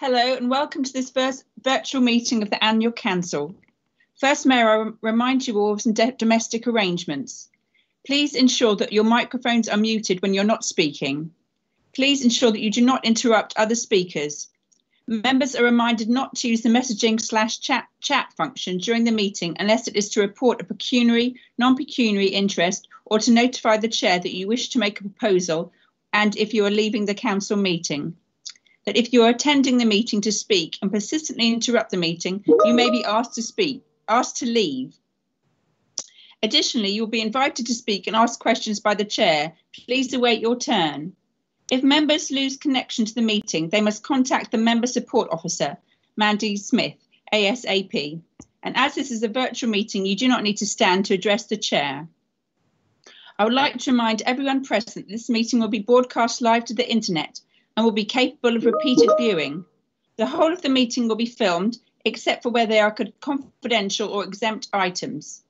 Hello and welcome to this first virtual meeting of the annual council. First, may I remind you all of some domestic arrangements. Please ensure that your microphones are muted when you're not speaking. Please ensure that you do not interrupt other speakers. Members are reminded not to use the messaging/chat function during the meeting unless it is to report a pecuniary, non-pecuniary interest or to notify the chair that you wish to make a proposal and if you are leaving the council meeting. That if you are attending the meeting to speak and persistently interrupt the meeting, you may be asked to leave. Additionally, you will be invited to speak and ask questions by the chair. Please await your turn. If members lose connection to the meeting, they must contact the Member Support Officer, Mandy Smith, ASAP. And as this is a virtual meeting, you do not need to stand to address the chair. I would like to remind everyone present that this meeting will be broadcast live to the internet and will be capable of repeated viewing. The whole of the meeting will be filmed, except for where they are confidential or exempt items.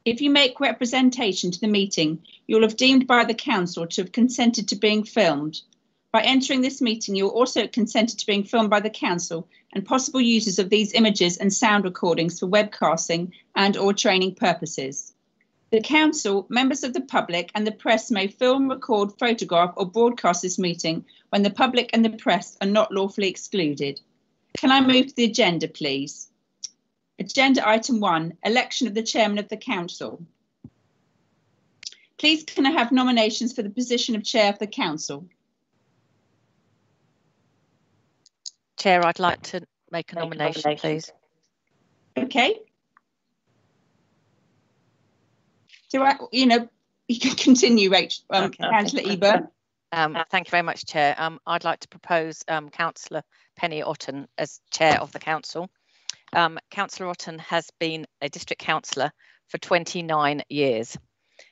If you make representation to the meeting, you will have deemed by the council to have consented to being filmed. By entering this meeting, you will also have consented to being filmed by the council and possible users of these images and sound recordings for webcasting and/or training purposes. The council, members of the public and the press may film, record, photograph or broadcast this meeting when the public and the press are not lawfully excluded. Can I move to the agenda, please? Agenda item 1, election of the chairman of the council. Please can I have nominations for the position of chair of the council? Chair, I'd like to make a nomination, please. Okay. So, you can continue, Rachel, Councillor Eber. Thank you very much, Chair. I'd like to propose Councillor Penny Otten as chair of the council. Councillor Otten has been a district councillor for 29 years.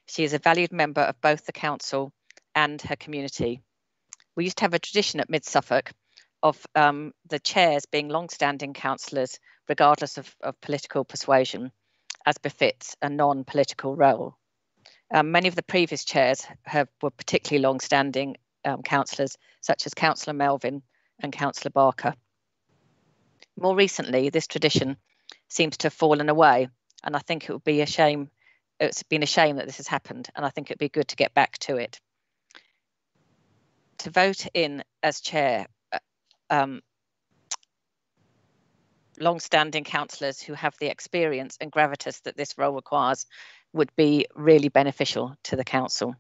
She is a valued member of both the council and her community. We used to have a tradition at Mid Suffolk of the chairs being long-standing councillors, regardless of political persuasion, as befits a non-political role. Many of the previous chairs were particularly long-standing councillors, such as Councillor Melvin and Councillor Barker. More recently, this tradition seems to have fallen away, and I think it would be a shame. It's been a shame that this has happened, and I think it'd be good to get back to it. To vote in as chair, long-standing councillors who have the experience and gravitas that this role requires would be really beneficial to the council.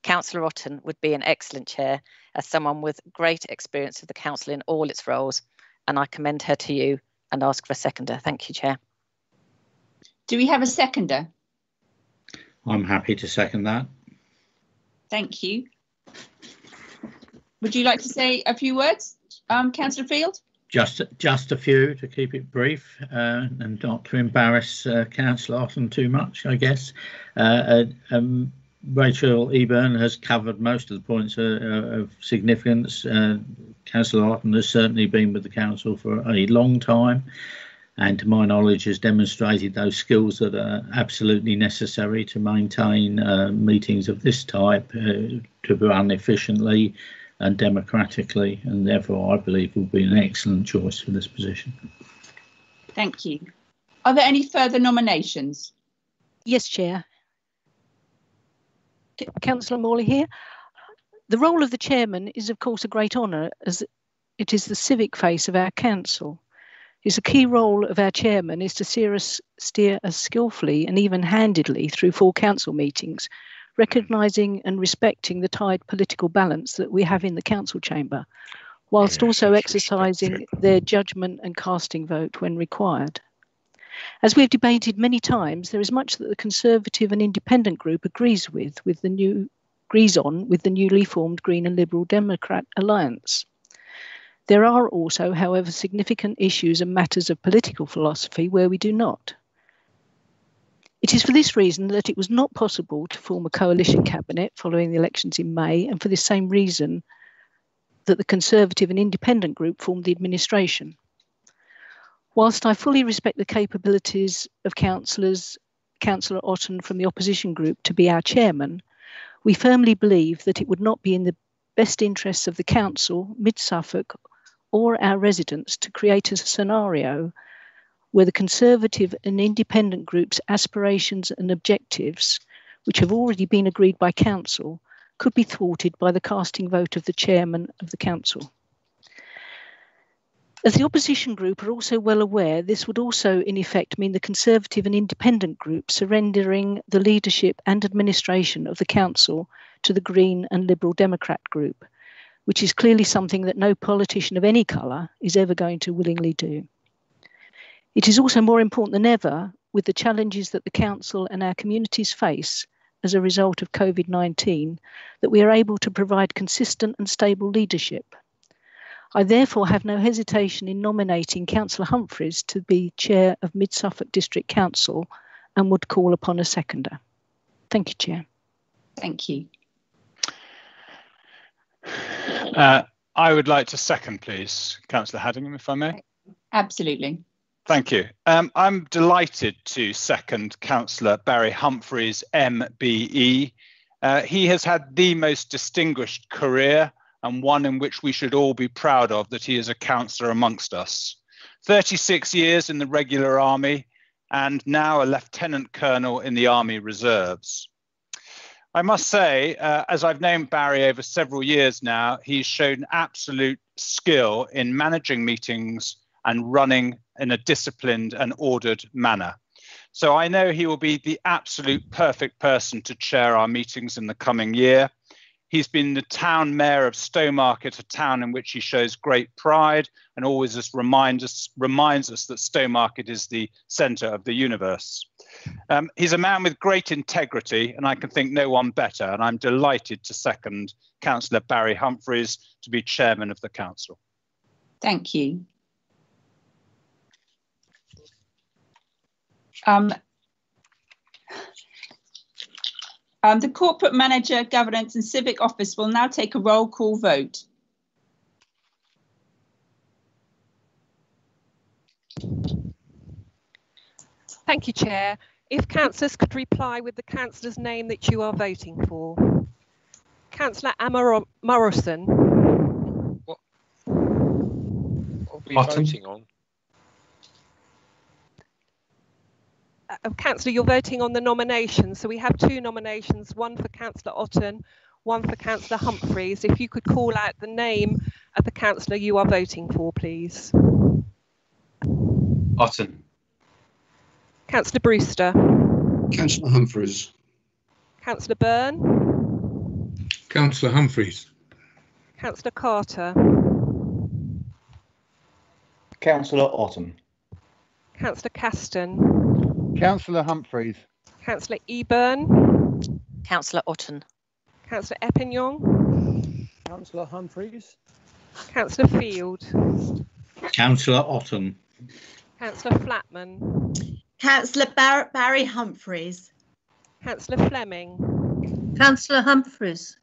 Councillor Otten would be an excellent chair as someone with great experience of the council in all its roles, and I commend her to you and ask for a seconder. Thank you, Chair. Do we have a seconder? I'm happy to second that. Thank you. Would you like to say a few words, Councillor Field? Just a few to keep it brief and not to embarrass Councillor Otten too much, I guess. Rachel Eburn has covered most of the points of significance. Councillor Otten has certainly been with the council for a long time and to my knowledge has demonstrated those skills that are absolutely necessary to maintain meetings of this type to run efficiently and democratically, and therefore I believe will be an excellent choice for this position. Thank you. Are there any further nominations? Yes, Chair. Councillor Morley here. The role of the chairman is of course a great honour as it is the civic face of our council. It's a key role of our chairman is to steer us skillfully and even-handedly through full council meetings, recognising and respecting the tight political balance that we have in the council chamber, whilst also exercising their judgment and casting vote when required. As we've debated many times, there is much that the Conservative and Independent group agrees on with the newly formed Green and Liberal Democrat alliance. There are also, however, significant issues and matters of political philosophy where we do not. It is for this reason that it was not possible to form a coalition cabinet following the elections in May, and for this same reason that the Conservative and Independent group formed the administration. Whilst I fully respect the capabilities of Councillor Otten from the opposition group to be our chairman, we firmly believe that it would not be in the best interests of the council, Mid Suffolk or our residents to create a scenario where the Conservative and independent groups' aspirations and objectives, which have already been agreed by Council, could be thwarted by the casting vote of the Chairman of the Council. As the opposition group are also well aware, this would also in effect mean the Conservative and independent group surrendering the leadership and administration of the Council to the Green and Liberal Democrat group, which is clearly something that no politician of any colour is ever going to willingly do. It is also more important than ever, with the challenges that the Council and our communities face as a result of COVID-19, that we are able to provide consistent and stable leadership. I therefore have no hesitation in nominating Councillor Humphreys to be Chair of Mid Suffolk District Council and would call upon a seconder. Thank you, Chair. Thank you. I would like to second, please, Councillor Haddingham, if I may. Absolutely. Thank you. I'm delighted to second Councillor Barry Humphreys, MBE. He has had the most distinguished career and one in which we should all be proud of that he is a councillor amongst us. 36 years in the regular army and now a lieutenant colonel in the Army Reserves. I must say, as I've known Barry over several years now, he's shown absolute skill in managing meetings and running in a disciplined and ordered manner. So I know he will be the absolute perfect person to chair our meetings in the coming year. He's been the town mayor of Stowmarket, a town in which he shows great pride and always just reminds us that Stowmarket is the centre of the universe. He's a man with great integrity, and I can think no one better, and I'm delighted to second Councillor Barry Humphreys to be chairman of the council. Thank you. The Corporate Manager, Governance and Civic Office will now take a roll call vote. Thank you, Chair. If councillors could reply with the councillor's name that you are voting for. Councillor Morrison. What are we voting on? Councillor, you're voting on the nominations. So we have two nominations, one for Councillor Otten, one for Councillor Humphreys. If you could call out the name of the councillor you are voting for, please. Otten. Councillor Brewster. Councillor Humphreys. Councillor Byrne. Councillor Humphreys. Councillor Carter. Councillor Otten. Councillor Caston. Councillor Humphreys. Councillor Eburn. Councillor Otten. Councillor Eppingham. Councillor Humphreys. Councillor Field. Councillor Otten. Councillor Flatman. Councillor Barry Humphreys. Councillor Fleming. Councillor Humphreys.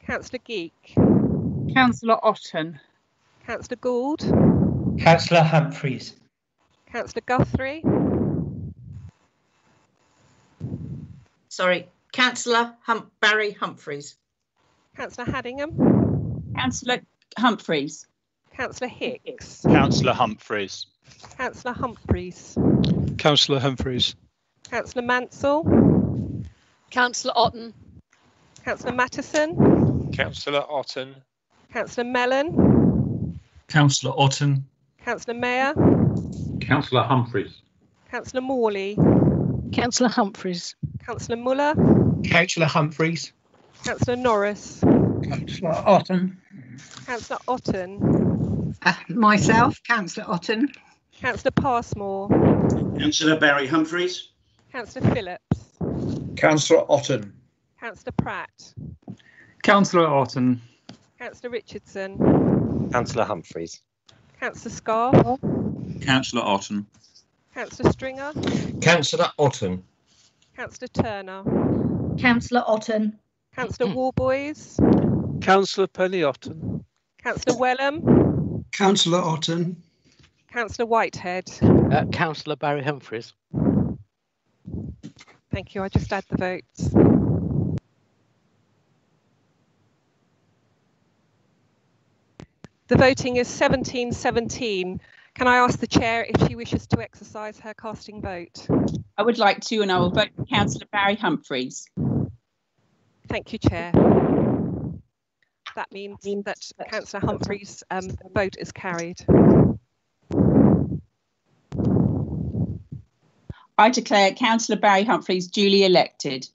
Councillor Geek. Councillor Otten. Councillor Gould. Councillor Humphreys. Councillor Guthrie. Sorry, Councillor Barry Humphreys. Councillor Haddingham. Councillor Humphreys. Councillor Hicks. Councillor Humphreys. Councillor Humphreys. Councillor Humphreys. Councillor Mansell. Councillor Otten. Councillor Mattison. Councillor Otten. Councillor Mellon. Councillor Otten. Councillor Mayer. Councillor Humphreys. Councillor Morley. Councillor Humphreys. Councillor Muller. Councillor Humphreys. Councillor Norris. Councillor Otten. Councillor Otten. Myself, Councillor Otten. Councillor Passmore. Councillor Barry Humphreys. Councillor Phillips. Councillor Otten. Councillor Pratt. Councillor Otten. Councillor Richardson. Councillor Humphreys. Councillor Scarf. Councillor Otten. Councillor Stringer. Councillor Otten. Councillor Turner. Councillor Otten. Councillor Warboys. Councillor Penny Otten. Councillor Wellham. Councillor Otten. Councillor Whitehead. Councillor Barry Humphreys. Thank you. I just add the votes. The voting is 1717. Can I ask the chair if she wishes to exercise her casting vote? I would like to, and I will vote for Councillor Barry Humphries. Thank you, Chair. That means that Councillor Humphries' vote is carried. I declare Councillor Barry Humphries duly elected.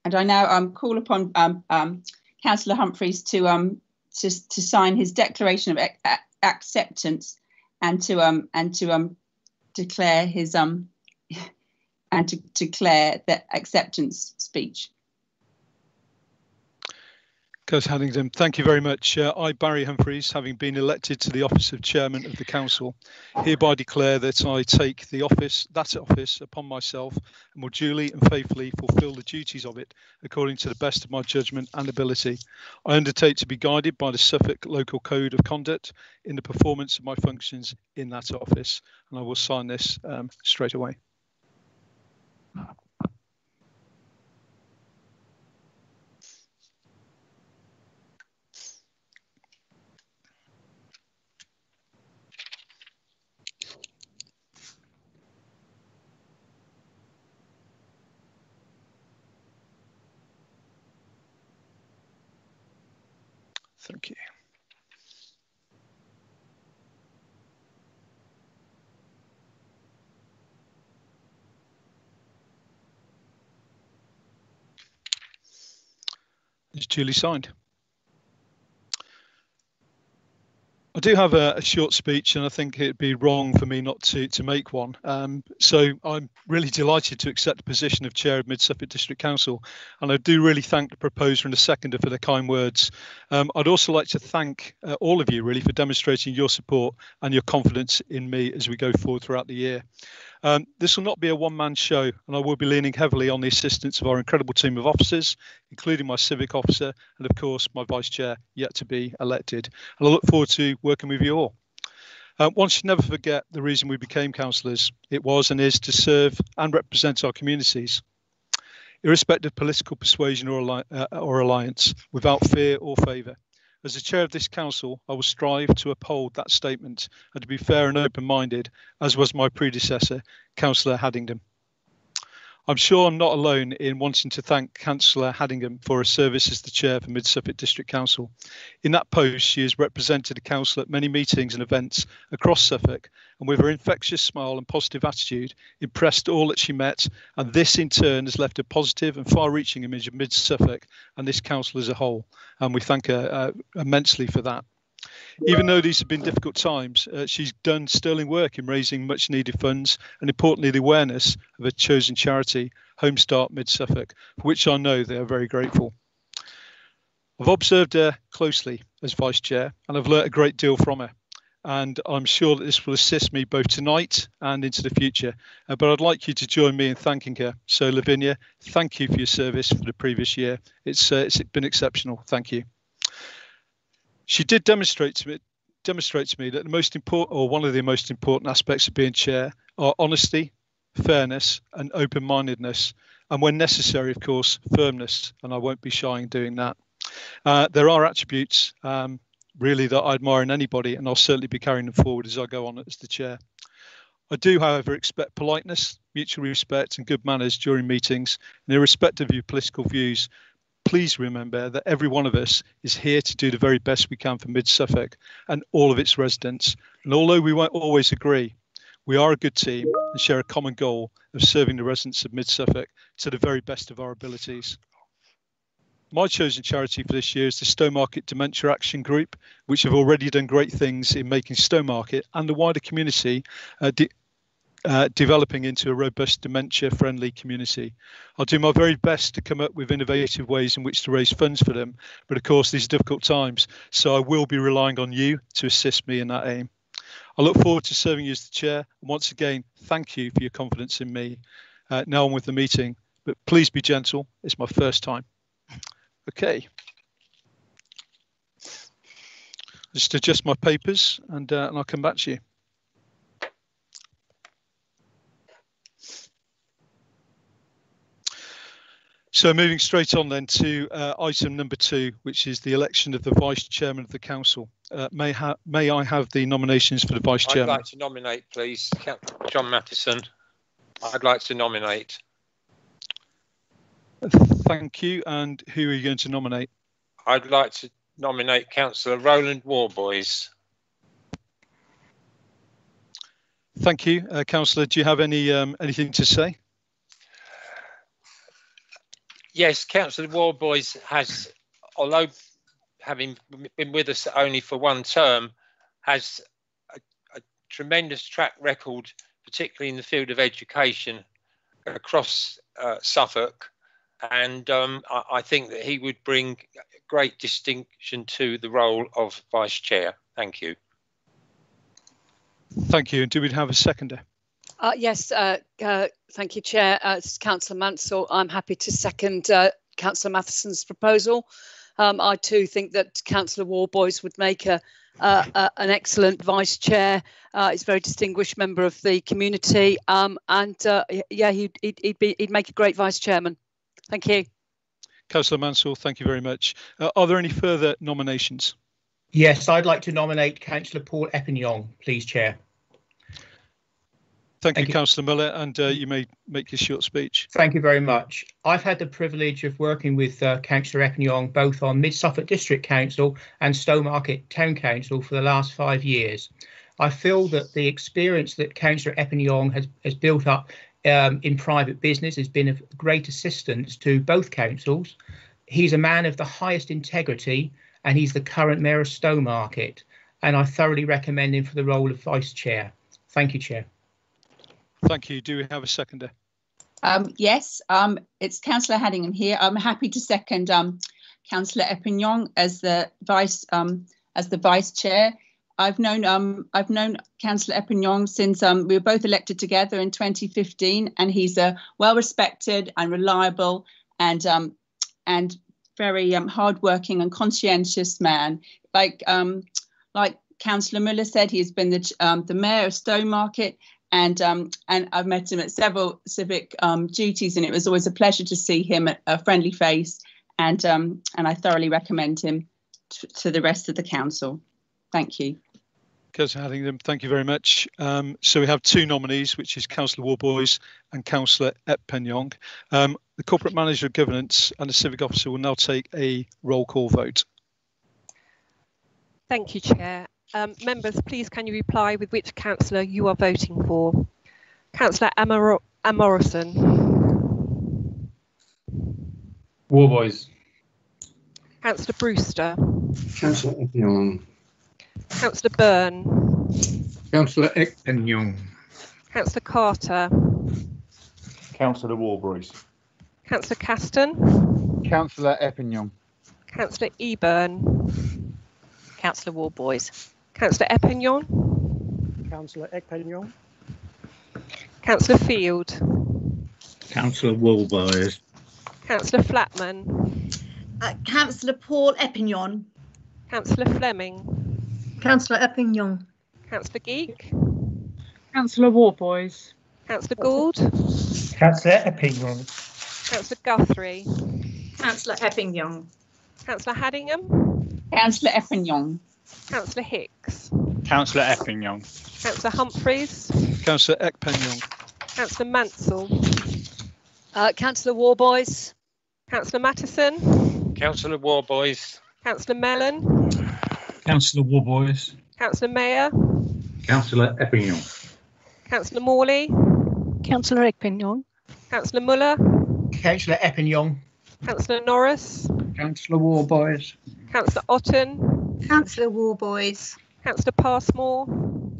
And I now call upon Councillor Humphries to sign his declaration of acceptance and to declare his and to declare the acceptance speech. Councillor Haddington, thank you very much. I, Barry Humphries, having been elected to the office of Chairman of the Council, hereby declare that I take that office upon myself and will duly and faithfully fulfil the duties of it according to the best of my judgment and ability. I undertake to be guided by the Suffolk Local Code of Conduct in the performance of my functions in that office, and I will sign this straight away. Thank you. It's duly signed. I do have a short speech, and I think it'd be wrong for me not to make one. So I'm really delighted to accept the position of Chair of Mid Suffolk District Council, and I do really thank the proposer and the seconder for their kind words. I'd also like to thank all of you really for demonstrating your support and your confidence in me as we go forward throughout the year. This will not be a one-man show, and I will be leaning heavily on the assistance of our incredible team of officers, including my civic officer and, of course, my vice chair, yet to be elected. And I look forward to working with you all. One should never forget the reason we became councillors. It was and is to serve and represent our communities, irrespective of political persuasion or alliance, without fear or favour. As the chair of this council, I will strive to uphold that statement and to be fair and open-minded, as was my predecessor, Councillor Haddington. I'm sure I'm not alone in wanting to thank Councillor Haddington for her service as the chair for Mid Suffolk District Council. In that post, she has represented the council at many meetings and events across Suffolk, and with her infectious smile and positive attitude, impressed all that she met, and this in turn has left a positive and far-reaching image of Mid Suffolk and this council as a whole, and we thank her immensely for that. Even though these have been difficult times, she's done sterling work in raising much needed funds and importantly the awareness of her chosen charity, Home Start Mid Suffolk, for which I know they are very grateful. I've observed her closely as Vice Chair and I've learnt a great deal from her, and I'm sure that this will assist me both tonight and into the future, but I'd like you to join me in thanking her. So Lavinia, thank you for your service for the previous year. It's been exceptional. Thank you. She did demonstrate to me that the most important, or one of the most important aspects of being chair, are honesty, fairness, and open-mindedness, and when necessary, of course, firmness. And I won't be shy in doing that. There are attributes really that I admire in anybody, and I'll certainly be carrying them forward as I go on as the chair. I do, however, expect politeness, mutual respect, and good manners during meetings, and irrespective of your political views. Please remember that every one of us is here to do the very best we can for Mid Suffolk and all of its residents. And although we won't always agree, we are a good team and share a common goal of serving the residents of Mid Suffolk to the very best of our abilities. My chosen charity for this year is the Stowmarket Dementia Action Group, which have already done great things in making Stowmarket and the wider community developing into a robust dementia-friendly community. I'll do my very best to come up with innovative ways in which to raise funds for them, but of course these are difficult times, so I will be relying on you to assist me in that aim. I look forward to serving you as the chair, and once again, thank you for your confidence in me. Now on with the meeting, but please be gentle, it's my first time. Okay. Just adjust my papers and I'll come back to you. So moving straight on then to item number 2, which is the election of the Vice Chairman of the Council. May I have the nominations for the Vice Chairman? I'd like to nominate, please, John Mattison. I'd like to nominate. Thank you. And who are you going to nominate? I'd like to nominate Councillor Roland Warboys. Thank you. Councillor, do you have anything to say? Yes, Councillor Warboys has, although having been with us only for one term, has a tremendous track record, particularly in the field of education across Suffolk. And I think that he would bring great distinction to the role of Vice Chair. Thank you. Thank you. And do we have a seconder? Yes, thank you, Chair. It's Councillor Mansell. I'm happy to second Councillor Mathison's proposal. I too think that Councillor Warboys would make an excellent Vice Chair. He's a very distinguished member of the community, yeah, he'd make a great Vice Chairman. Thank you. Councillor Mansell, thank you very much. Are there any further nominations? Yes, I'd like to nominate Councillor Paul Eppignong, please, Chair. Thank you, Councillor Miller, and you may make your short speech. Thank you very much. I've had the privilege of working with Councillor Eppignong both on Mid Suffolk District Council and Stowmarket Town Council for the last 5 years. I feel that the experience that Councillor Eppignong has built up in private business has been of great assistance to both councils. He's a man of the highest integrity, and he's the current Mayor of Stowmarket, and I thoroughly recommend him for the role of Vice Chair. Thank you, Chair. Thank you. Do we have a seconder? Yes, it's Councillor Haddingham here. I'm happy to second Councillor Eppignong as the Vice Chair. I've known Councillor Eppignong since we were both elected together in 2015, and he's a well-respected and reliable and very hard-working and conscientious man. Like Councillor Muller said, he's been the Mayor of Stowmarket, and I've met him at several civic duties, and it was always a pleasure to see him, a friendly face, and I thoroughly recommend him to the rest of the council. Thank you. Councillor Haddingham, thank you very much. So we have 2 nominees, which is Councillor Warboys and Councillor Eppignong. The Corporate Manager of Governance and the Civic Officer will now take a roll call vote. Thank you, Chair. Members, please can you reply with which councillor you are voting for? Councillor Amorison. Warboys. Councillor Brewster. Councillor Eppignong. Councillor Byrne. Councillor Eppignong. Councillor Carter. Councillor Warboys. Councillor Caston. Councillor Eppignong. Councillor Eburn. Councillor Warboys. Councillor Eppignong. Councillor Eppignong. Councillor Field. Councillor Warboys. Councillor Flatman. Councillor Paul Eppignong. Councillor Fleming. Councillor Eppignong. Councillor Geek. Councillor Warboys. Councillor Gould. Councillor Eppignong. Councillor Guthrie. Councillor Eppignong. Councillor Haddingham. Councillor Eppignong. Councillor Hicks. Councillor Eppignong. Councillor Humphreys. Councillor Eppignong. Councillor Mansell. Councillor Warboys. Councillor Mattison. Councillor Warboys. Councillor Mellon. Councillor Warboys. Councillor Mayer. Councillor Eppignong. Councillor Morley. Councillor Eppignong. Councillor Muller. Councillor Eppignong. Councillor Norris. Councillor Warboys. Councillor Otten. Councillor Warboys. Councillor Passmore.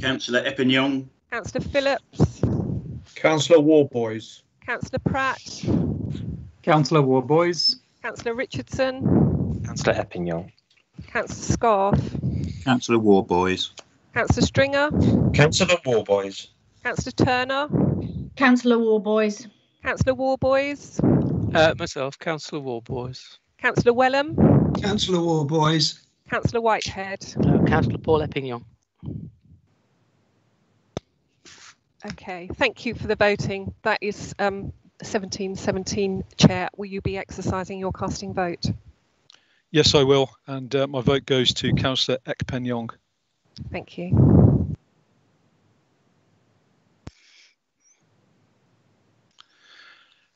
Councillor Eppignong. Councillor Phillips. Councillor Warboys. Councillor Pratt. Councillor Warboys. Councillor Richardson. Councillor Eppignong. Councillor Scarf. Councillor Warboys. Councillor Stringer. Councillor Warboys. Councillor Turner. Councillor Warboys. Councillor Warboys. Myself, Councillor Warboys. Councillor Wellham. Councillor Warboys. Councillor Whitehead. Councillor Paul Eppignong. Okay, thank you for the voting. That is 1717 chair, will you be exercising your casting vote? Yes, I will. And my vote goes to Councillor Ekpenyong. Thank you.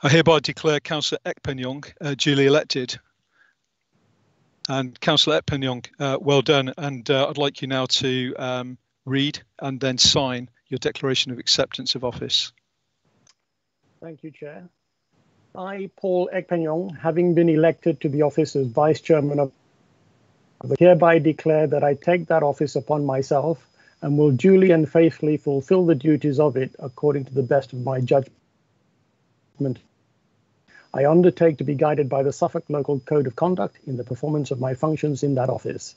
I hereby declare Councillor Ekpenyong duly elected. And Councillor Ekpenyong, well done. And I'd like you now to read and then sign your declaration of acceptance of office. Thank you, Chair. I, Paul Ekpenyong, having been elected to the office as Vice Chairman of hereby declare that I take that office upon myself and will duly and faithfully fulfill the duties of it according to the best of my judgment. I undertake to be guided by the Suffolk Local Code of Conduct in the performance of my functions in that office.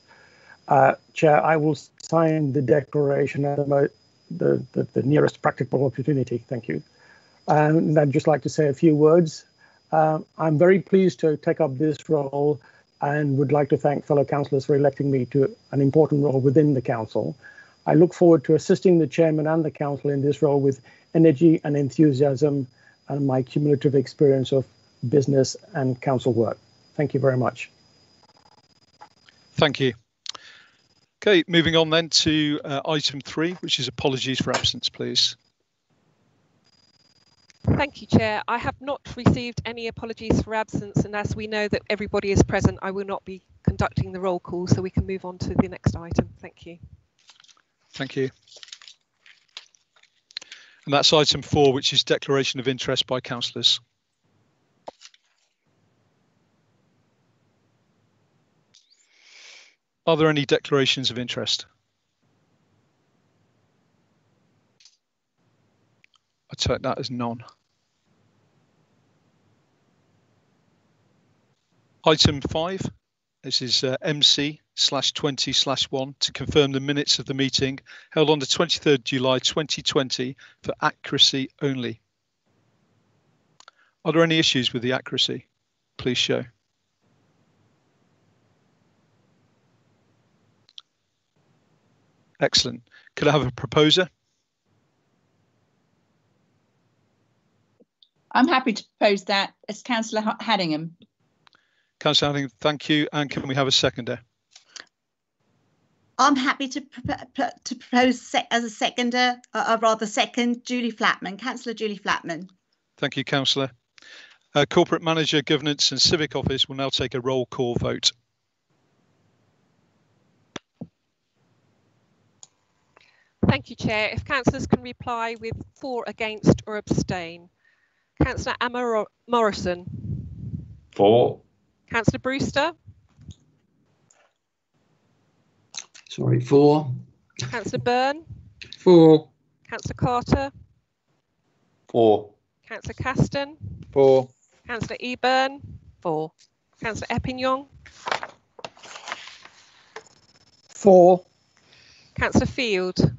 Chair, I will sign the declaration at the nearest practical opportunity. Thank you. And I'd just like to say a few words. I'm very pleased to take up this role and would like to thank fellow councillors for electing me to an important role within the council. I look forward to assisting the chairman and the council in this role with energy and enthusiasm and my cumulative experience of business and council work. Thank you very much. Thank you. Okay, moving on then to item 3, which is apologies for absence, please. Thank you, Chair. I have not received any apologies for absence, and as we know that everybody is present, I will not be conducting the roll call, so we can move on to the next item. Thank you. Thank you. And that's item 4, which is declaration of interest by councillors. Are there any declarations of interest? I take that as none. Item 5, this is MC/20/1 to confirm the minutes of the meeting held on the 23rd July 2020 for accuracy only. Are there any issues with the accuracy? Please show. Excellent. Could I have a proposer? I'm happy to propose that as Councillor Haddingham. Councillor Haddingham, thank you. And can we have a seconder? I'm happy to propose as a seconder, second, Julie Flatman, Councillor Julie Flatman. Thank you, Councillor. Corporate Manager, Governance and Civic Office will now take a roll call vote. Thank you, Chair. If councillors can reply with for, against or abstain. Councillor Emma Morrison. For. Councillor Brewster. Sorry, for. Councillor Byrne. For. Councillor Carter. For. Councillor Caston. For. Councillor Eburn. For. Councillor Eppignong. For. Councillor Field.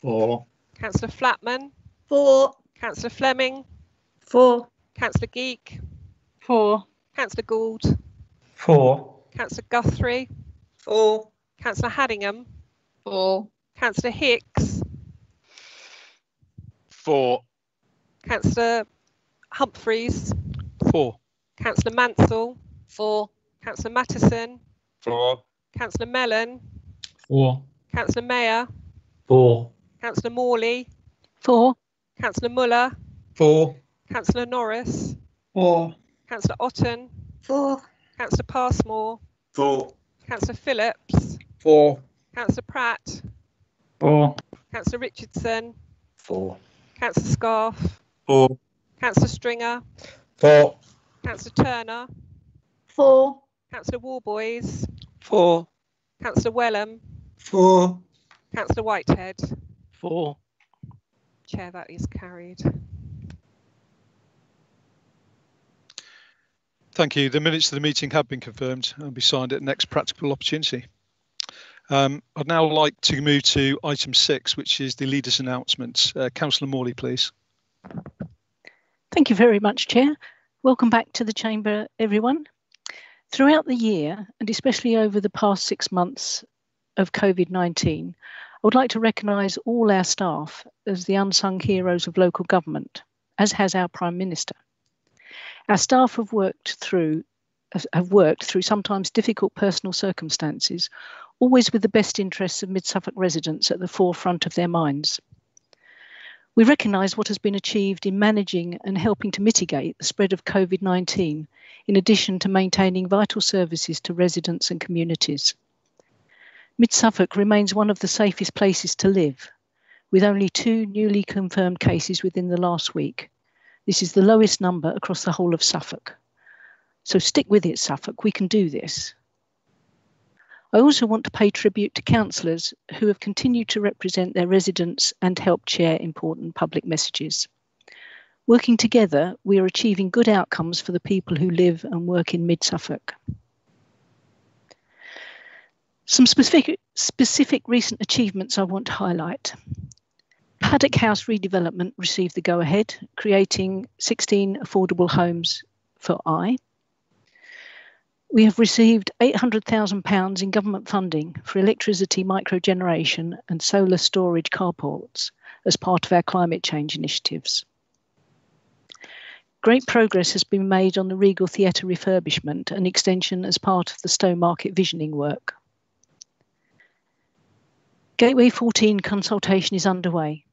For. Councillor Flatman. For. Councillor Fleming. For. Councillor Geek. For. Councillor Gould. For. Councillor Guthrie. For. Councillor Haddingham. For. Councillor Hicks. For. Councillor Humphreys. For. Councillor Mansell. For. Councillor Mattison. For. Councillor Mellon. For. Councillor Mayer. For. Councillor Morley. For. Councillor Muller. For. Councillor Norris. For. Councillor Otten. For. Councillor Passmore. For. Councillor Phillips. For. Councillor Pratt. For. Councillor Richardson. For. Councillor Scarf. For. Councillor Stringer. For. Councillor Turner. For. Councillor Warboys. For. Councillor Wellham. For. Councillor Whitehead. For. Chair, that is carried. Thank you. The minutes of the meeting have been confirmed and will be signed at the next practical opportunity. I'd now like to move to item 6, which is the leaders' announcements. Councillor Morley, please. Thank you very much, Chair. Welcome back to the Chamber, everyone. Throughout the year, and especially over the past 6 months of COVID-19, I would like to recognise all our staff as the unsung heroes of local government, as has our Prime Minister. Our staff have worked through sometimes difficult personal circumstances, always with the best interests of Mid-Suffolk residents at the forefront of their minds. We recognise what has been achieved in managing and helping to mitigate the spread of COVID-19, in addition to maintaining vital services to residents and communities. Mid-Suffolk remains one of the safest places to live, with only 2 newly confirmed cases within the last week. This is the lowest number across the whole of Suffolk. So stick with it, Suffolk, we can do this. I also want to pay tribute to councillors who have continued to represent their residents and help share important public messages. Working together, we are achieving good outcomes for the people who live and work in Mid-Suffolk. Some specific recent achievements I want to highlight. Paddock House redevelopment received the go-ahead, creating 16 affordable homes for We have received £800,000 in government funding for electricity microgeneration and solar storage carports as part of our climate change initiatives. Great progress has been made on the Regal Theatre refurbishment and extension as part of the Stowmarket visioning work. Gateway 14 consultation is underway.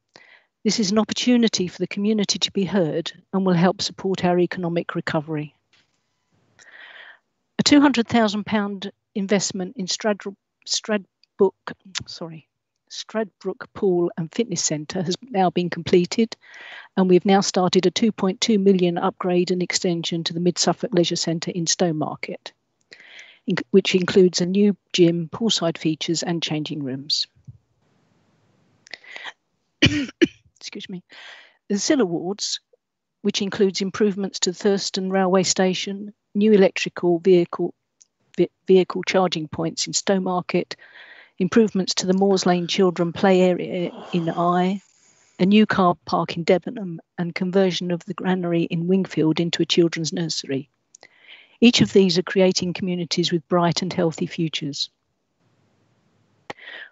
This is an opportunity for the community to be heard and will help support our economic recovery. A £200,000 investment in Stradbrook Pool and Fitness Centre has now been completed, and we've now started a £2.2 million upgrade and extension to the Mid-Suffolk Leisure Centre in Stowmarket, which includes a new gym, poolside features and changing rooms. Excuse me. The SIL Awards, which includes improvements to the Thurston Railway Station, new electrical vehicle charging points in Stowmarket, improvements to the Moors Lane Children Play Area in a new car park in Debenham, and conversion of the granary in Wingfield into a children's nursery. Each of these are creating communities with bright and healthy futures.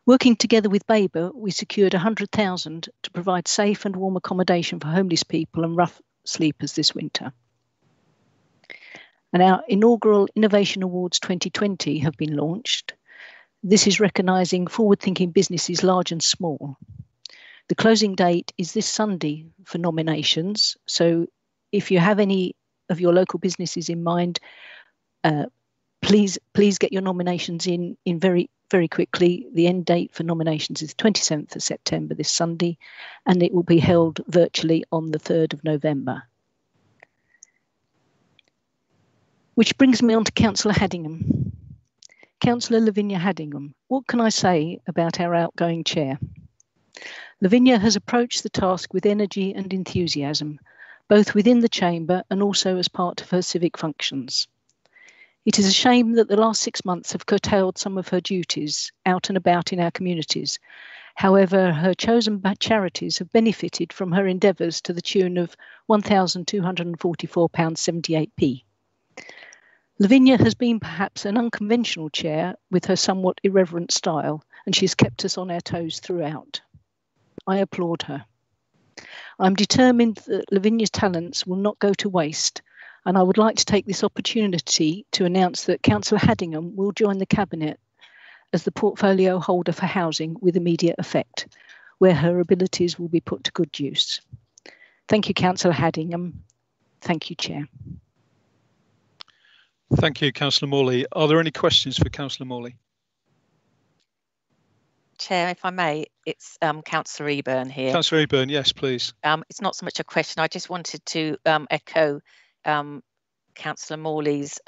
Working together with Babergh, we secured £100,000 to provide safe and warm accommodation for homeless people and rough sleepers this winter. And our inaugural Innovation Awards 2020 have been launched. This is recognising forward-thinking businesses large and small. The closing date is this Sunday for nominations. So if you have any of your local businesses in mind, please get your nominations in very quickly. The end date for nominations is 27th of September, this Sunday, and it will be held virtually on the 3rd of November. Which brings me on to Councillor Haddingham. Councillor Lavinia Haddingham, what can I say about our outgoing chair? Lavinia has approached the task with energy and enthusiasm, both within the chamber and also as part of her civic functions. It is a shame that the last 6 months have curtailed some of her duties out and about in our communities. However, her chosen charities have benefited from her endeavours to the tune of £1,244.78p. Lavinia has been perhaps an unconventional chair with her somewhat irreverent style, and she has kept us on our toes throughout. I applaud her. I'm determined that Lavinia's talents will not go to waste, and I would like to take this opportunity to announce that Councillor Haddingham will join the Cabinet as the portfolio holder for housing with immediate effect, where her abilities will be put to good use. Thank you, Councillor Haddingham. Thank you, Chair. Thank you, Councillor Morley. Are there any questions for Councillor Morley? Chair, if I may, it's Councillor Eburn here. Councillor Eburn, yes, please. It's not so much a question. I just wanted to echo Councillor Morley's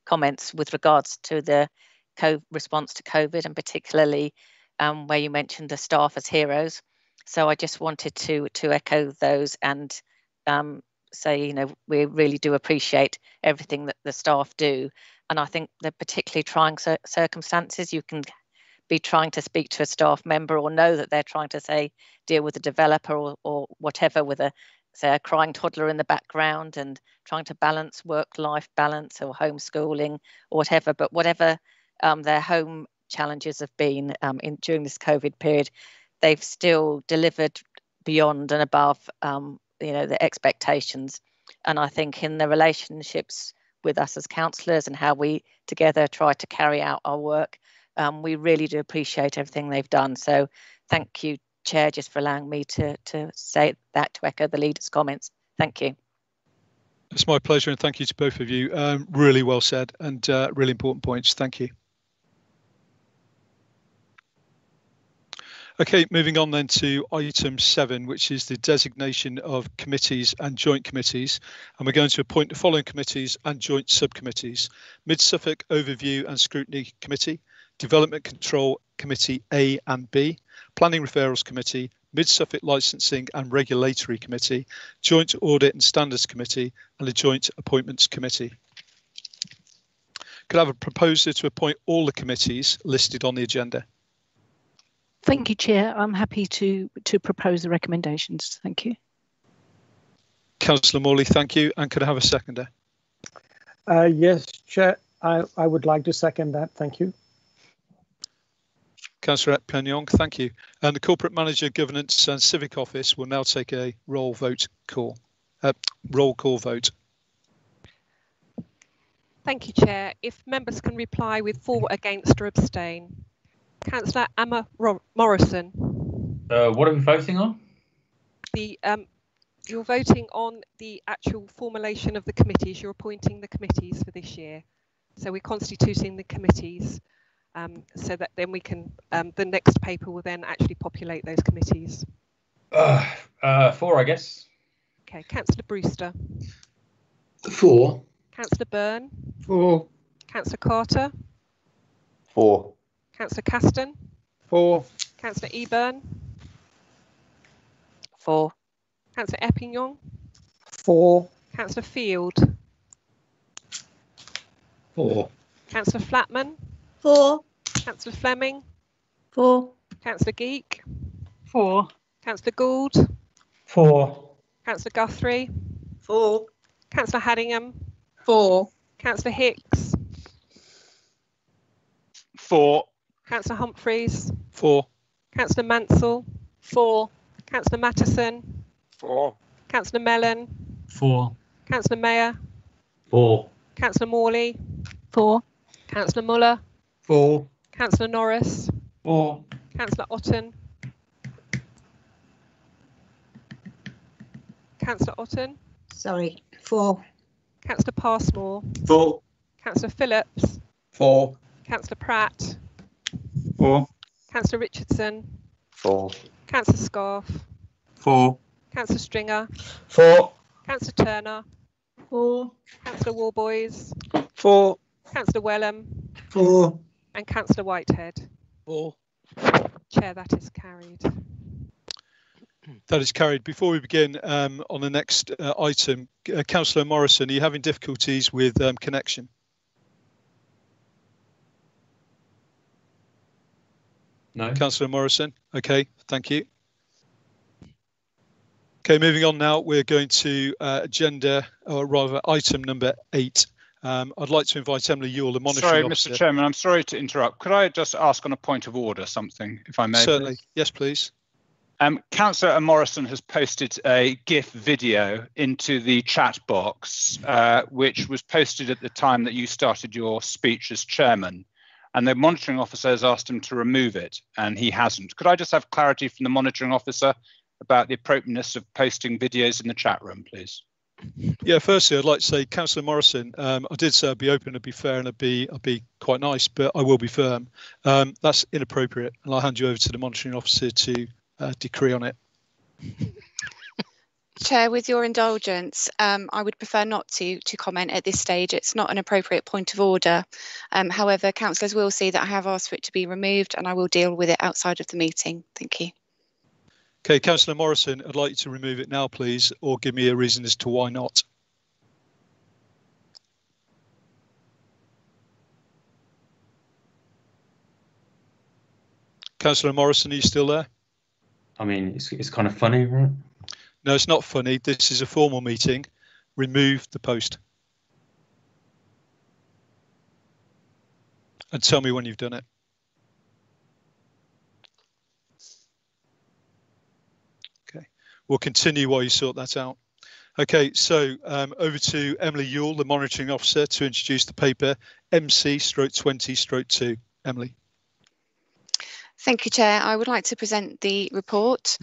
comments with regards to the response to COVID, and particularly where you mentioned the staff as heroes. So I just wanted to echo those and say, you know, we really do appreciate everything that the staff do. And I think they're particularly trying circumstances. You can be trying to speak to a staff member or know that they're trying to, say, deal with a developer or whatever with a crying toddler in the background and trying to balance work-life balance or homeschooling or whatever. But whatever their home challenges have been during this COVID period, they've still delivered beyond and above, you know, the expectations. And I think in the relationships with us as councillors and how we together try to carry out our work, we really do appreciate everything they've done. So thank you, Chair, just for allowing me to say that, to echo the leader's comments. Thank you. It's my pleasure, and thank you to both of you. Really well said, and really important points. Thank you. Okay, moving on then to item 7, which is the designation of committees and joint committees. And we're going to appoint the following committees and joint subcommittees: Mid-Suffolk Overview and Scrutiny Committee, Development Control Committee A and B, Planning Referrals Committee, Mid-Suffolk Licensing and Regulatory Committee, Joint Audit and Standards Committee, and the Joint Appointments Committee. Could I have a proposer to appoint all the committees listed on the agenda? Thank you, Chair. I'm happy to propose the recommendations. Thank you. Councillor Morley, thank you. And could I have a seconder? Yes, Chair, I would like to second that. Thank you. Councillor Epignon, thank you. And the Corporate Manager, Governance and Civic Office will now take a roll call vote. Thank you, Chair. If members can reply with for, against or abstain. Councillor Emma Morrison. What are we voting on? You're voting on the actual formulation of the committees. You're appointing the committees for this year. So we're constituting the committees so that then we can, the next paper will then actually populate those committees. 4, I guess. Okay, Councillor Brewster. 4. Councillor Byrne. 4. Councillor Carter. 4. Councillor Caston. 4. Councillor Eburn. 4. Councillor Epignon. 4. Councillor Field. 4. Councillor Flatman. 4. Councillor Fleming. 4. Councillor Geek. 4. Councillor Gould. 4. Councillor Guthrie. 4. Councillor Haddingham. 4. Councillor Hicks. 4. Councillor Humphreys. 4. Councillor Mansell. 4. Councillor Mattison. 4. Councillor Mellon. 4. Councillor Mayer. 4. Councillor Morley. 4. Councillor Muller. 4. Councillor Norris. 4. Councillor Otten. Councillor Otten. Sorry. 4. Councillor Passmore. 4. Councillor Phillips. 4. Councillor Pratt. 4. Councillor Richardson. 4. Councillor Scarf. 4. Councillor Stringer. 4. Councillor Turner. 4. Councillor Warboys. 4. Councillor Wellham. 4. And Councillor Whitehead. 4. Chair, that is carried. That is carried. Before we begin on the next item, Councillor Morrison, are you having difficulties with connection? No. Councillor Morrison. Okay, thank you. Okay, moving on now, we're going to agenda, or rather item number 8. I'd like to invite Emily Ewell, the monitoring officer. Sorry, Mr. Chairman, I'm sorry to interrupt. Could I just ask on a point of order something, if I may? Certainly. Please? Yes, please. Councillor Morrison has posted a GIF video into the chat box, which was posted at the time that you started your speech as chairman. And the monitoring officer has asked him to remove it, and he hasn't. Could I just have clarity from the monitoring officer about the appropriateness of posting videos in the chat room, please? Yeah, firstly, I'd like to say, Councillor Morrison, I did say I'd be open, I'd be fair, and I'd be quite nice, but I will be firm. That's inappropriate, and I'll hand you over to the monitoring officer to decree on it. Chair, with your indulgence, I would prefer not to comment at this stage. It's not an appropriate point of order. However, councillors will see that I have asked for it to be removed, and I will deal with it outside of the meeting. Thank you. Okay, Councillor Morrison, I'd like you to remove it now, please, or give me a reason as to why not. Councillor Morrison, are you still there? I mean, it's kind of funny, right? No, it's not funny. This is a formal meeting. Remove the post. And tell me when you've done it. Okay, we'll continue while you sort that out. Okay, so over to Emily Ewell, the monitoring officer, to introduce the paper MC/20/2. Emily. Thank you, Chair. I would like to present the report.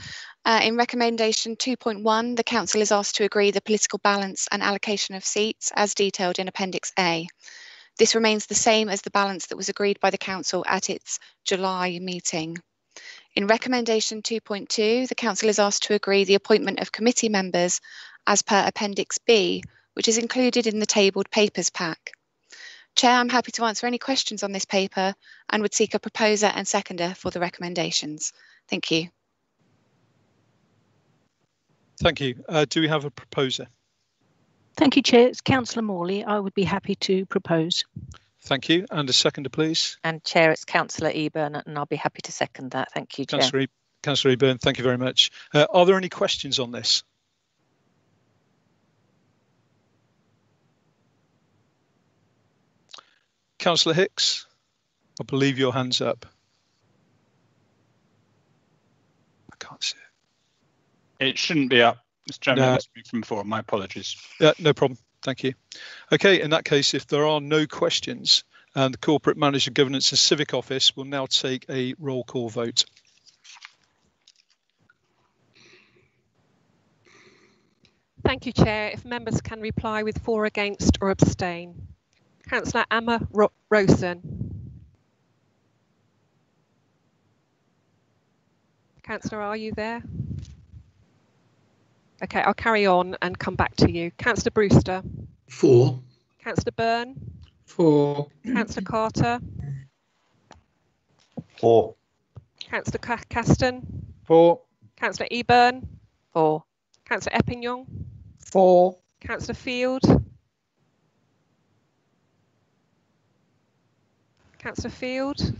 In recommendation 2.1, the Council is asked to agree the political balance and allocation of seats as detailed in Appendix A. This remains the same as the balance that was agreed by the Council at its July meeting. In recommendation 2.2, the Council is asked to agree the appointment of committee members as per Appendix B, which is included in the tabled papers pack. Chair, I'm happy to answer any questions on this paper and would seek a proposer and seconder for the recommendations. Thank you. Thank you. Do we have a proposer? Thank you, Chair. It's Councillor Morley. I would be happy to propose. Thank you. And a seconder, please. And Chair, it's Councillor Eburn, and I'll be happy to second that. Thank you, Chair. Councillor Eburn, thank you very much. Are there any questions on this? Councillor Hicks, I believe your hand's up. I can't see it. It shouldn't be up. Mr. Chairman, it must be from before. My apologies. Yeah, no problem. Thank you. Okay, in that case, if there are no questions, the Corporate Manager Governance and Civic Office will now take a roll call vote. Thank you, Chair. If members can reply with for, against or abstain. Councillor Emma Rosen. Councillor, are you there? Okay, I'll carry on and come back to you. Councillor Brewster. 4. Councillor Byrne. 4. Councillor Carter. 4. Councillor Caston. 4. Councillor Eburn. 4. Councillor Eppington. 4. Councillor Field. Councillor Field.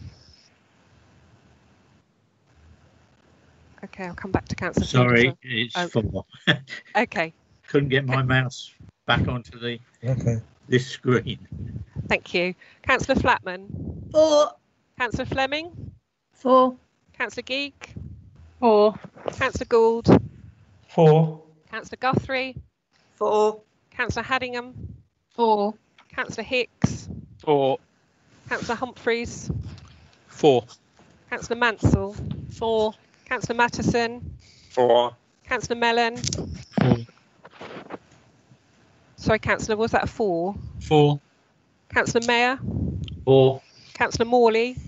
Okay, I'll come back to Councillor Field. Sorry, it's 4. Okay. Couldn't get my mouse back onto the this screen. Thank you. Councillor Flatman. 4. Councillor Fleming. 4. Councillor Geek. 4. Councillor Gould. 4. Councillor Guthrie. 4. Councillor Haddingham. 4. Councillor Hicks. 4. Councillor Humphreys. 4. Councillor Mansell. 4. Councillor Mattison. 4. Councillor Mellon. 4. Sorry, Councillor, was that a 4? 4. Councillor Mayer. 4. Councillor Morley.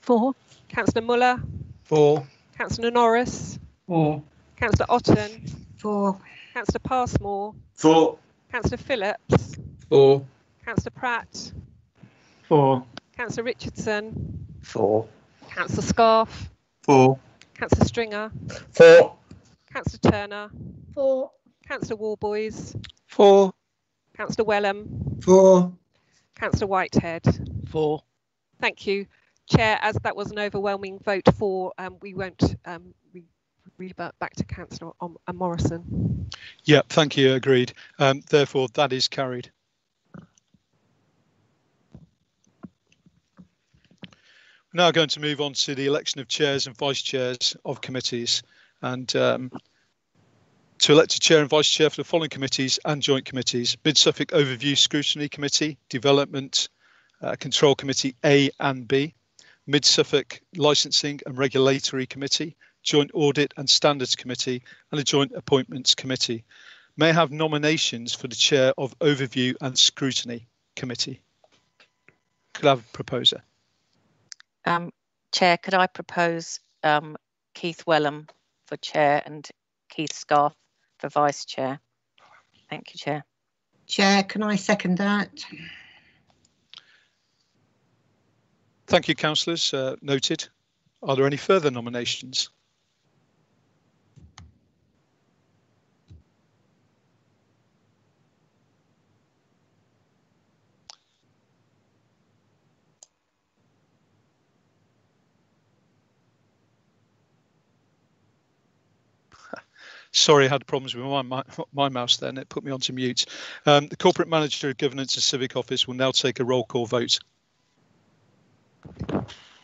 4. Councillor Muller. 4. Councillor Norris. 4. Councillor Otten. 4. Councillor Passmore. 4. Councillor Phillips. 4. Councillor Pratt. 4. Councillor Richardson. 4. Councillor Scarf. 4. Councillor Stringer. 4. Councillor Turner. 4. Councillor Warboys. 4. Councillor Wellham. 4. Councillor Whitehead. 4. Thank you. Chair, as that was an overwhelming vote for, we won't revert back to Councillor Morrison. Yeah, thank you. Agreed. Therefore, that is carried. We're now going to move on to the election of chairs and vice chairs of committees, and to elect a chair and vice chair for the following committees and joint committees: Mid Suffolk Overview Scrutiny Committee, Development Control Committee A and B, Mid Suffolk Licensing and Regulatory Committee, Joint Audit and Standards Committee, and a Joint Appointments Committee. May I have nominations for the chair of Overview and Scrutiny Committee? Could I have a proposer? Chair, could I propose Keith Wellham for chair and Keith Scarf for vice chair? Thank you, Chair. Chair, can I second that? Thank you, councillors. Noted. Are there any further nominations? Sorry, I had problems with my mouse then. It put me onto mute. The Corporate Manager of Governance and Civic Office will now take a roll call vote.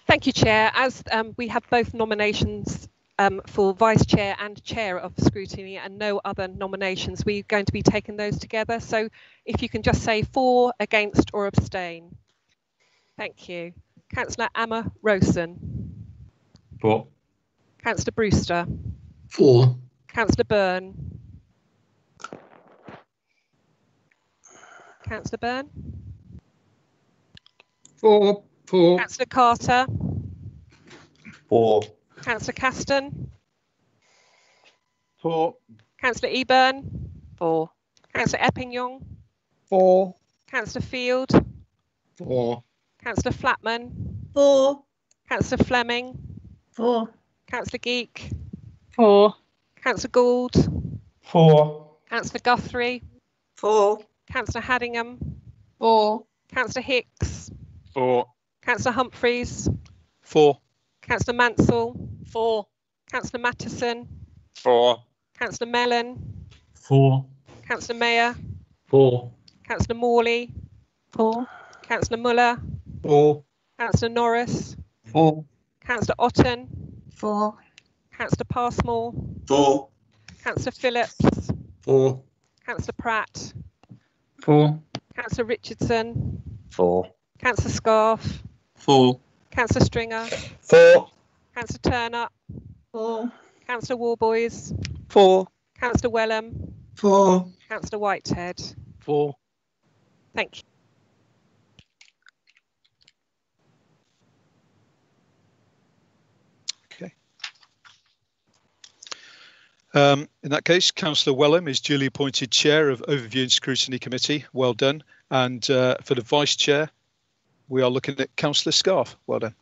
Thank you, Chair. As we have both nominations for Vice Chair and Chair of Scrutiny, and no other nominations. We're going to be taking those together. So if you can just say for, against or abstain. Thank you. Councillor Emma Rosen. For. Councillor Brewster. For. Councillor Byrne. Councillor Byrne. For. Councillor Carter. For. Councillor Caston. For. Councillor Eburn. For. Councillor Epping-Young. For. Councillor Field. For. Councillor Flatman. For. Councillor Fleming. For. Councillor Geek. For. Councillor Gould. For. Councillor Guthrie. For. Councillor Haddingham. For. Councillor Hicks. For. Councillor Humphreys. For. Councillor Mansell. For. Councillor Mattison. For. Councillor Mellon. For. Councillor Mayer. For. Councillor Morley. For. Councillor Muller. For. Councillor Norris. For. Councillor Otten. For. Councillor Passmore. For. Councillor Phillips. For. Councillor Pratt. For. Councillor Richardson. For. Councillor Scarf. For. Councillor Stringer. For. Councillor Turner. For. Councillor Warboys. For. Councillor Wellham. For. Councillor Whitehead. For. Thank you. Okay. In that case, Councillor Wellham is duly appointed Chair of Overview and Scrutiny Committee. Well done. And for the Vice Chair, we are looking at Councillor Scarf. Well done.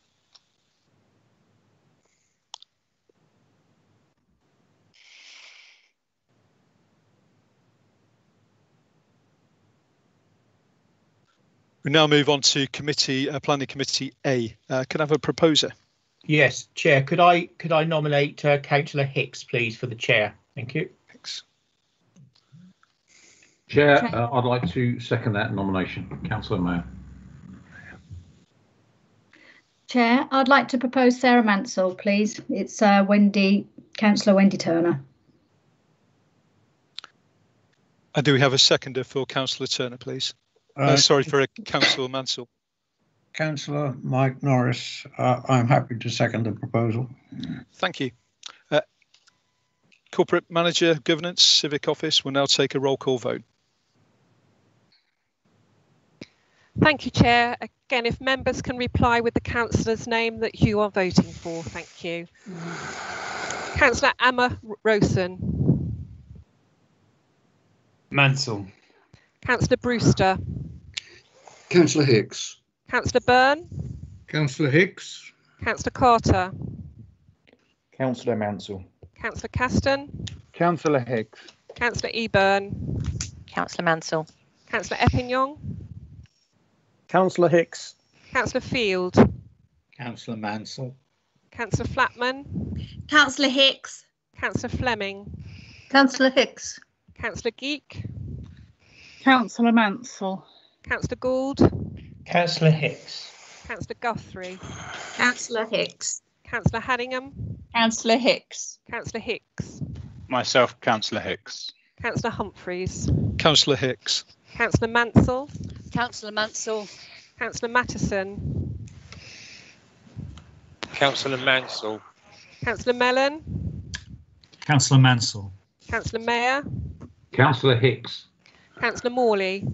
We now move on to Committee Planning Committee A. Can I have a proposer? Yes, Chair. Could I nominate Councillor Hicks, please, for the chair? Thank you. Hicks. Chair, I'd like to second that nomination. Councillor Mayer. Chair, I'd like to propose Sarah Mansell, please. It's Councillor Wendy Turner. And do we have a seconder for Councillor Turner, please? Sorry, for Councillor Mansell. Councillor Mike Norris, I'm happy to second the proposal. Thank you. Corporate Manager, Governance, Civic Office will now take a roll call vote. Thank you, Chair. Again, if members can reply with the councillor's name that you are voting for. Thank you. Councillor Emma Rosen. Mansell. Councillor Brewster. Councillor Hicks. Councillor Byrne. Councillor Hicks. Councillor Carter. Councillor Mansell. Councillor Caston. Councillor Hicks. Councillor Eburn. Councillor Mansell. Councillor Epping-Young. Councillor Hicks. Councillor Field. Councillor Mansell. Councillor Flatman. Councillor Hicks. Councillor Fleming. Councillor Hicks. Councillor Geek. Councillor Mansell. Councillor Gould. Councillor Hicks. Councillor Guthrie. Councillor Hicks. Councillor Haddingham. Councillor Hicks. Councillor Hicks. Myself, Councillor Hicks. Councillor Humphreys. Councillor Hicks. Councillor Mansell. Councillor Mansell. Councillor Mattison. Councillor Mansell. Councillor Mellon. Councillor Mansell. Councillor Mayer. Councillor Hicks. Councillor Morley.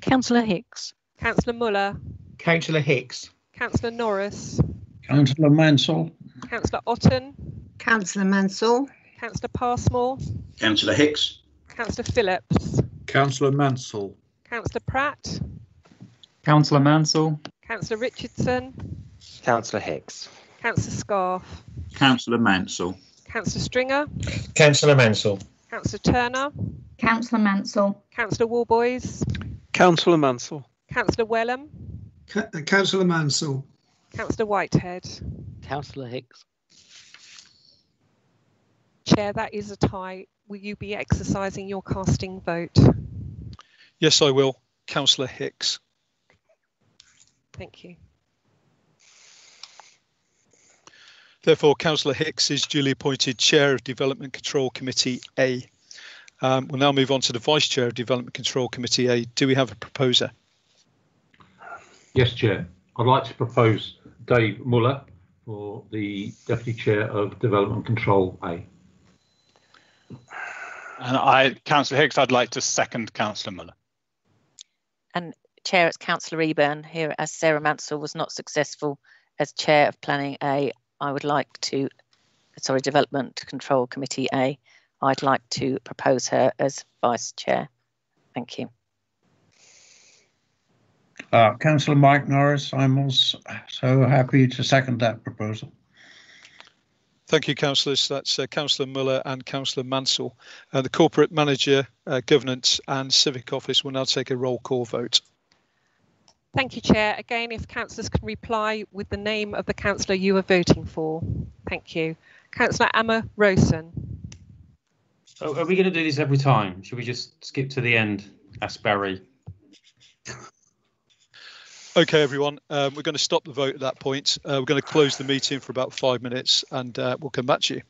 Councillor Hicks. Councillor Muller. Councillor Hicks. Councillor Norris. Councillor Mansell. Councillor Otten. Councillor Mansell. Councillor Passmore. Councillor Hicks. Councillor Phillips. Councillor Mansell. Councillor Pratt. Councillor Mansell. Councillor Richardson. Councillor Hicks. Councillor Scarf. Councillor Mansell. Councillor Stringer. Councillor Mansell. Councillor Turner. Councillor Mansell. Councillor Warboys. Councillor Mansell. Councillor Wellham. Councillor Mansell. Councillor Whitehead. Councillor Hicks. Chair, that is a tie. Will you be exercising your casting vote? Yes, I will. Councillor Hicks. Thank you. Therefore, Councillor Hicks is duly appointed Chair of Development Control Committee A. We'll now move on to the Vice Chair of Development Control Committee A. Do we have a proposer? Yes, Chair. I'd like to propose Dave Muller for the Deputy Chair of Development Control A. And Councillor Hicks, I'd like to second Councillor Muller. And Chair, it's Councillor Eburn here. As Sarah Mansell was not successful as Chair of Planning A, I would like to, Development Control Committee A, I'd like to propose her as Vice Chair. Thank you. Councillor Mike Norris, I'm also happy to second that proposal. Thank you, councillors. That's Councillor Muller and Councillor Mansell. The Corporate Manager, Governance and Civic Office will now take a roll call vote. Thank you, Chair. Again, if councillors can reply with the name of the councillor you are voting for. Thank you. Councillor Emma Rosen. Oh, are we going to do this every time? Should we just skip to the end? Ask Barry. Okay, everyone, we're going to stop the vote at that point. We're going to close the meeting for about 5 minutes and we'll come back to you.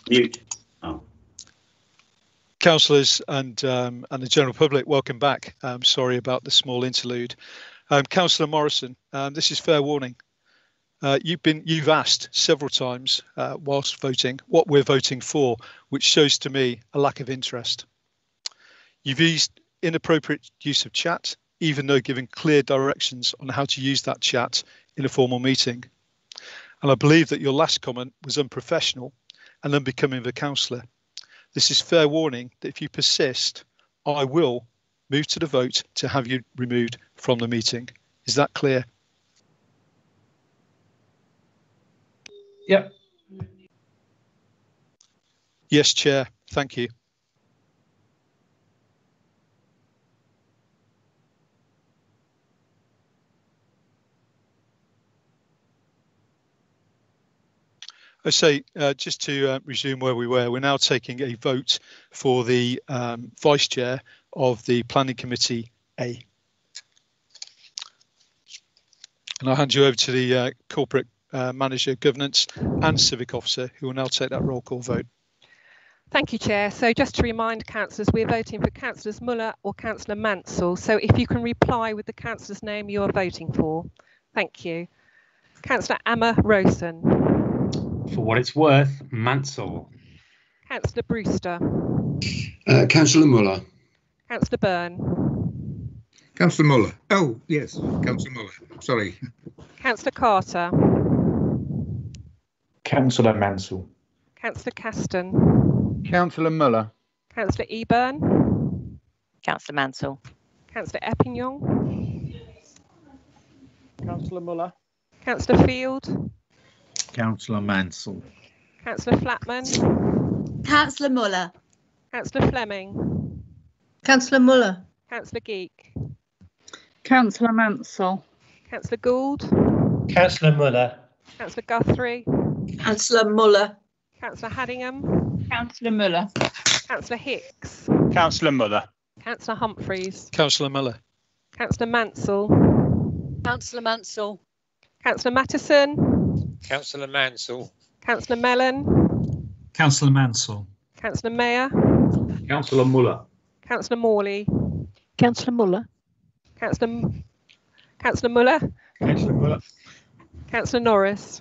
Mute. Oh. Councillors and the general public, welcome back. Sorry about the small interlude. Councillor Morrison, this is fair warning. You've asked several times whilst voting what we're voting for, which shows to me a lack of interest. You've used inappropriate use of chat, even though giving clear directions on how to use that chat in a formal meeting. And I believe that your last comment was unprofessional and unbecoming of a councillor. This is fair warning that if you persist, I will move to the vote to have you removed from the meeting. Is that clear? Yep. Yes, Chair. Thank you. I say, just to resume where we were, we're now taking a vote for the Vice Chair of the Planning Committee A. And I'll hand you over to the Corporate Manager, Governance and Civic Officer, who will now take that roll call vote. Thank you, Chair. So just to remind councillors, we're voting for Councillors Muller or Councillor Mansell. So if you can reply with the councillor's name you are voting for. Thank you. Councillor Emma Rosen. For what it's worth, Mansell. Councillor Brewster. Councillor Muller. Councillor Byrne. Councillor Muller. Oh, yes, Councillor Muller. Sorry. Councillor Carter. Councillor Mansell. Councillor Caston. Councillor Muller. Councillor Eburn. Councillor Mansell. Councillor Eppington. Councillor Muller. Councillor Field. Councillor Mansell. Councillor Flatman. Councillor Muller. Councillor Fleming. Councillor Muller. Councillor Geek. Councillor Mansell. Councillor Gould. Councillor Muller. Councillor Guthrie. Councillor Muller. Councillor Haddingham. Councillor Muller. Councillor Hicks. Councillor Muller. Councillor Humphreys. Councillor Muller. Councillor Mansell. Councillor Mansell. Councillor Mattison. Councillor Mansell. Councillor Mellon. Councillor Mansell. Councillor Mayer. Councillor Muller. Councillor Morley. Councillor Muller. Councillor Muller. Councillor Muller. Councillor Norris.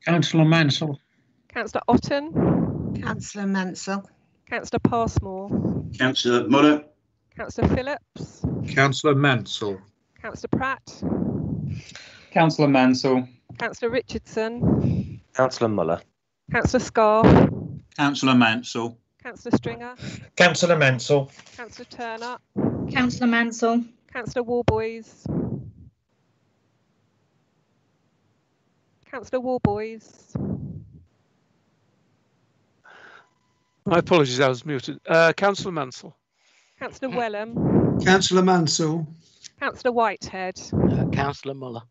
Councillor Mansell. Councillor Otten. Councillor Mansell. Councillor Passmore. Councillor Muller. Councillor Phillips. Councillor Mansell. Councillor Pratt. Councillor Mansell. Councillor Richardson. Councillor Muller. Councillor Scarf. Councillor Mansell. Councillor Stringer. Councillor Mansell. Councillor Turner. Councillor Mansell. Councillor Warboys. Councillor Warboys. My apologies, I was muted. Councillor Mansell. Councillor Wellham. Councillor Mansell. Councillor Whitehead. Councillor Muller.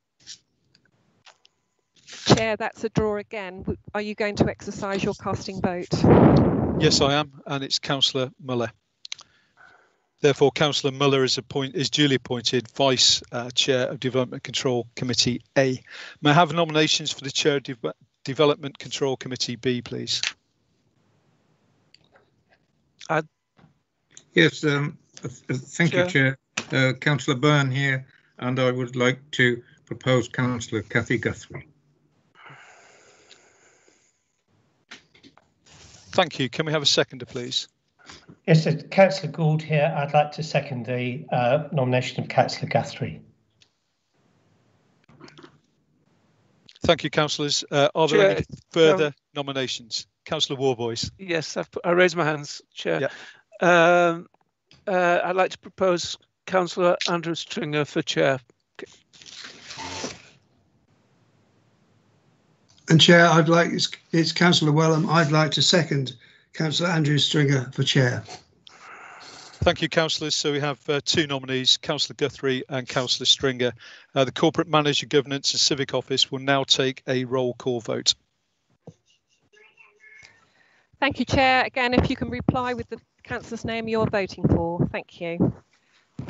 Chair, that's a draw again. Are you going to exercise your casting vote? Yes, I am, and it's Councillor Muller. Therefore, Councillor Muller is duly appointed Vice Chair of Development Control Committee A. May I have nominations for the Chair of Development Control Committee B, please? Yes, thank you, Chair. Councillor Byrne here, and I would like to propose Councillor Cathy Guthrie. Thank you. Can we have a seconder, please? Yes, Councillor Gould here. I'd like to second the nomination of Councillor Guthrie. Thank you, councillors. Are there any further nominations? Councillor Warboys. Yes, I raised my hands, Chair. Yeah. I'd like to propose Councillor Andrew Stringer for Chair. And Chair, it's Councillor Wellham. I'd like to second Councillor Andrew Stringer for Chair. Thank you, councillors. So we have two nominees, Councillor Guthrie and Councillor Stringer. The Corporate Manager, Governance and Civic Office will now take a roll call vote. Thank you, Chair. Again, if you can reply with the councillor's name you're voting for. Thank you.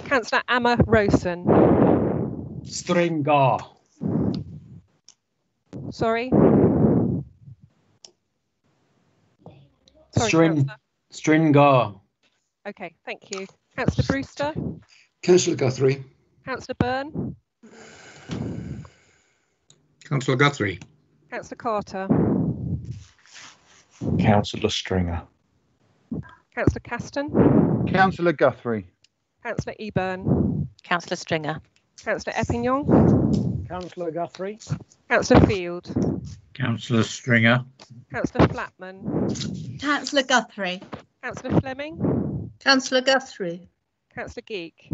Councillor Emma Rosen. Stringer. Sorry. Sorry, Stringer. Okay, thank you. Councillor Brewster. Councillor Guthrie. Councillor Byrne. Councillor Guthrie. Councillor Carter. Councillor Stringer. Councillor Caston. Councillor Guthrie. Councillor Eburn. Councillor Stringer. Councillor Eppington. Councillor Guthrie. Councillor Field. Councillor Stringer. Councillor Flatman. Councillor Guthrie. Councillor Fleming. Councillor Guthrie. Councillor Geek.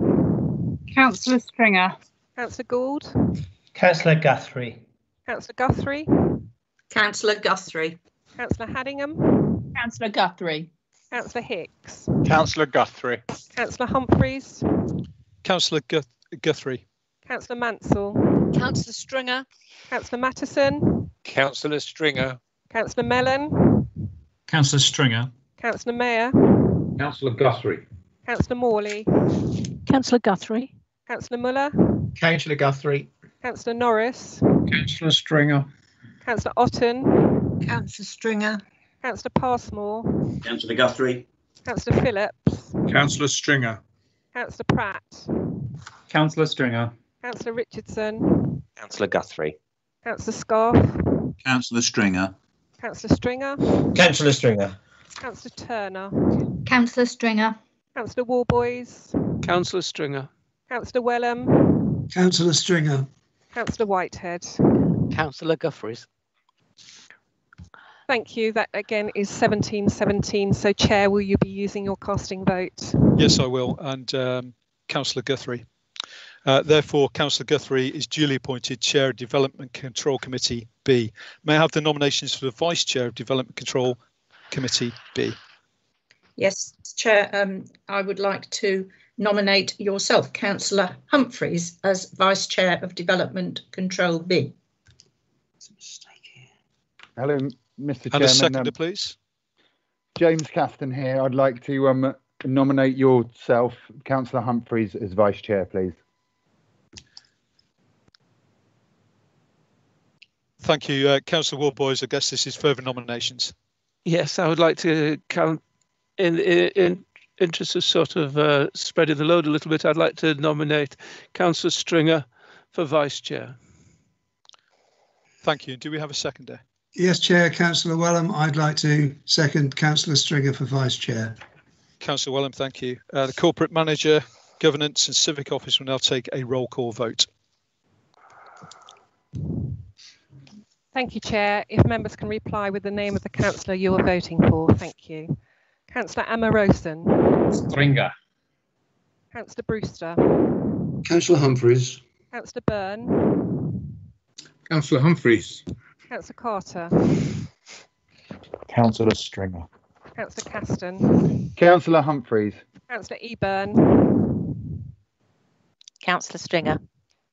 Councillor Stringer. Councillor Gould. Councillor Guthrie. Councillor Guthrie. Councillor Guthrie. Councillor Haddingham. Councillor Guthrie. Councillor Hicks. Councillor Guthrie. Councillor Humphreys. Councillor Guthrie. Councillor Mansell. Councillor Stringer. Councillor Mattison. Councillor Stringer. Councillor Mellon. Councillor Stringer. Councillor Mayer. Councillor Guthrie. Councillor Morley. Councillor Guthrie. Councillor Muller. Councillor Guthrie. Councillor Norris. Councillor Stringer. Councillor Otten. Councillor Stringer. Councillor Passmore. Councillor Guthrie. Councillor Phillips. Councillor Stringer. Councillor Pratt. Councillor Stringer. Councillor Richardson. Councillor Guthrie. Councillor Scarf. Councillor Stringer. Councillor Stringer. Councillor Stringer. Councillor Turner. Councillor Stringer. Councillor Warboys. Councillor Stringer. Councillor Wellham. Councillor Stringer. Councillor Whitehead. Councillor Guthries. Thank you. That again is 1717. So, Chair, will you be using your casting vote? Yes, I will. And Councillor Guthrie. Therefore, Councillor Guthrie is duly appointed Chair of Development Control Committee B. May I have the nominations for the Vice Chair of Development Control Committee B? Yes, Chair, I would like to nominate yourself, Councillor Humphreys, as Vice Chair of Development Control B. Hello, Mr. And Chairman. a seconder, please. James Caston here. I'd like to nominate yourself, Councillor Humphreys, as Vice Chair, please. Thank you, Councillor Warboys. I guess this is further nominations. Yes, I would like to count in interest of sort of spreading the load a little bit. I'd like to nominate Councillor Stringer for Vice Chair. Thank you. Do we have a seconder? Yes, Chair, Councillor Wellham. I'd like to second Councillor Stringer for Vice Chair. Councillor Wellham, thank you. The Corporate Manager, Governance and Civic Office will now take a roll call vote. Thank you, Chair. If members can reply with the name of the councillor you are voting for. Thank you. Councillor Amarosan. Stringer. Councillor Brewster. Councillor Humphreys. Councillor Byrne. Councillor Humphreys. Councillor Carter. Councillor Stringer. Councillor Caston. Councillor Humphreys. Councillor Eburn. Councillor Stringer.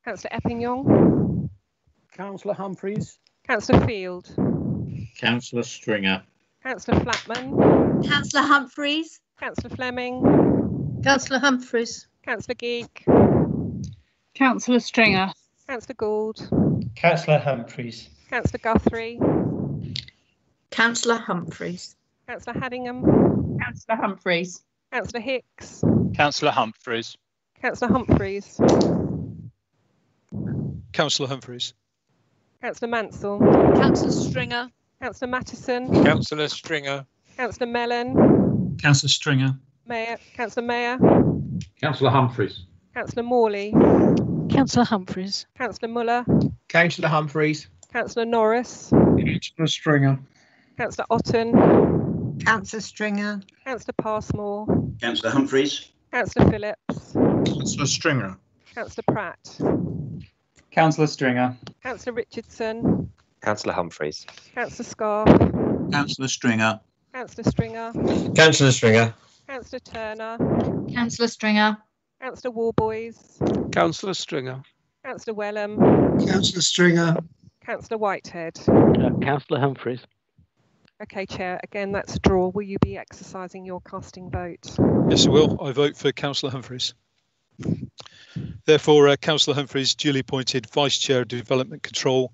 Councillor Eppington. Councillor Humphreys. Councillor Field. Councillor Stringer. Councillor Flatman. Councillor Humphreys. Councillor Fleming. Councillor Humphreys. Councillor Geek. Councillor Stringer. Councillor Gould. Councillor Humphreys. Councillor Guthrie. Councillor Humphreys. Councillor Haddingham. Councillor Humphreys. Councillor Hicks. Councillor Humphreys. Councillor Humphreys. Councillor Humphreys. Councillor Mansell. Councillor Stringer. Councillor Mattison. Councillor Stringer. Councillor Mellon. Councillor Stringer. Councillor Mayer. Councillor Humphreys. Councillor Morley. Councillor Humphreys. Councillor Muller. Councillor Humphreys. Councillor Norris. Councillor Stringer. Councillor Otten. Councillor Stringer. Councillor Passmore. Councillor Humphreys. Councillor Phillips. Councillor Stringer. Councillor Pratt. Councillor Stringer. Councillor Richardson. Councillor Humphreys. Councillor Scarf. Councillor Stringer. Councillor Stringer. Councillor Stringer. Councillor Turner. Councillor Stringer. Councillor Warboys. Councillor Stringer. Councillor Wellham. Councillor Stringer. Councillor Whitehead. Councillor Humphreys. Okay, Chair, again, that's a draw. Will you be exercising your casting vote? Yes, I will. I vote for Councillor Humphreys. Therefore, Councillor Humphreys duly appointed Vice Chair of Development Control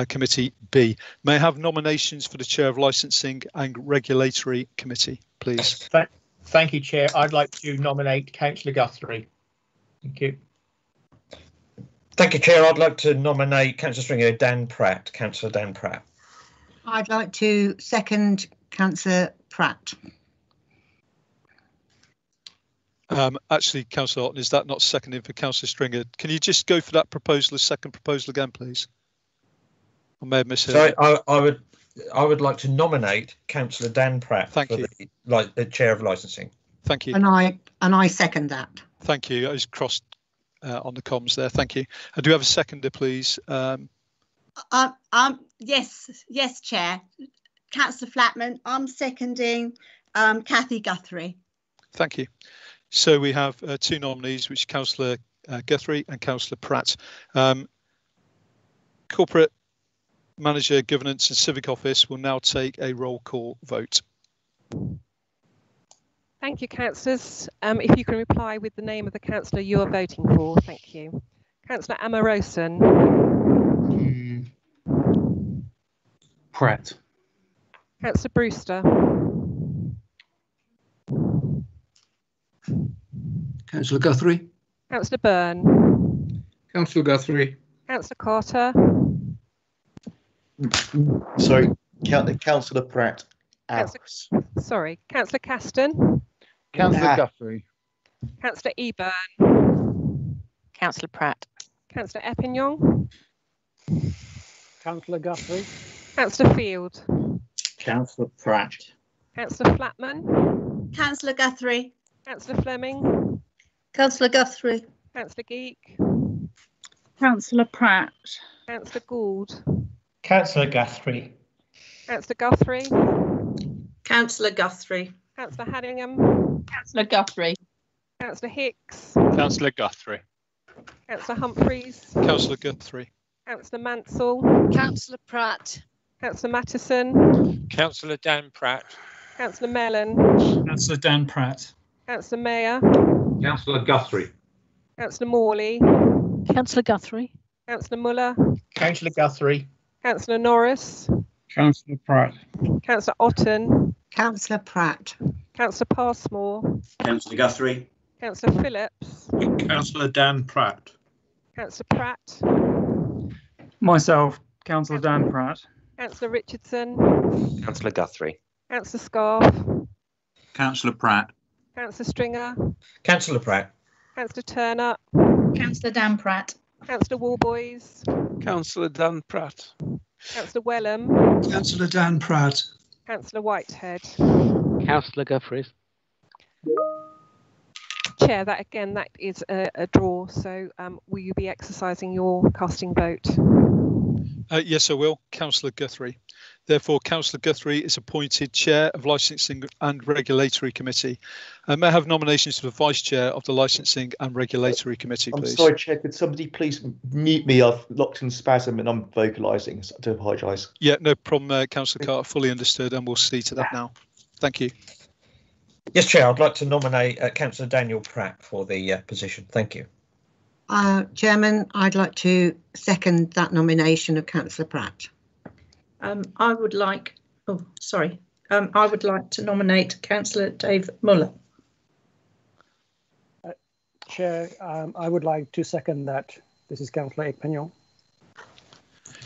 Committee B. May I have nominations for the Chair of Licensing and Regulatory Committee, please? Thank you, Chair. I'd like to nominate Councillor Guthrie. Thank you. Thank you, Chair. I'd like to nominate Councillor Stringer Dan Pratt. Councillor Dan Pratt. I'd like to second Councillor Pratt. Actually, Councillor Otten, is that not seconding for Councillor Stringer? Can you just go for that proposal, the second proposal again, please? I may have misheard. So I would like to nominate Councillor Dan Pratt for the Chair of Licensing. Thank you. And I second that. Thank you. I was crossed on the comms there. Thank you. I do have a seconder, please. Yes, Chair. Councillor Flatman, I'm seconding Kathy Guthrie. Thank you. So we have two nominees, which are Councillor Guthrie and Councillor Pratt. Corporate Manager, Governance and Civic Office will now take a roll call vote. Thank you, councillors. If you can reply with the name of the councillor you are voting for, thank you. Councillor Amarosan. Pratt. Councillor Brewster. Councillor Guthrie. Councillor Byrne. Councillor Guthrie. Councillor Carter. Sorry, Councillor Pratt. Sorry, Councillor Caston. Councillor Guthrie. Councillor Eburn. Councillor Pratt. Councillor Eppingham. Councillor Guthrie. Councillor Field. Councillor Pratt. Councillor Flatman. Councillor Guthrie. Councillor Fleming. Councillor Guthrie. Councillor Geek. Councillor Pratt. Councillor Gould. Councillor Guthrie. Councillor Guthrie. Councillor Guthrie. Councillor Haddingham. Councillor Guthrie. Councillor Hicks. Councillor Guthrie. Councillor Humphreys. Councillor Guthrie. Councillor Mansell. Councillor Pratt. Councillor Mattison. Councillor Dan Pratt. Councillor Mellon. Councillor Dan Pratt. Councillor Mayer. Councillor Guthrie. Councillor Morley. Councillor Guthrie. Councillor Muller. Councillor Guthrie. Councillor Norris. Councillor Pratt. Councillor Otten. Councillor Pratt. Councillor Passmore. Councillor Guthrie. Councillor Phillips. Councillor Dan Pratt. Councillor Pratt. Myself, Councillor Dan Pratt. Councillor Richardson. Councillor Guthrie. Councillor Scarf. Councillor Pratt. Councillor Stringer. Councillor Pratt. Councillor Turner. Councillor Dan Pratt. Councillor Warboys. Councillor Dan Pratt. Councillor Wellham. Councillor Dan Pratt. Councillor Whitehead. Councillor Guthrie. Chair, that is a draw. So will you be exercising your casting vote? Yes, I will. Councillor Guthrie. Therefore, Councillor Guthrie is appointed Chair of Licensing and Regulatory Committee. May I have nominations for the Vice Chair of the Licensing and Regulatory Committee, please? I'm sorry, Chair, could somebody please mute me? I've locked in spasm and I'm vocalising, so I do apologise. Yeah, no problem, Councillor Carter, fully understood, and we'll see to that now. Thank you. Yes, Chair, I'd like to nominate Councillor Daniel Pratt for the position. Thank you. Chairman, I'd like to second that nomination of Councillor Pratt. I would like to nominate Councillor Dave Muller. Chair, I would like to second that. This is Councillor Eppingham.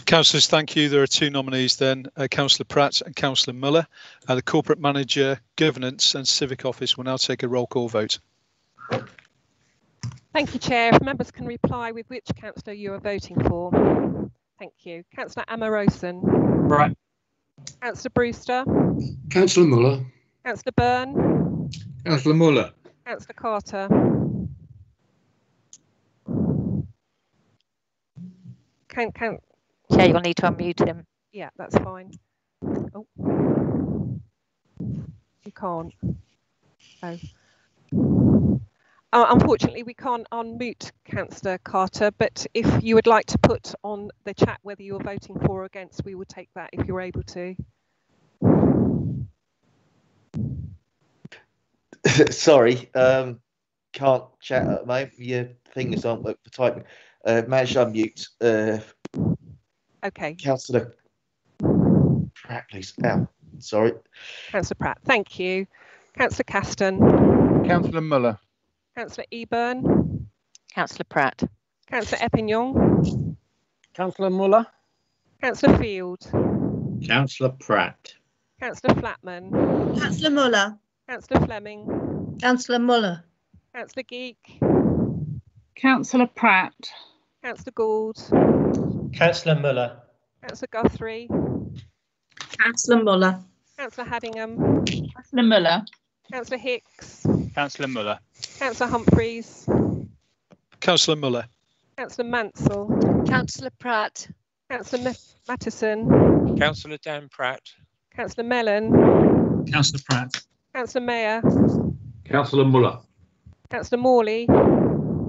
Councillors, thank you. There are two nominees then, Councillor Pratt and Councillor Muller. The Corporate Manager, Governance and Civic Office will now take a roll call vote. Thank you, Chair. If members can reply with which councillor you are voting for. Thank you. Councillor Amarosan. Right. Councillor Brewster. Councillor Muller. Councillor Byrne. Councillor Muller. Councillor Carter. Chair, you'll need to unmute him. Yeah, that's fine. Oh. You can't. Oh. Unfortunately, we can't unmute Councillor Carter, but if you would like to put on the chat whether you're voting for or against, we would take that if you're able to. Sorry, can't chat at the moment. Your fingers aren't working for typing. Managed to unmute. Okay. Councillor Pratt, please. Sorry. Councillor Pratt, thank you. Councillor Caston. Councillor Muller. Councillor Eburn. Councillor Pratt. Councillor Epignon. Councillor Muller. Councillor Field. Councillor Pratt. Councillor Flatman. Councillor Muller. Councillor Fleming. Councillor Muller. Councillor Geek. Councillor Pratt. Councillor Gould. Councillor Muller. Councillor Guthrie. Councillor Muller. Councillor Haddingham. Councillor Muller. Councillor Hicks. Councillor Muller. Councillor Humphreys. Councillor Muller. Councillor Mansell. Councillor Pratt. Councillor Mattison. Councillor Dan Pratt. Councillor Mellon. Councillor Pratt. Councillor Mayer. Councillor Muller. Councillor Morley.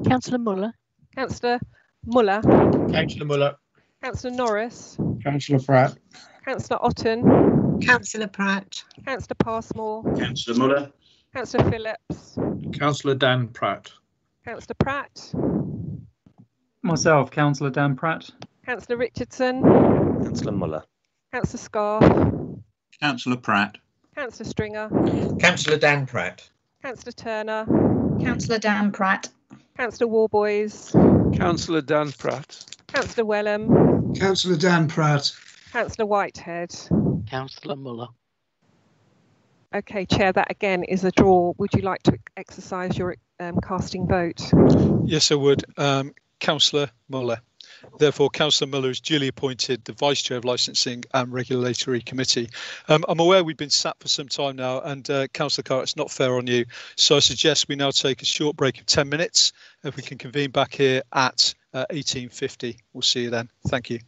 Councillor Muller. Councillor Muller. Councillor Muller. Councillor Norris. Councillor Pratt. Councillor Otten. Councillor Pratt. Councillor Passmore. Councillor Muller. Councillor Phillips. Councillor Dan Pratt. Councillor Pratt. Myself, Councillor Dan Pratt. Councillor Richardson. Councillor Muller. Councillor Scarf. Councillor Pratt. Councillor Stringer. Councillor Dan Pratt. Councillor Turner. Councillor Dan Pratt. Councillor Warboys. Councillor Dan Pratt. Councillor Wellham. Councillor Dan Pratt. Councillor Whitehead. Councillor Muller. Okay, Chair, that again is a draw. Would you like to exercise your casting vote? Yes, I would. Councillor Muller. Therefore, Councillor Muller is duly appointed the Vice Chair of Licensing and Regulatory Committee. I'm aware we've been sat for some time now, and Councillor Carr, it's not fair on you. So I suggest we now take a short break of 10 minutes. If we can convene back here at 18:50. We'll see you then. Thank you.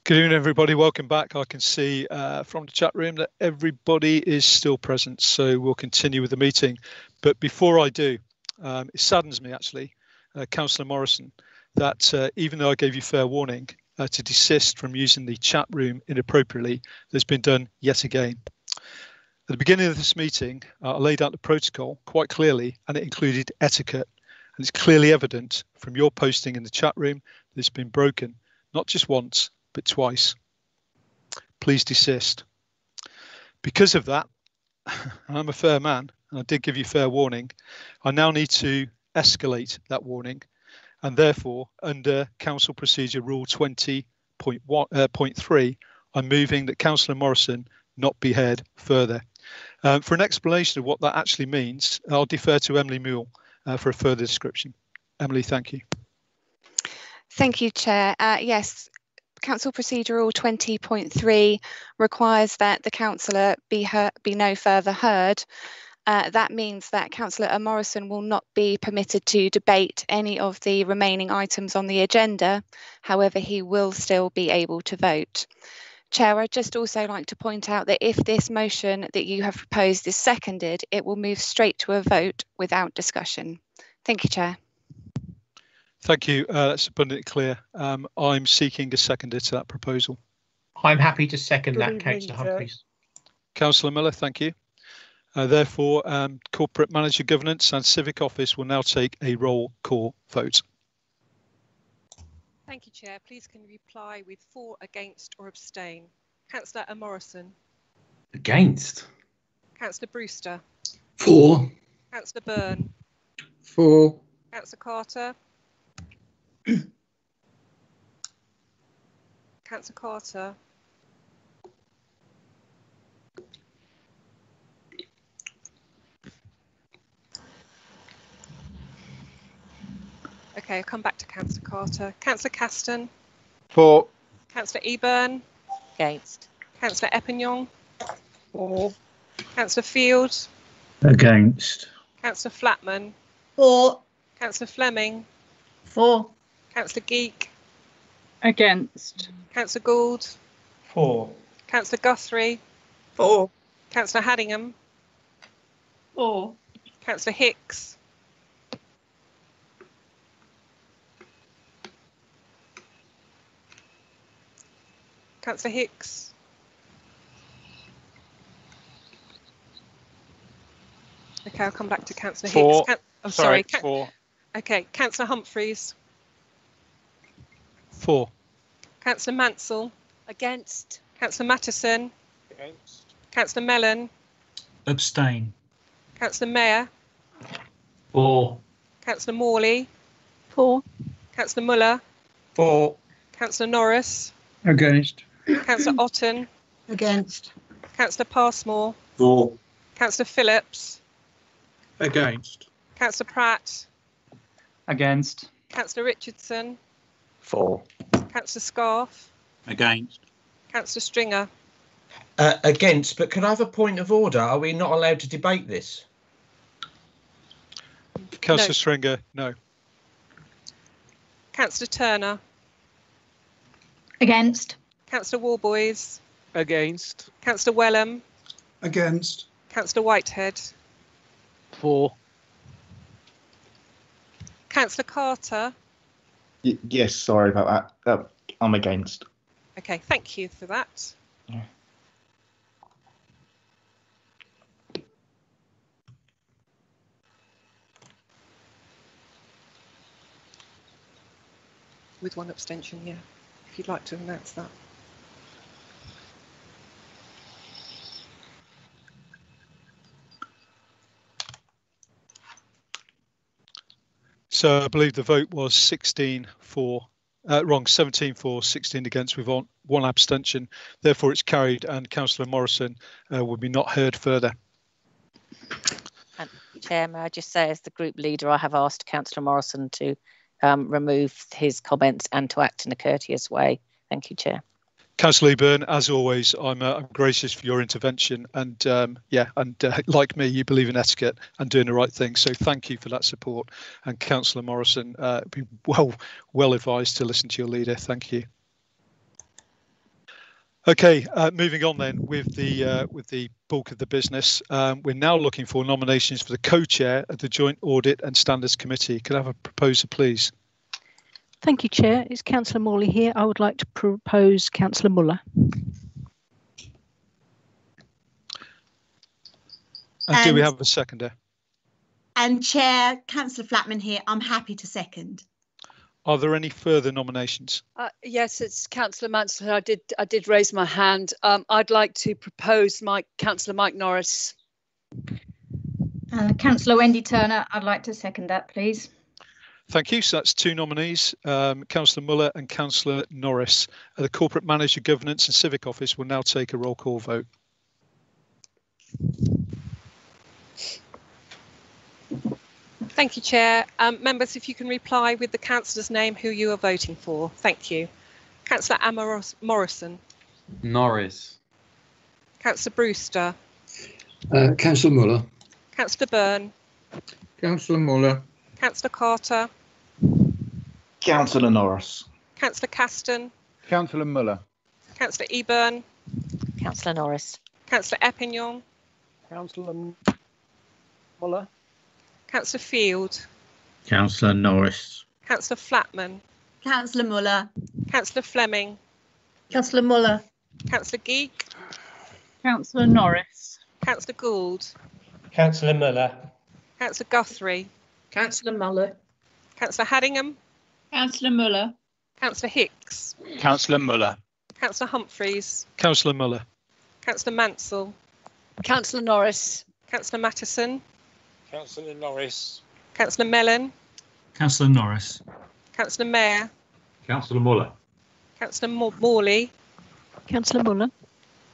Good evening, everybody. Welcome back. I can see from the chat room that everybody is still present, so we'll continue with the meeting. But before I do, it saddens me actually, Councillor Morrison, that even though I gave you fair warning to desist from using the chat room inappropriately, that's been done yet again. At the beginning of this meeting, I laid out the protocol quite clearly, and it included etiquette. And it's clearly evident from your posting in the chat room that it's been broken, not just once, but twice. Please desist. Because of that, I'm a fair man, and I did give you fair warning. I now need to escalate that warning, and therefore, under Council Procedure Rule 20.3, I'm moving that Councillor Morrison not be heard further. For an explanation of what that actually means, I'll defer to Emily Mule for a further description. Emily, thank you. Thank you, Chair. Yes, Council Procedure Rule 20.3 requires that the councillor be no further heard. That means that Councillor Morrison will not be permitted to debate any of the remaining items on the agenda. However, he will still be able to vote. Chair, I'd just also like to point out that if this motion that you have proposed is seconded, it will move straight to a vote without discussion. Thank you, Chair. Thank you. That's abundantly clear. I'm seeking a seconder to that proposal. I'm happy to second that, Councillor Humphreys. Councillor Miller, thank you. Therefore, Corporate Manager Governance and Civic Office will now take a roll call vote. Thank you, Chair. Please can you reply with for, against or abstain? Councillor Morrison. Against. Councillor Brewster. For. Councillor Byrne. For. Councillor Carter. Councillor Carter. Okay, I'll come back to Councillor Carter. Councillor Caston. For. Councillor Eburn. Against. Councillor Eppingham. For. Councillor Field. Against. Councillor Flatman. For. Councillor Fleming. For. Councillor Geek. Against. Councillor Gould. For. Councillor Guthrie. For. Councillor Haddingham. For. Councillor Hicks. Councillor Hicks. Okay, I'll come back to Councillor Hicks. Oh, sorry. For. Okay, Councillor Humphreys. For. Councillor Mansell. Against. Councillor Mattison. Against. Councillor Mellon. Abstain. Councillor Mayer. For. Councillor Morley. For. Councillor Muller. For. Councillor Norris. Against. Councillor Otten. Against. Councillor Passmore. For. Councillor Phillips. Against. Councillor Pratt. Against. Councillor Richardson. For. Councillor Scarf. Against. Councillor Stringer. Against, but can I have a point of order? Are we not allowed to debate this? Councillor No. Stringer, no. Councillor Turner. Against. Councillor Warboys. Against. Councillor Wellham. Against. Councillor Whitehead. For. Councillor Carter. Yes, sorry about that. I'm against. Okay, thank you for that. Yeah. With one abstention, yeah. If you'd like to announce that. So I believe the vote was 17 for, 16 against with one abstention. Therefore, it's carried and Councillor Morrison will be not heard further. And Chair, may I just say, as the group leader, I have asked Councillor Morrison to remove his comments and to act in a courteous way. Thank you, Chair. Councillor Eburn, as always, I'm gracious for your intervention, and like me, you believe in etiquette and doing the right thing. So thank you for that support. And Councillor Morrison, be well advised to listen to your leader. Thank you. Okay, moving on then with the bulk of the business. We're now looking for nominations for the co-chair of the Joint Audit and Standards Committee. Could I have a proposer, please? Thank you, Chair. It's Councillor Morley here. I would like to propose Councillor Muller. And do we have a seconder? And Chair, Councillor Flatman here. I'm happy to second. Are there any further nominations? Yes, it's Councillor Mansell. I did raise my hand. I'd like to propose Councillor Mike Norris. Councillor Wendy Turner, I'd like to second that, please. Thank you. So that's two nominees, Councillor Muller and Councillor Norris. The Corporate Manager Governance and Civic Office will now take a roll call vote. Thank you, Chair. Members, if you can reply with the councillor's name who you are voting for. Thank you. Councillor Morrison. Norris. Councillor Brewster. Councillor Muller. Councillor Byrne. Councillor Muller. Councillor Carter. Councillor Norris. Councillor Caston. Councillor Muller. Councillor Eburn. Councillor Norris. Councillor Epignon. Councillor Muller. Councillor Field. Councillor Norris. Councillor Flatman. Councillor Muller. Councillor Fleming. Councillor Muller. Councillor Geek. Councillor Norris. Councillor Gould. Councillor Muller. Councillor Guthrie. Councillor Muller. Councillor Haddingham. Councillor Muller. Councillor Hicks. Councillor Muller. Councillor Humphreys. Councillor Muller. Councillor Mansell. Councillor Norris. Councillor Mattison. Councillor Norris. Councillor Mellon. Councillor Norris. Councillor Mayor. Councillor Muller. Councillor Morley. Councillor Muller.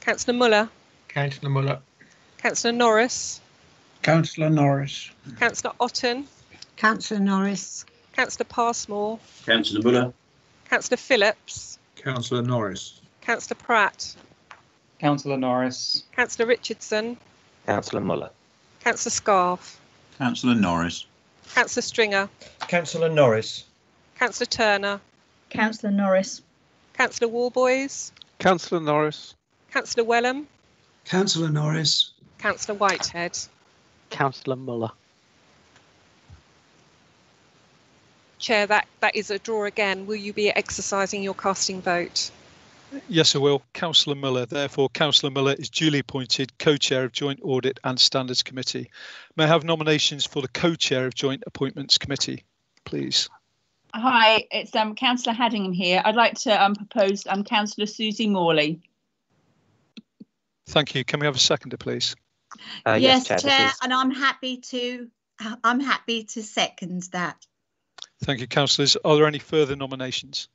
Councillor Muller. Councillor Muller. Councillor Norris. Councillor Norris. Councillor Otten. Councillor Norris. Councillor Passmore. Councillor Muller. Councillor Phillips. Councillor Norris. Councillor Pratt. Councillor Norris. Councillor Richardson. Councillor Muller. Councillor Scarf. Councillor Norris. Councillor Stringer. Councillor Norris. Councillor Turner. Councillor Norris. Councillor Warboys. Councillor Norris. Councillor Wellham. Councillor Norris. Councillor Whitehead. Councillor Muller. Chair, that is a draw again. Will you be exercising your casting vote? Yes, I will. Councillor Muller. Therefore, Councillor Muller is duly appointed co-chair of Joint Audit and Standards Committee. May I have nominations for the co-chair of Joint Appointments Committee, please? Hi, it's Councillor Haddingham here. I'd like to propose Councillor Susie Morley. Thank you. Can we have a seconder, please? Yes, Chair, and I'm happy to second that. Thank you, councillors. Are there any further nominations?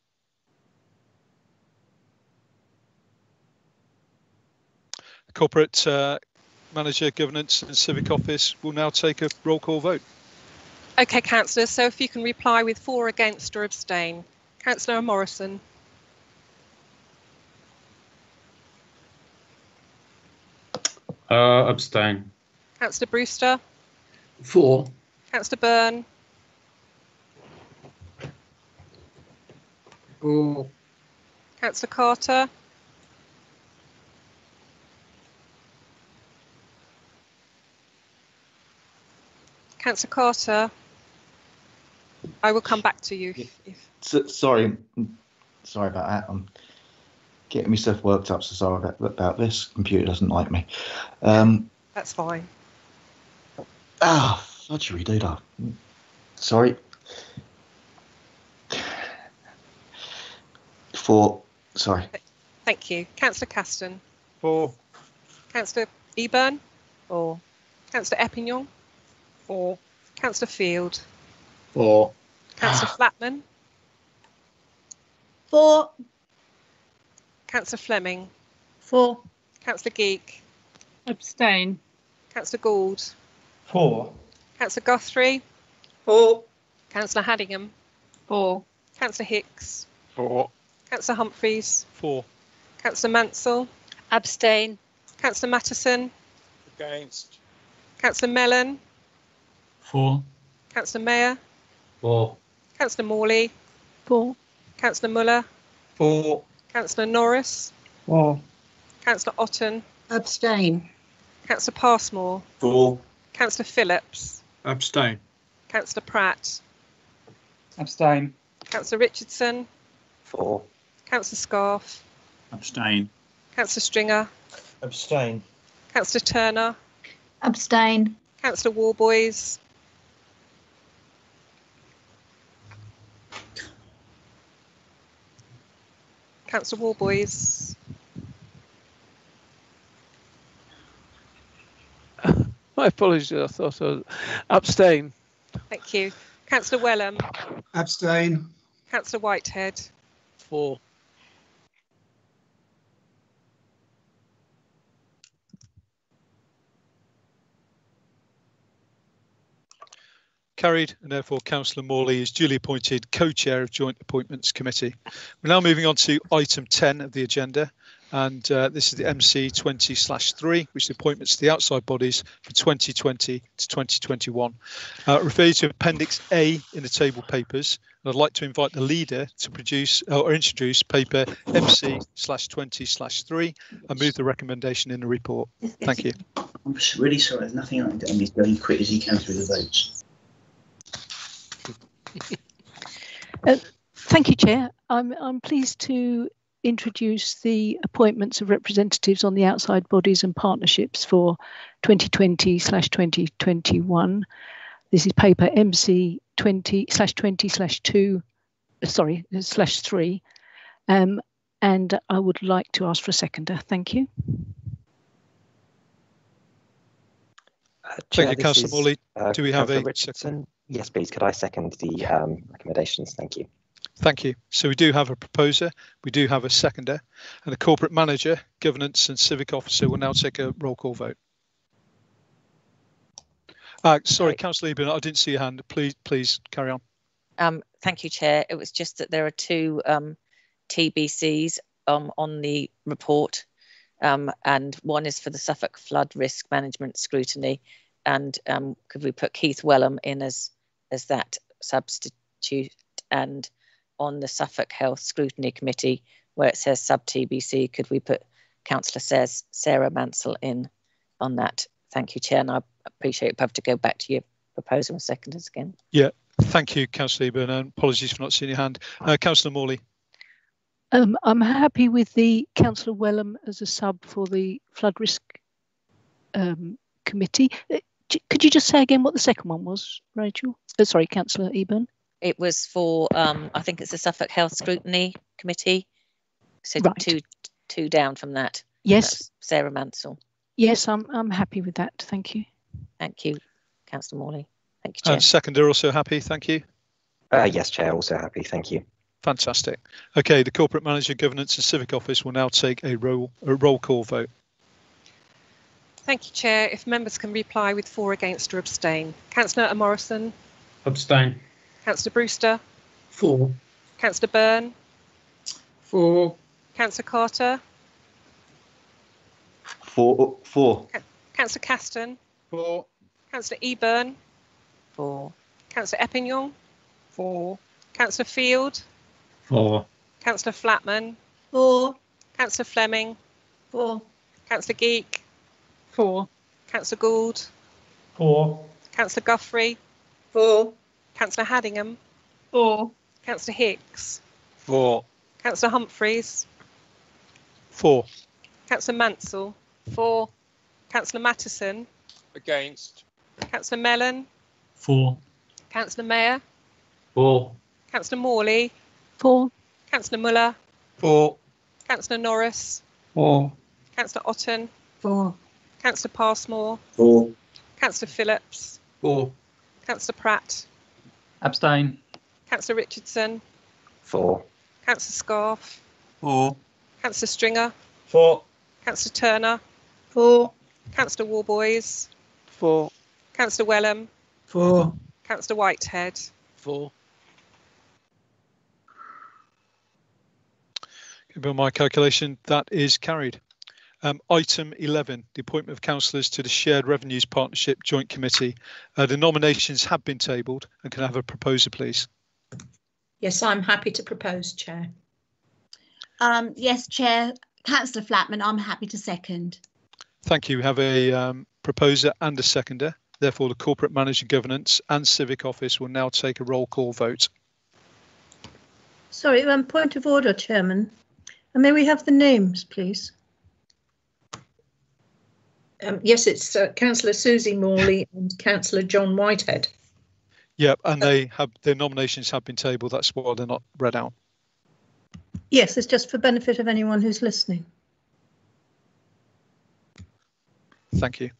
The Corporate Manager, Governance and Civic Office will now take a roll call vote. Okay, councillors, so if you can reply with for, against or abstain. Councillor Morrison. Abstain. Councillor Brewster. For. Councillor Byrne. For. Councillor Carter. Councillor Carter. I will come back to you. Sorry about that. I'm getting myself worked up, so sorry about this. Computer doesn't like me. That's fine. What should we do that? Sorry. Sorry. Thank you. Councillor Caston. For. Councillor Eburn. For. Councillor Epignon. For. Councillor Field. For. Councillor Flatman. For. Councillor Fleming. For. Councillor Geek. Abstain. Councillor Gould. For. Councillor Guthrie. For. Councillor Haddingham. For. Councillor Hicks. For. Councillor Humphreys. For. Councillor Mansell. Abstain. Councillor Mattison. Against. Councillor Mellon. For. Councillor Mayor. For. Councillor Morley. For. Councillor Muller. For. Councillor Norris. For. Councillor Otten. Abstain. Councillor Passmore. For. Councillor Phillips. Abstain. Councillor Pratt. Abstain. Councillor Richardson. For. Councillor Scarf. Abstain. Councillor Stringer. Abstain. Councillor Turner. Abstain. Councillor Warboys. Councillor Warboys. My apologies. I thought I'd abstain. Thank you. Councillor Wellham. Abstain. Councillor Whitehead. For. Carried, and therefore Councillor Morley is duly appointed co-chair of Joint Appointments Committee. We're now moving on to item 10 of the agenda, and this is the MC 20/3, which is the appointments to the outside bodies for 2020 to 2021. Refer you to Appendix A in the table papers, and I'd like to invite the leader to produce or introduce paper MC/20/3 and move the recommendation in the report. Thank you. I'm really sorry, there's nothing I can do. I'm just going quick as he can through the votes. Thank you, Chair. I'm pleased to introduce the appointments of representatives on the outside bodies and partnerships for 2020/2021. This is paper MC 20/20/2/3, and I would like to ask for a seconder. Thank you. Thank you, Councillor Morley. Do we have Councillor a second? Yes, please. Could I second the recommendations? Thank you. Thank you. So we do have a proposer, we do have a seconder, and the corporate manager, governance and civic officer will now take a roll call vote. Sorry, Councillor Eben, I didn't see your hand. Please carry on. Thank you, Chair. It was just that there are two TBCs on the report, and one is for the Suffolk Flood Risk Management Scrutiny, and could we put Keith Wellham in as that substitute, and on the Suffolk Health Scrutiny Committee, where it says sub-TBC, could we put Councillor Sarah Mansell in on that? Thank you, Chair, and I appreciate you have to go back to your proposal and seconders again. Yeah, thank you, Councillor Eben, and apologies for not seeing your hand. Councillor Morley. I'm happy with the Councillor Wellham as a sub for the Flood Risk Committee. Could you just say again what the second one was, Rachel? Sorry, Councillor Eben. It was for, I think it's the Suffolk Health Scrutiny Committee. So right. two down from that. Yes. That's Sarah Mansell. Yes, I'm happy with that. Thank you. Thank you, Councillor Morley. Thank you, Chair. And seconder also happy. Thank you. Yes, Chair, also happy. Thank you. Fantastic. Okay, the corporate manager, governance and civic office will now take a roll call vote. Thank you, Chair. If members can reply with for, against or abstain. Councillor Morrison. Abstain. Councillor Brewster. For. Councillor Byrne. For. Councillor Carter. For. Councillor Caston. For. Councillor Eburn. For. Councillor Eppingham. For. Councillor Field. For. Councillor Flatman. For. Councillor Fleming. For. Councillor Geek. For. Councillor Gould. For. Councillor Guthrie. For. Councillor Haddingham. For. Councillor Hicks. For. Councillor Humphreys. For. Councillor Mansell. For. Councillor Mattison. Against. Councillor Mellon. For. Councillor Mayer. For. Councillor Morley. For. Councillor Muller. For. Councillor Norris. For. Councillor Otten. For. Councillor Passmore. For. Councillor Phillips. For. Councillor Pratt. Abstain. Councillor Richardson. For. Councillor Scarf. For. Councillor Stringer. For. Councillor Turner. For. Councillor Warboys. For. Councillor Wellham. For. Councillor Whitehead. For. By my calculation, that is carried. Item 11, the appointment of councillors to the Shared Revenues Partnership Joint Committee. The nominations have been tabled, and can I have a proposer, please? Yes, I'm happy to propose, Chair. Yes, Chair. Councillor Flatman, I'm happy to second. Thank you. We have a proposer and a seconder. Therefore, the Corporate Manager Governance and Civic Office will now take a roll call vote. Sorry, point of order, Chairman. And may we have the names, please? Yes, it's Councillor Susie Morley and Councillor John Whitehead. Yep, and their nominations have been tabled. That's why they're not read out. Yes, it's just for benefit of anyone who's listening. Thank you.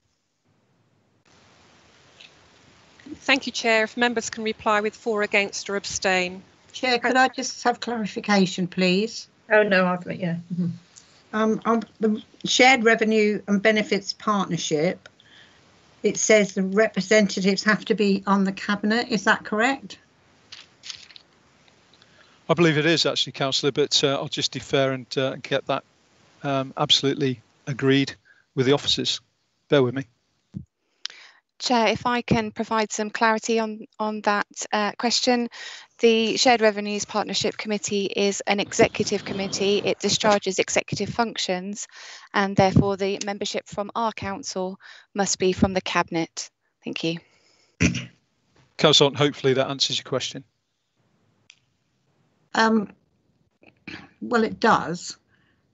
Thank you, Chair. If members can reply with for, against or abstain. Chair, could I just have clarification, please? Oh, no, yeah. On the Shared Revenue and Benefits Partnership, it says the representatives have to be on the Cabinet. Is that correct? I believe it is actually, Councillor, but I'll just defer and get that absolutely agreed with the officers. Bear with me. Chair, if I can provide some clarity on that question. The Shared Revenues Partnership Committee is an executive committee. It discharges executive functions, and therefore the membership from our council must be from the Cabinet. Thank you. Councillor, hopefully that answers your question. Well, it does,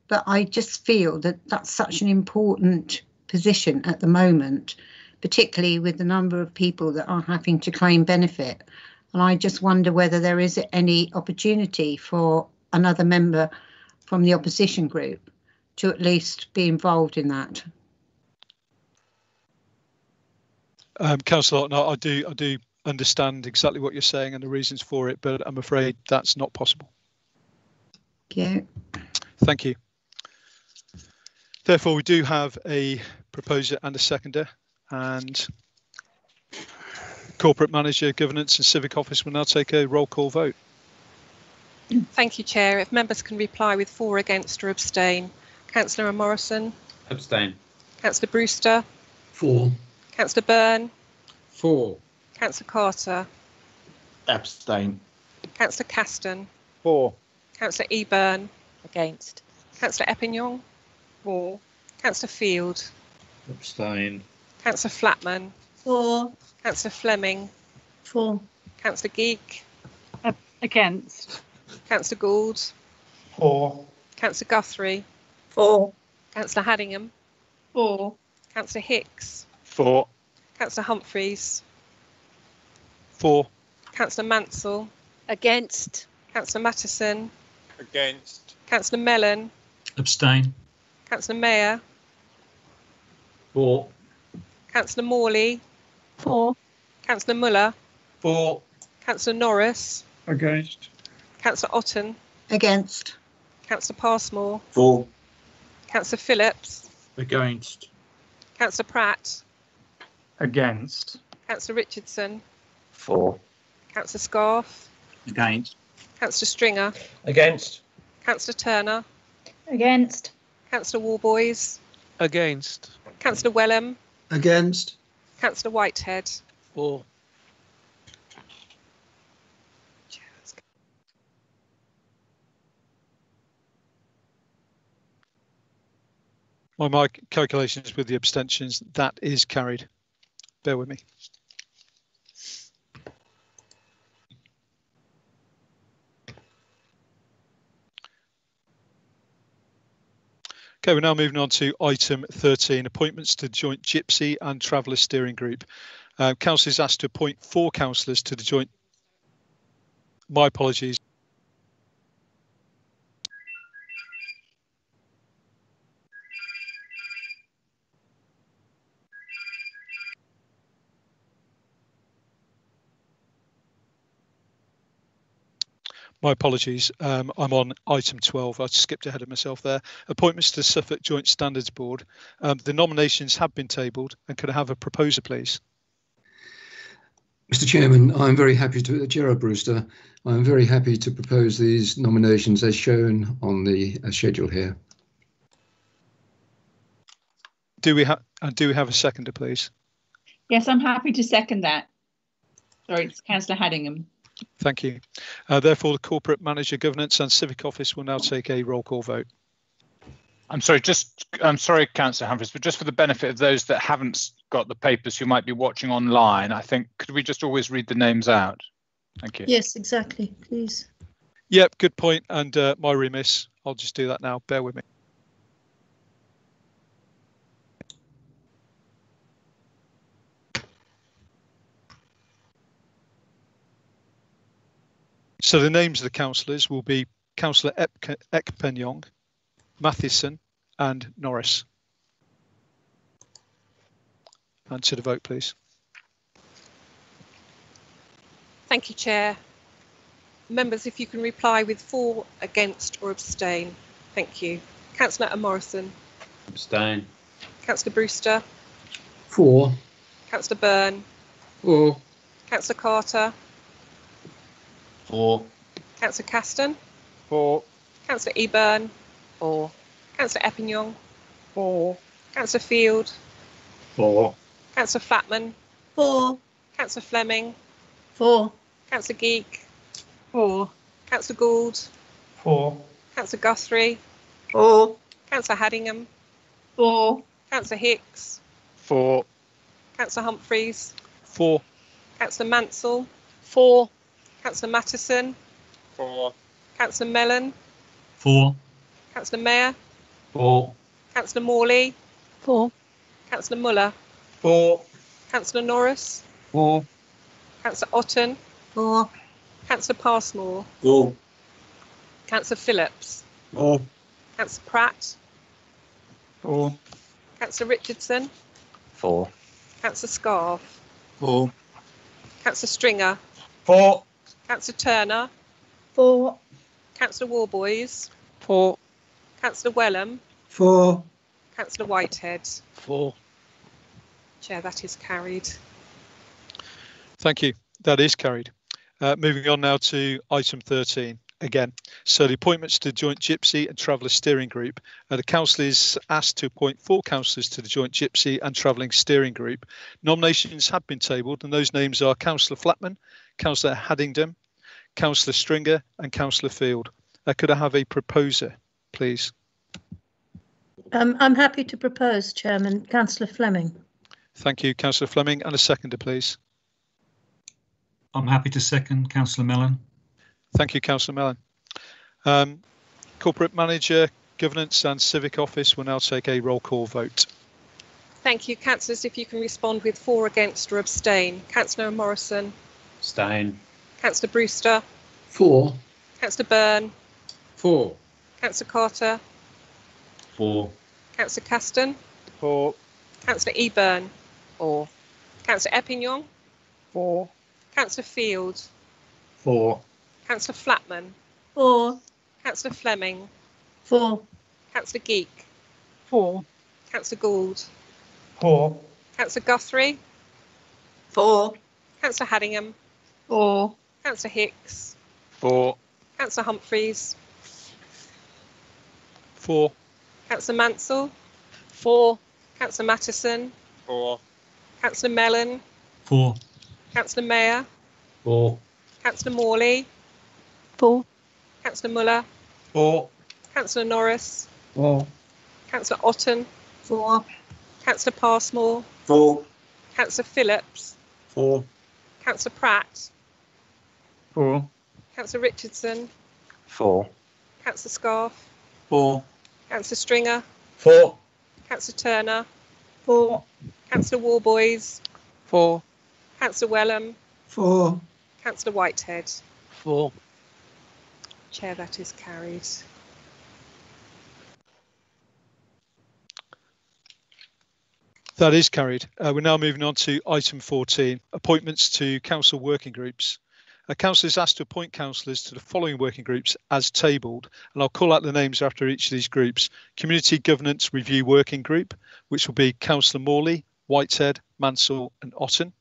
but I just feel that that's such an important position at the moment, particularly with the number of people that are having to claim benefit. And I just wonder whether there is any opportunity for another member from the opposition group to at least be involved in that. Councillor, no, I do understand exactly what you're saying and the reasons for it, but I'm afraid that's not possible. Yeah. Thank you. Therefore, we do have a proposer and a seconder, and Corporate Manager, Governance and Civic Office will now take a roll call vote. Thank you, Chair. If members can reply with for, against or abstain. Councillor Morrison. Abstain. Councillor Brewster. For. Councillor Byrne. For. Councillor Carter. Abstain. Councillor Caston. For. Councillor Eburn. Against. Councillor Eppingham. For. Councillor Field. Abstain. Councillor Flatman. For. Councillor Fleming. For. Councillor Geek. Against. Councillor Gould. For. Councillor Guthrie. For. Councillor Haddingham. For. Councillor Hicks. For. Councillor Humphreys. For. Councillor Mansell. Against. Councillor Mattison. Against. Councillor Mellon. Abstain. Councillor Mayer. For. Councillor Morley. For. Councillor Muller. For. Councillor Norris. Against. Councillor Otten. Against. Councillor Passmore. For. Councillor Phillips. Against. Councillor Pratt. Against. Councillor Richardson. For. Councillor Scarf. Against. Councillor Stringer. Against. Councillor Turner. Against. Councillor Warboys. Against. Councillor Wellham. Against. Councillor Whitehead. For. My calculations with the abstentions, that is carried. Bear with me. Okay, we're now moving on to item 13, appointments to the Joint Gypsy and Traveller Steering Group. Council is asked to appoint 4 councillors to the joint. My apologies. My apologies. I'm on item 12. I skipped ahead of myself there. Appointments to the Suffolk Joint Standards Board. The nominations have been tabled, and could I have a proposer, please? Mr. Chairman, I'm very happy to, Gerard Brewster, I'm very happy to propose these nominations as shown on the schedule here. Do we have a seconder, please? Yes, I'm happy to second that. Sorry, it's Councillor Haddingham. Thank you. Therefore, the Corporate Manager, Governance and Civic Office will now take a roll call vote. I'm sorry, Councillor Humphries, but just for the benefit of those that haven't got the papers who might be watching online, I think, could we just always read the names out? Thank you. Yes, exactly, please. Yep, good point. And my remiss. I'll just do that now. Bear with me. So the names of the councillors will be Councillor Ekpenyong, Mathieson and Norris. And to the vote, please. Thank you, Chair. Members, if you can reply with for, against or abstain. Thank you. Councillor Morrison. Abstain. Councillor Brewster. For. Councillor Byrne. For. Councillor Carter. For. Councillor Caston. For. Councillor Eburn. For. Councillor Eppingham. For. Councillor Field. For. Councillor Flatman. For. Councillor Fleming. For. Councillor Geek. For. Councillor Gould. For. Councillor Guthrie. For. Councillor Haddingham. For. Councillor Hicks. For. Councillor Humphreys. For. Councillor Mansell. For. Councillor Mattison. For. Councillor Mellon. For. Councillor Mayer. For. Councillor Morley. For. Councillor Muller. For. Councillor Norris. For. Councillor Otten. For. Councillor Passmore. For. Councillor Phillips. For. Councillor Pratt. For. Councillor Richardson. For. Councillor Scarf. For. Councillor Stringer. For. Councillor Turner. For. Councillor Warboys. For. Councillor Wellham. For. Councillor Whitehead. For. Chair, that is carried. Thank you. That is carried. Moving on now to item 13. Again, so the appointments to the Joint Gypsy and Traveller Steering Group. The council is asked to appoint 4 councillors to the Joint Gypsy and Travelling Steering Group. Nominations have been tabled, and those names are Councillor Flatman, Councillor Haddingham, Councillor Stringer and Councillor Field. Could I have a proposer, please? I'm happy to propose, Chairman. Councillor Fleming. Thank you, Councillor Fleming, and a seconder, please. I'm happy to second, Councillor Mellon. Thank you, Councillor Mellon. Corporate Manager, Governance and Civic Office will now take a roll call vote. Thank you. Councillors, if you can respond with for, against or abstain. Councillor Morrison. Abstain. Councillor Brewster. For. Councillor Byrne. For. Councillor Carter. For. Councillor Caston. For. Councillor Eburn. For. Councillor Eppingham. For. Councillor Field. For. Councillor Flatman. For. Councillor Fleming. For. Councillor Geek. For. Councillor Gould. For. Councillor Guthrie. For. Councillor Haddingham. For. Councillor Hicks. For. Councillor Humphreys. For. Councillor Mansell. For. Councillor Mattison. For. Councillor Mellon. For. Councillor Mayer. For. Councillor Morley. For. Councillor Muller. For. Councillor Norris. For. Councillor Otten. For. Councillor Passmore. For. Councillor Phillips. For. Councillor Pratt. For. Councillor Richardson. For. Councillor Scarf. For. Councillor Stringer. For. Councillor Turner. For. Councillor Warboys. For. Councillor Wellham. For. Councillor Whitehead. For. Chair, that is carried. That is carried. We're now moving on to item 14, appointments to council working groups. Council is asked to appoint councillors to the following working groups as tabled, and I'll call out the names after each of these groups. Community Governance Review Working Group, which will be Councillor Morley, Whitehead, Mansell and Otten.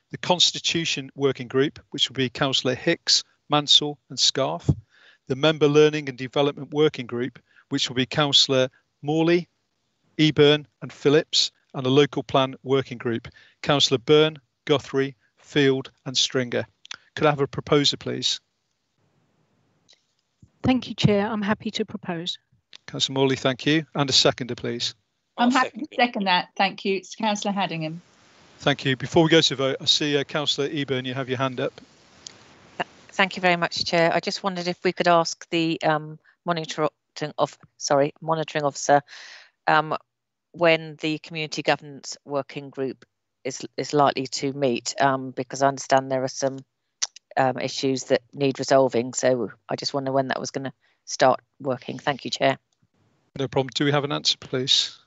The Constitution Working Group, which will be Councillor Hicks, Mansell and Scarf. The Member Learning and Development Working Group, which will be Councillor Morley, Eburn and Phillips, and the Local Plan Working Group, Councillor Byrne, Guthrie, Field and Stringer. Could I have a proposer, please? Thank you, Chair. I'm happy to propose. Councillor Morley, thank you. And a seconder, please. I'm happy to second that. Thank you. It's Councillor Haddingham. Thank you. Before we go to vote, I see Councillor Eburn, you have your hand up. Thank you very much, Chair. I just wondered if we could ask the monitoring officer when the community governance working group is likely to meet, because I understand there are some issues that need resolving. So I just wonder when that was going to start working. Thank you, Chair. No problem. Do we have an answer, please?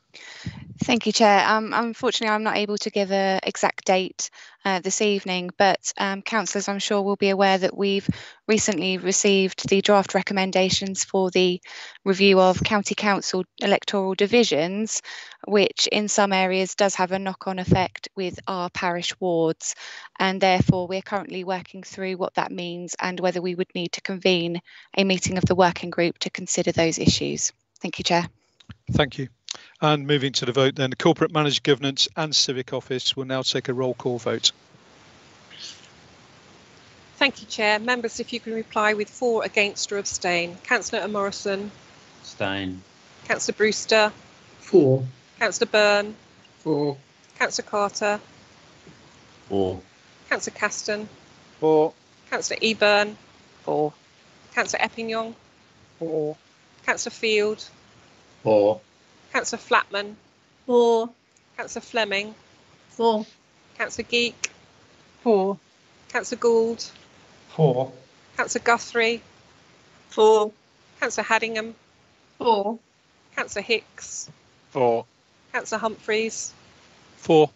Thank you, Chair. Unfortunately, I'm not able to give an exact date this evening, but councillors, I'm sure, will be aware that we've recently received the draft recommendations for the review of county council electoral divisions, which in some areas does have a knock-on effect with our parish wards, and therefore we're currently working through what that means and whether we would need to convene a meeting of the working group to consider those issues. Thank you, Chair. Thank you. And moving to the vote then, the Corporate Manager Governance and Civic Office will now take a roll call vote. Thank you, Chair. Members, if you can reply with 4 against or abstain. Councillor Morrison. Abstain. Councillor Brewster. 4. Councillor Byrne. 4. Councillor Carter. 4. Councillor Caston. 4. Councillor Eburn. 4. Councillor Eppington. 4. Councillor Field. 4. Councillor Flatman. 4. Councillor Fleming. 4. Councillor Geek. 4. Councillor Gould. 4. Councillor Guthrie. 4. Councillor Haddingham. 4. Councillor Hicks. 4. Councillor Humphreys. 4.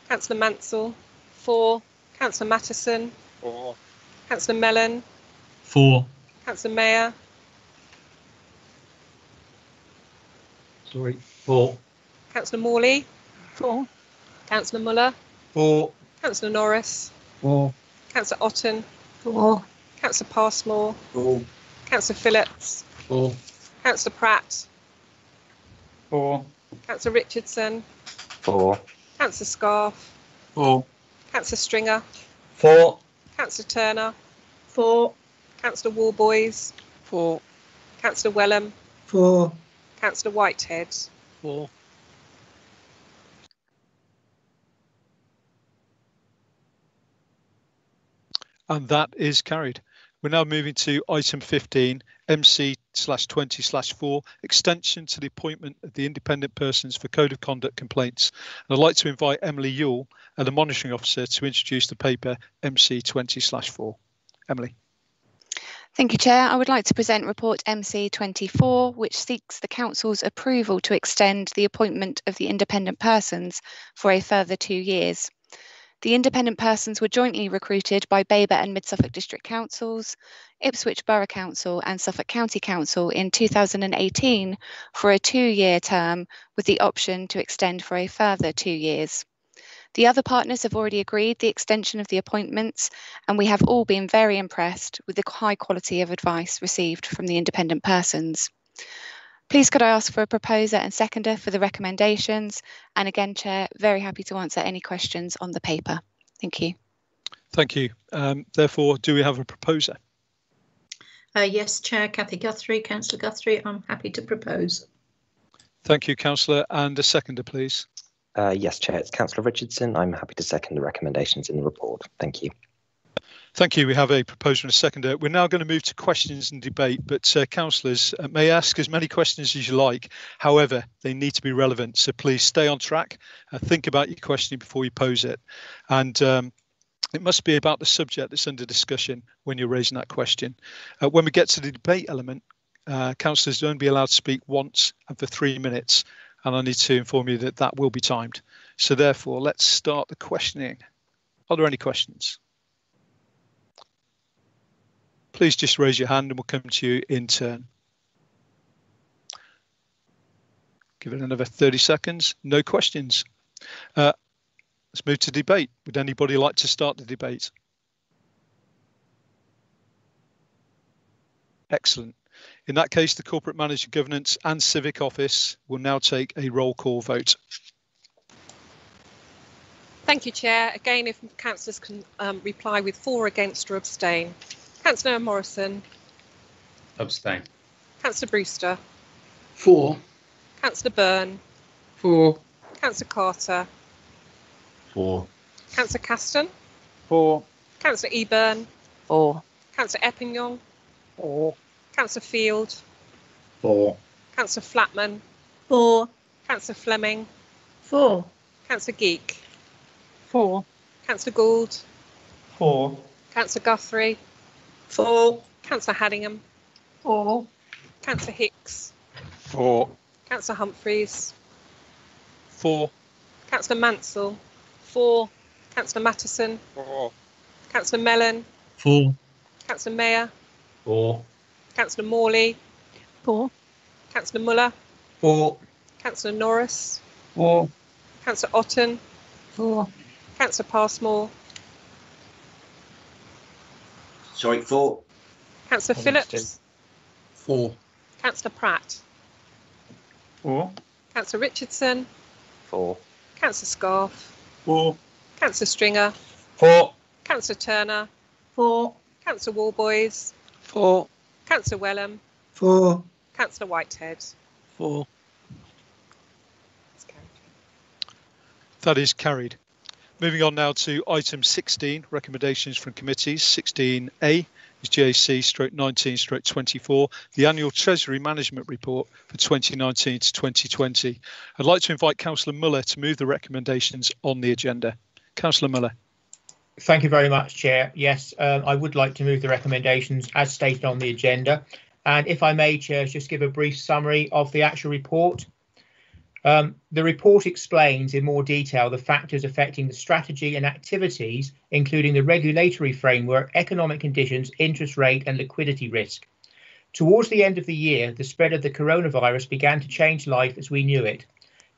Councillor Mansell. 4. Councillor Mattison. 4. Councillor Mellon. 4. Councillor Mayer. Sorry. 4. Councillor Morley. 4. Councillor Muller. 4. Councillor Norris. 4. Councillor Otten. 4. Councillor Passmore. 4. Councillor Phillips. 4. Councillor Pratt. 4. Councillor Richardson. 4. Councillor Scarf. 4. Councillor Stringer. 4. Councillor Turner. 4. Councillor Warboys. 4. Councillor Wellham. 4. Councillor Whitehead. 4. And that is carried. We're now moving to item 15, MC/20/4, extension to the appointment of the independent persons for Code of Conduct complaints. And I'd like to invite Emily Yule, the monitoring officer, to introduce the paper MC/20/4. Emily. Thank you, Chair. I would like to present report MC24, which seeks the Council's approval to extend the appointment of the independent persons for a further 2 years. The independent persons were jointly recruited by Babergh and Mid-Suffolk District Councils, Ipswich Borough Council and Suffolk County Council in 2018 for a 2-year term with the option to extend for a further 2 years. The other partners have already agreed the extension of the appointments, and we have all been very impressed with the high quality of advice received from the independent persons. Please could I ask for a proposer and seconder for the recommendations? And again, Chair, very happy to answer any questions on the paper. Thank you. Thank you. Therefore, do we have a proposer? Yes, Chair, Cathy Guthrie. Councillor Guthrie, I'm happy to propose. Thank you, Councillor. And a seconder, please. Yes, Chair, it's Councillor Richardson. I'm happy to second the recommendations in the report. Thank you. Thank you. We have a proposer and a seconder. We're now going to move to questions and debate, but councillors may ask as many questions as you like. However, they need to be relevant. So please stay on track. Think about your question before you pose it. And it must be about the subject that's under discussion when you're raising that question. When we get to the debate element, councillors will only be allowed to speak once and for 3 minutes. And I need to inform you that that will be timed. So therefore, let's start the questioning. Are there any questions? Please just raise your hand and we'll come to you in turn. Give it another 30 seconds. No questions. Let's move to debate. Would anybody like to start the debate? Excellent. In that case, the Corporate Manager Governance and Civic Office will now take a roll call vote. Thank you, Chair. Again, if councillors can reply with 4 against or abstain. Councillor Morrison. Abstain. Councillor Brewster. 4. Councillor Byrne, 4. Councillor Carter, 4. Councillor Caston, 4. Councillor Eburn, 4. Councillor Eppingham, 4. Councillor Field, 4. Councillor Flatman, 4. Councillor Fleming, 4. Councillor Geek, 4. Councillor Gould, 4. Councillor Guthrie, 4. Councillor Haddingham, 4. Councillor Hicks, 4. Councillor Humphreys, 4. Councillor Mansell, 4. Councillor Mattison, 4. Councillor Mellon, 4. Councillor Mayer, 4. Councillor Morley, 4. Councillor Muller, 4. Councillor Norris, 4. Councillor Otten, 4. Councillor Passmore, Sorry, 4. Councillor Phillips, 4. Councillor Pratt, 4. Councillor Richardson, 4. Councillor Scarf, 4. Councillor Stringer, 4. Councillor Turner, 4. Councillor Warboys, 4. Councillor Wellham, 4. Councillor Whitehead. 4. That's carried. That is carried. Moving on now to item 16, recommendations from committees. 16A is JAC/19/24, the annual Treasury Management Report for 2019 to 2020. I'd like to invite Councillor Muller to move the recommendations on the agenda. Councillor Muller. Thank you very much, Chair. Yes, I would like to move the recommendations as stated on the agenda. And if I may, Chair, just give a brief summary of the actual report. The report explains in more detail the factors affecting the strategy and activities, including the regulatory framework, economic conditions, interest rate and liquidity risk. Towards the end of the year, the spread of the coronavirus began to change life as we knew it.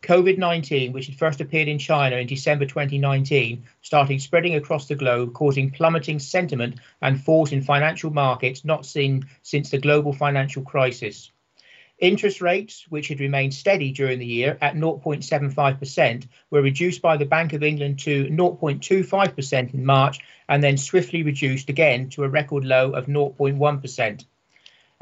COVID-19, which had first appeared in China in December 2019, started spreading across the globe, causing plummeting sentiment and falls in financial markets not seen since the global financial crisis. Interest rates, which had remained steady during the year at 0.75%, were reduced by the Bank of England to 0.25% in March and then swiftly reduced again to a record low of 0.1%.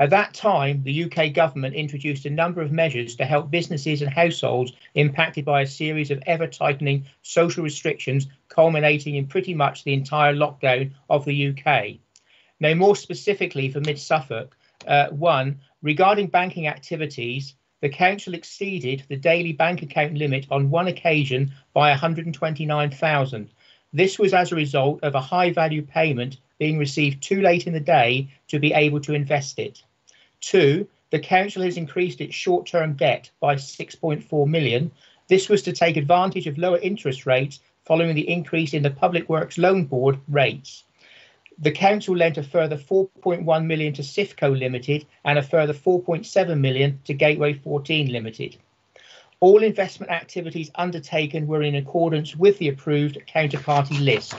At that time, the UK government introduced a number of measures to help businesses and households impacted by a series of ever-tightening social restrictions, culminating in pretty much the entire lockdown of the UK. Now, more specifically for Mid Suffolk, 1. Regarding banking activities, the council exceeded the daily bank account limit on one occasion by 129,000. This was as a result of a high value payment being received too late in the day to be able to invest it. 2. The council has increased its short-term debt by 6.4 million. This was to take advantage of lower interest rates following the increase in the Public Works Loan Board rates. The council lent a further 4.1 million to Sifco Limited and a further 4.7 million to Gateway 14 Limited. All investment activities undertaken were in accordance with the approved counterparty list.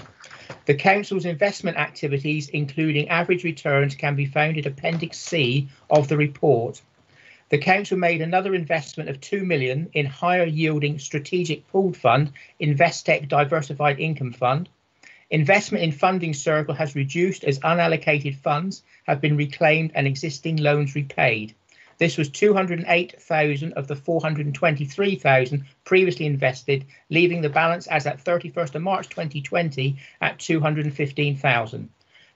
The council's investment activities, including average returns, can be found in Appendix C of the report. The council made another investment of 2 million in higher yielding strategic pooled fund, Investec Diversified Income Fund. Investment in Funding Circle has reduced as unallocated funds have been reclaimed and existing loans repaid. This was 208,000 of the 423,000 previously invested, leaving the balance as at 31st of March 2020 at 215,000.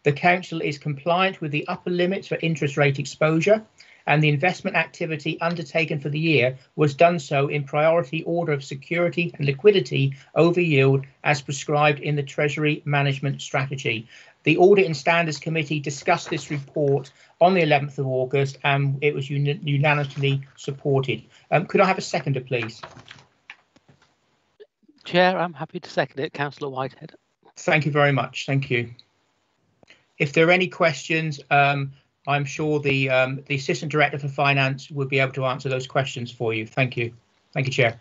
The council is compliant with the upper limits for interest rate exposure, and the investment activity undertaken for the year was done so in priority order of security and liquidity over yield as prescribed in the Treasury Management Strategy. The Audit and Standards Committee discussed this report on the 11th of August and it was unanimously supported. Could I have a seconder, please? Chair, I'm happy to second it. Councillor Whitehead. Thank you very much. Thank you. If there are any questions, I'm sure the Assistant Director for Finance would be able to answer those questions for you. Thank you. Thank you, Chair.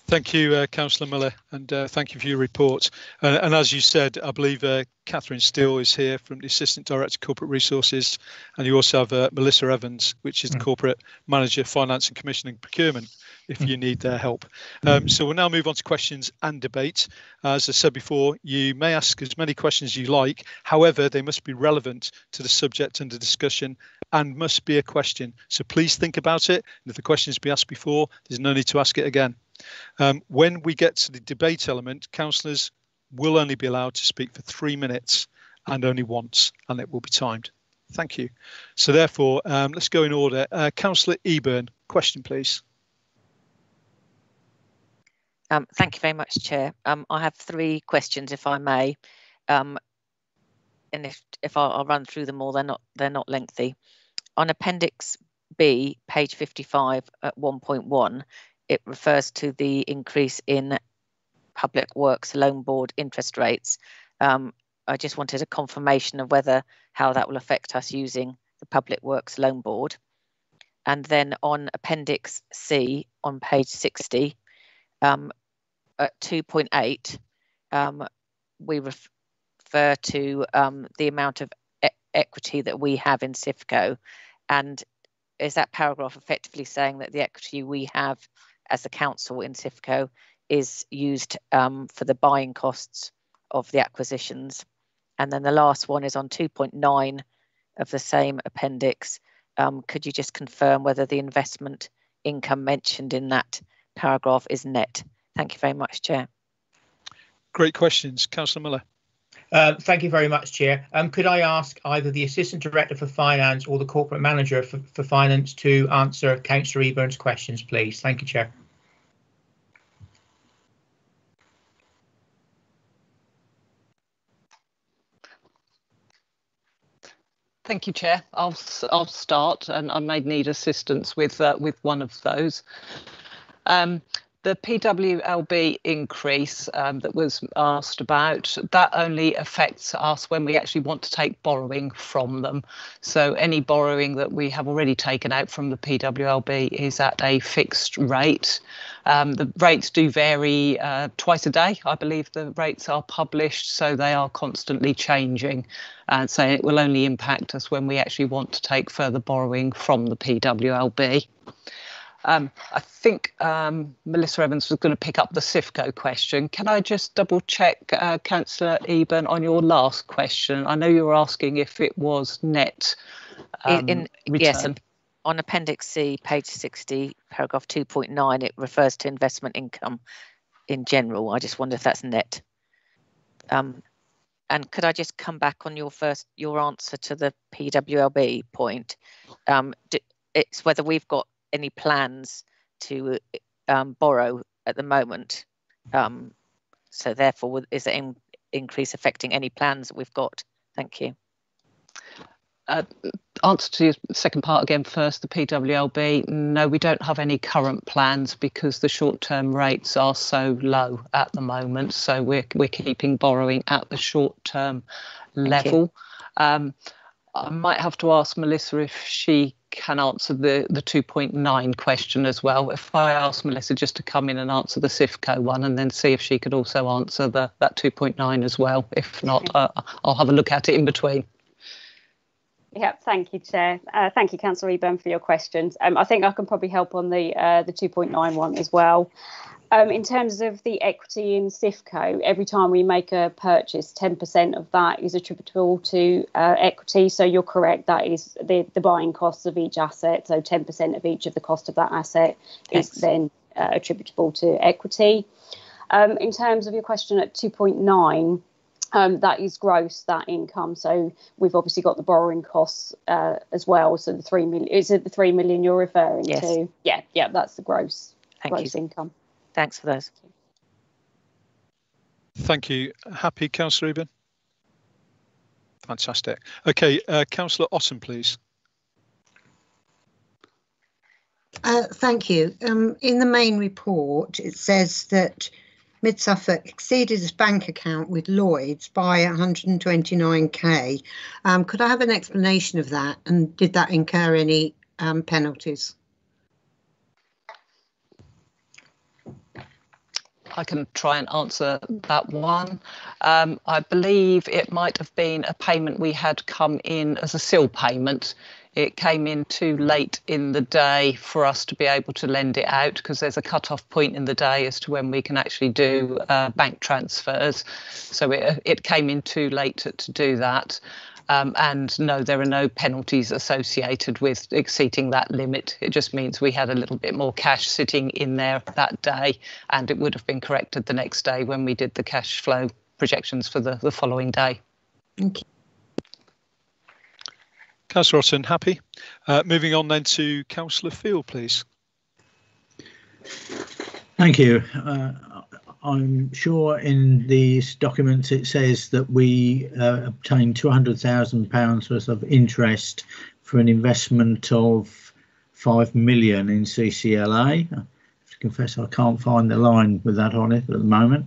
Thank you, Councillor Miller, and thank you for your report. And as you said, I believe Catherine Steele is here from the Assistant Director Corporate Resources, and you also have Melissa Evans, which is the Corporate Manager, Finance and Commissioning Procurement, if you need their help. So we'll now move on to questions and debate. As I said before, you may ask as many questions as you like, however, they must be relevant to the subject under discussion and must be a question. So please think about it. And if the question has been asked before, there's no need to ask it again. When we get to the debate element, councillors will only be allowed to speak for 3 minutes and only once, and it will be timed. Thank you. So therefore, let's go in order. Councillor Eburn, question, please. Thank you very much, Chair. I have 3 questions, if I may, and if I'll run through them all, they're not lengthy. On Appendix B, page 55 at 1.1, it refers to the increase in Public Works Loan Board interest rates. I just wanted a confirmation of how that will affect us using the Public Works Loan Board. And then on Appendix C on page 60, at 2.8, we refer to the amount of equity that we have in Suffolk, and is that paragraph effectively saying that the equity we have as the council in Suffolk is used for the buying costs of the acquisitions? And then the last one is on 2.9 of the same appendix. Could you just confirm whether the investment income mentioned in that paragraph is net? Thank you very much, Chair. Great questions. Councillor Miller. Thank you very much, Chair. Could I ask either the Assistant Director for Finance or the Corporate Manager for Finance to answer Councillor Eburn's questions, please? Thank you, Chair. Thank you, Chair. I'll start, and I may need assistance with one of those. The PWLB increase that was asked about, that only affects us when we actually want to take borrowing from them. So any borrowing that we have already taken out from the PWLB is at a fixed rate. The rates do vary twice a day. I believe the rates are published, so they are constantly changing. And so it will only impact us when we actually want to take further borrowing from the PWLB. I think Melissa Evans was going to pick up the CIFCO question. Can I just double check, Councillor Eburn, on your last question? I know you were asking if it was net return. Yes, on Appendix C, page 60, paragraph 2.9, it refers to investment income in general. I just wonder if that's net. And could I just come back on your answer to the PWLB point? It's whether we've got any plans to borrow at the moment. So therefore, is there an increase affecting any plans that we've got? Thank you. Answer to your second part again first, the PWLB. No, we don't have any current plans because the short-term rates are so low at the moment. So we're keeping borrowing at the short-term level. I might have to ask Melissa if she can answer the 2.9 question as well. If I ask Melissa just to come in and answer the CIFCO one and then see if she could also answer that 2.9 as well. If not, I'll have a look at it in between. Yeah, thank you, Chair. Thank you, Councillor Eburn, for your questions. I think I can probably help on the 2.9 one as well. In terms of the equity in CIFCO, every time we make a purchase, 10% of that is attributable to equity. So you're correct, that is the buying costs of each asset. So 10% of each of the cost of that asset is then attributable to equity. In terms of your question at 2.9, that is gross, that income. So we've obviously got the borrowing costs as well. So the 3 million, is it the 3 million you're referring to? Yeah, that's the gross income. Thanks for those. Thank you. Happy, Councillor Eburn? Fantastic. Okay, Councillor Otten, please. Thank you. In the main report, it says that Mid Suffolk exceeded its bank account with Lloyds by 129k. Could I have an explanation of that? And did that incur any penalties? I can try and answer that one. I believe it might have been a payment we had come in as a SIL payment. It came in too late in the day for us to be able to lend it out because there's a cut-off point in the day as to when we can actually do bank transfers. So it came in too late to do that. And no, there are no penalties associated with exceeding that limit. It just means we had a little bit more cash sitting in there that day, and it would have been corrected the next day when we did the cash flow projections for the following day. Thank you. Councillor Otton, happy. Moving on then to Councillor Field, please. Thank you. I'm sure in these documents it says that we obtained £200,000 worth of interest for an investment of 5 million in CCLA. I have to confess I can't find the line with that on it at the moment.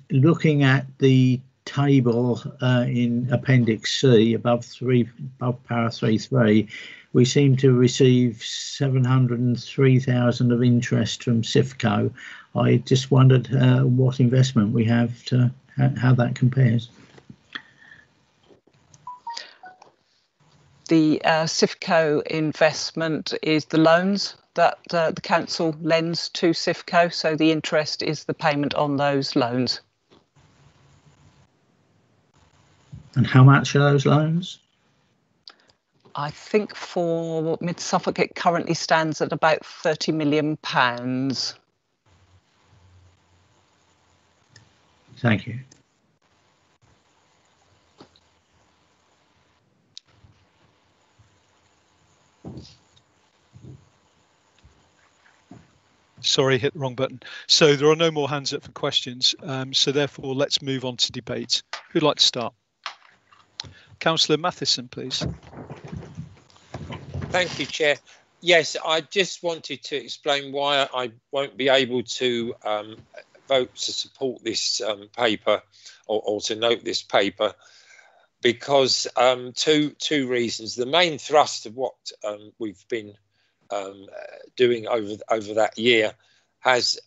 Looking at the table in Appendix C above para 3.3, we seem to receive 703,000 of interest from Sifco. I just wondered what investment we have to how that compares. The Sifco investment is the loans that the council lends to Sifco, so the interest is the payment on those loans. And how much are those loans? I think for Mid Suffolk it currently stands at about £30 million. Thank you. Sorry, hit the wrong button. So there are no more hands up for questions. So therefore, let's move on to debate. Who'd like to start? Councillor Matheson, please. Thank you, Chair. Yes, I just wanted to explain why I won't be able to vote to support this paper or to note this paper, because two reasons. The main thrust of what we've been doing over that year has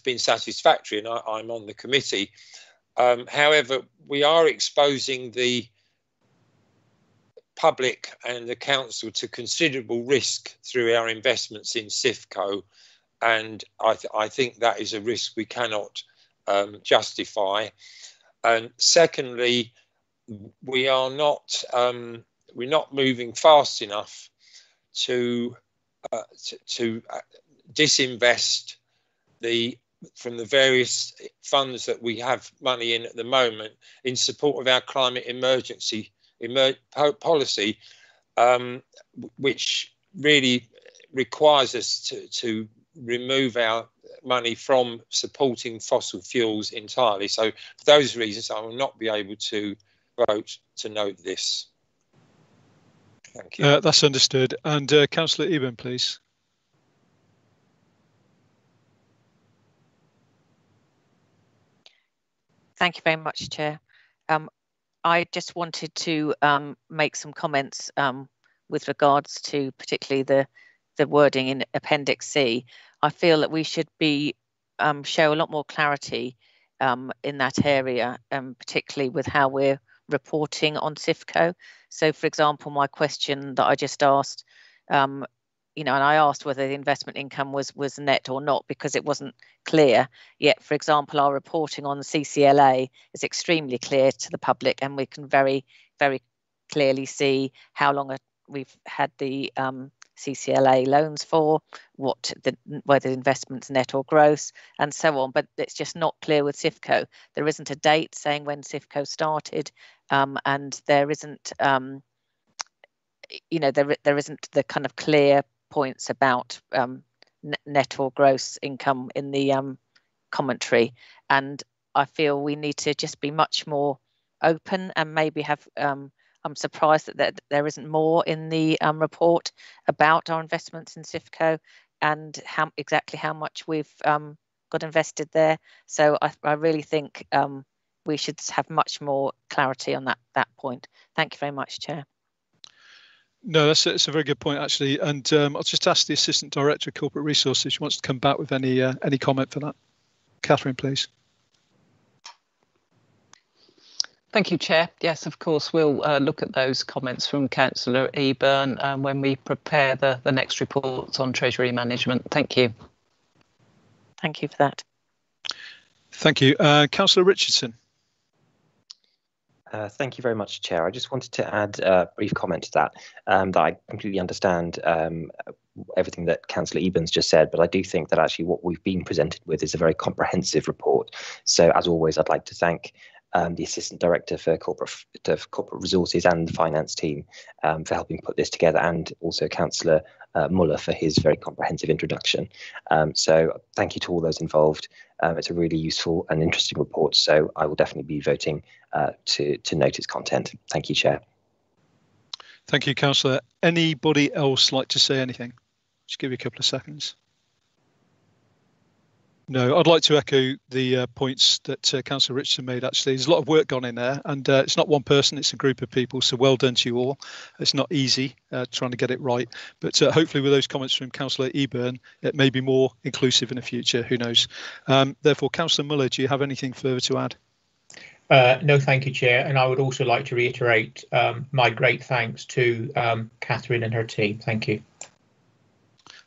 been satisfactory, and I'm on the committee. However, we are exposing the public and the council to considerable risk through our investments in Sifco, and I think that is a risk we cannot justify. And secondly, we're not moving fast enough to disinvest from the various funds that we have money in at the moment in support of our climate emergency policy, which really requires us to remove our money from supporting fossil fuels entirely. So for those reasons, I will not be able to vote to note this. Thank you. That's understood. And Councillor Eben, please. Thank you very much, Chair. I just wanted to make some comments with regards to particularly the wording in Appendix C. I feel that we should be show a lot more clarity in that area, particularly with how we're reporting on Sifco. So, for example, my question that I just asked, and I asked whether the investment income was net or not because it wasn't clear. Yet, for example, our reporting on the CCLA is extremely clear to the public, and we can very, very clearly see how long we've had the CCLA loans for, whether the investment's net or gross, and so on. But it's just not clear with Sifco. There isn't a date saying when Sifco started, and there isn't, there isn't the kind of clear points about net or gross income in the commentary. And I feel we need to just be much more open and maybe have I'm surprised that there isn't more in the report about our investments in Sifco and exactly how much we've got invested there. So I really think we should have much more clarity on that point. Thank you very much, Chair. No, that's a very good point, actually. And I'll just ask the Assistant Director of Corporate Resources if she wants to come back with any comment for that. Catherine, please. Thank you, Chair. Yes, of course, we'll look at those comments from Councillor Eburn when we prepare the next reports on Treasury Management. Thank you. Thank you for that. Thank you. Councillor Richardson. Thank you very much, Chair. I just wanted to add a brief comment to that. That I completely understand everything that Councillor Eban's just said, but I do think that actually what we've been presented with is a very comprehensive report. So as always, I'd like to thank the Assistant Director for Corporate Resources and the Finance team for helping put this together, and also Councillor Muller for his very comprehensive introduction. So thank you to all those involved. It's a really useful and interesting report, so I will definitely be voting to note its content. Thank you, Chair. Thank you, Councillor. Anybody else like to say anything? Just give you a couple of seconds. No, I'd like to echo the points that Councillor Richardson made. Actually, there's a lot of work gone in there, and it's not one person, it's a group of people, so well done to you all. It's not easy trying to get it right, but hopefully with those comments from Councillor Eburn, it may be more inclusive in the future, who knows. Therefore, Councillor Muller, do you have anything further to add? No, thank you, Chair, and I would also like to reiterate my great thanks to Catherine and her team. Thank you.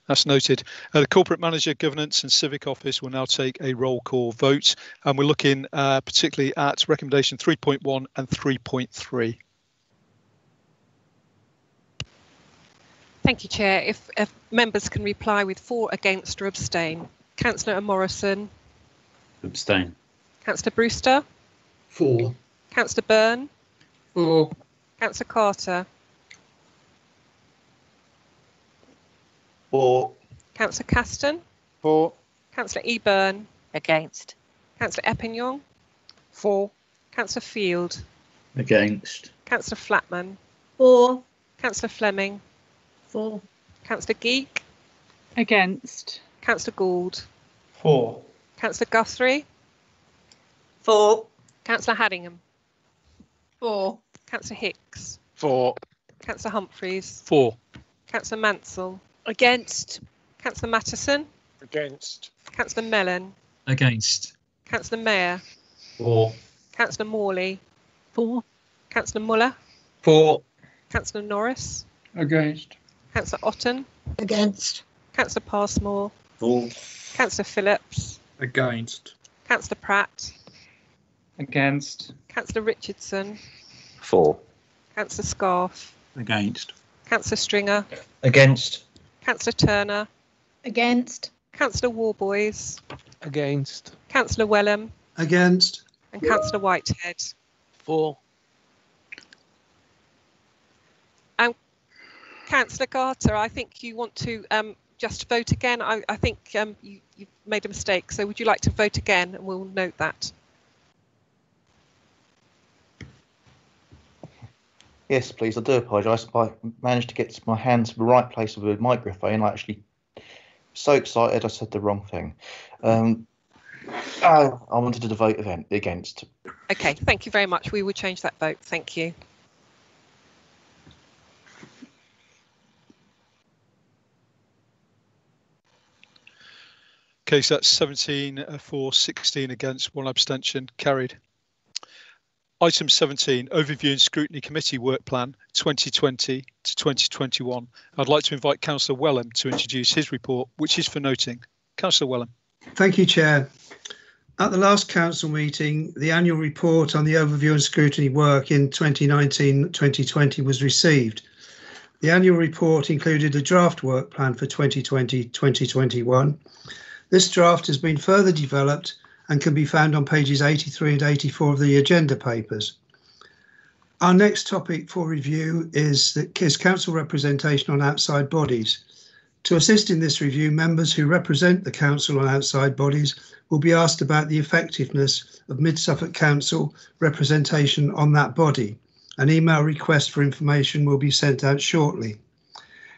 That's noted. The Corporate Manager, Governance and Civic Office will now take a roll call vote, and we're looking particularly at recommendation 3.1 and 3.3. Thank you, Chair. If members can reply with for, against or abstain. Councillor Morrison. Abstain. Councillor Brewster. For. Councillor Byrne. For. Councillor Carter. For. Councillor Caston. For. Councillor Eburn. Against. Councillor Eppingham. For. Councillor Field. Against. Councillor Flatman. For. Councillor Fleming. For. Councillor Geek. Against. Councillor Gould. For. Councillor Guthrie. For. Councillor Haddingham. For. Councillor Hicks. For. Councillor Humphreys. For. Councillor Mansell. Against. Councillor Mattison. Against. Councillor Mellon. Against. Councillor Mayer. For. Councillor Morley. For. Councillor Muller. For. Councillor Norris. Against. Councillor Otten. Against. Councillor Passmore. For. Councillor Phillips. Against. Councillor Pratt. Against. Councillor Richardson. For. Councillor Scarf. Against. Councillor Stringer. Against. Councillor Turner. Against. Councillor Warboys. Against. Councillor Wellham. Against. And Councillor Whitehead. For. Councillor Carter, I think you want to just vote again. I think you've made a mistake. So would you like to vote again? And we'll note that. Yes, please. I do apologise. I managed to get my hands to the right place with the microphone. I actually so excited I said the wrong thing. I wanted to vote against. Okay, thank you very much. We will change that vote. Thank you. Okay, so that's 17 for, 16 against, 1 abstention, carried. Item 17, Overview and Scrutiny Committee Work Plan 2020 to 2021. I'd like to invite Councillor Wellham to introduce his report, which is for noting. Councillor Wellham. Thank you, Chair. At the last council meeting, the annual report on the overview and scrutiny work in 2019-2020 was received. The annual report included a draft work plan for 2020-2021. This draft has been further developed and can be found on pages 83 and 84 of the agenda papers. Our next topic for review is council representation on outside bodies. To assist in this review, members who represent the council on outside bodies will be asked about the effectiveness of Mid-Suffolk Council representation on that body. An email request for information will be sent out shortly.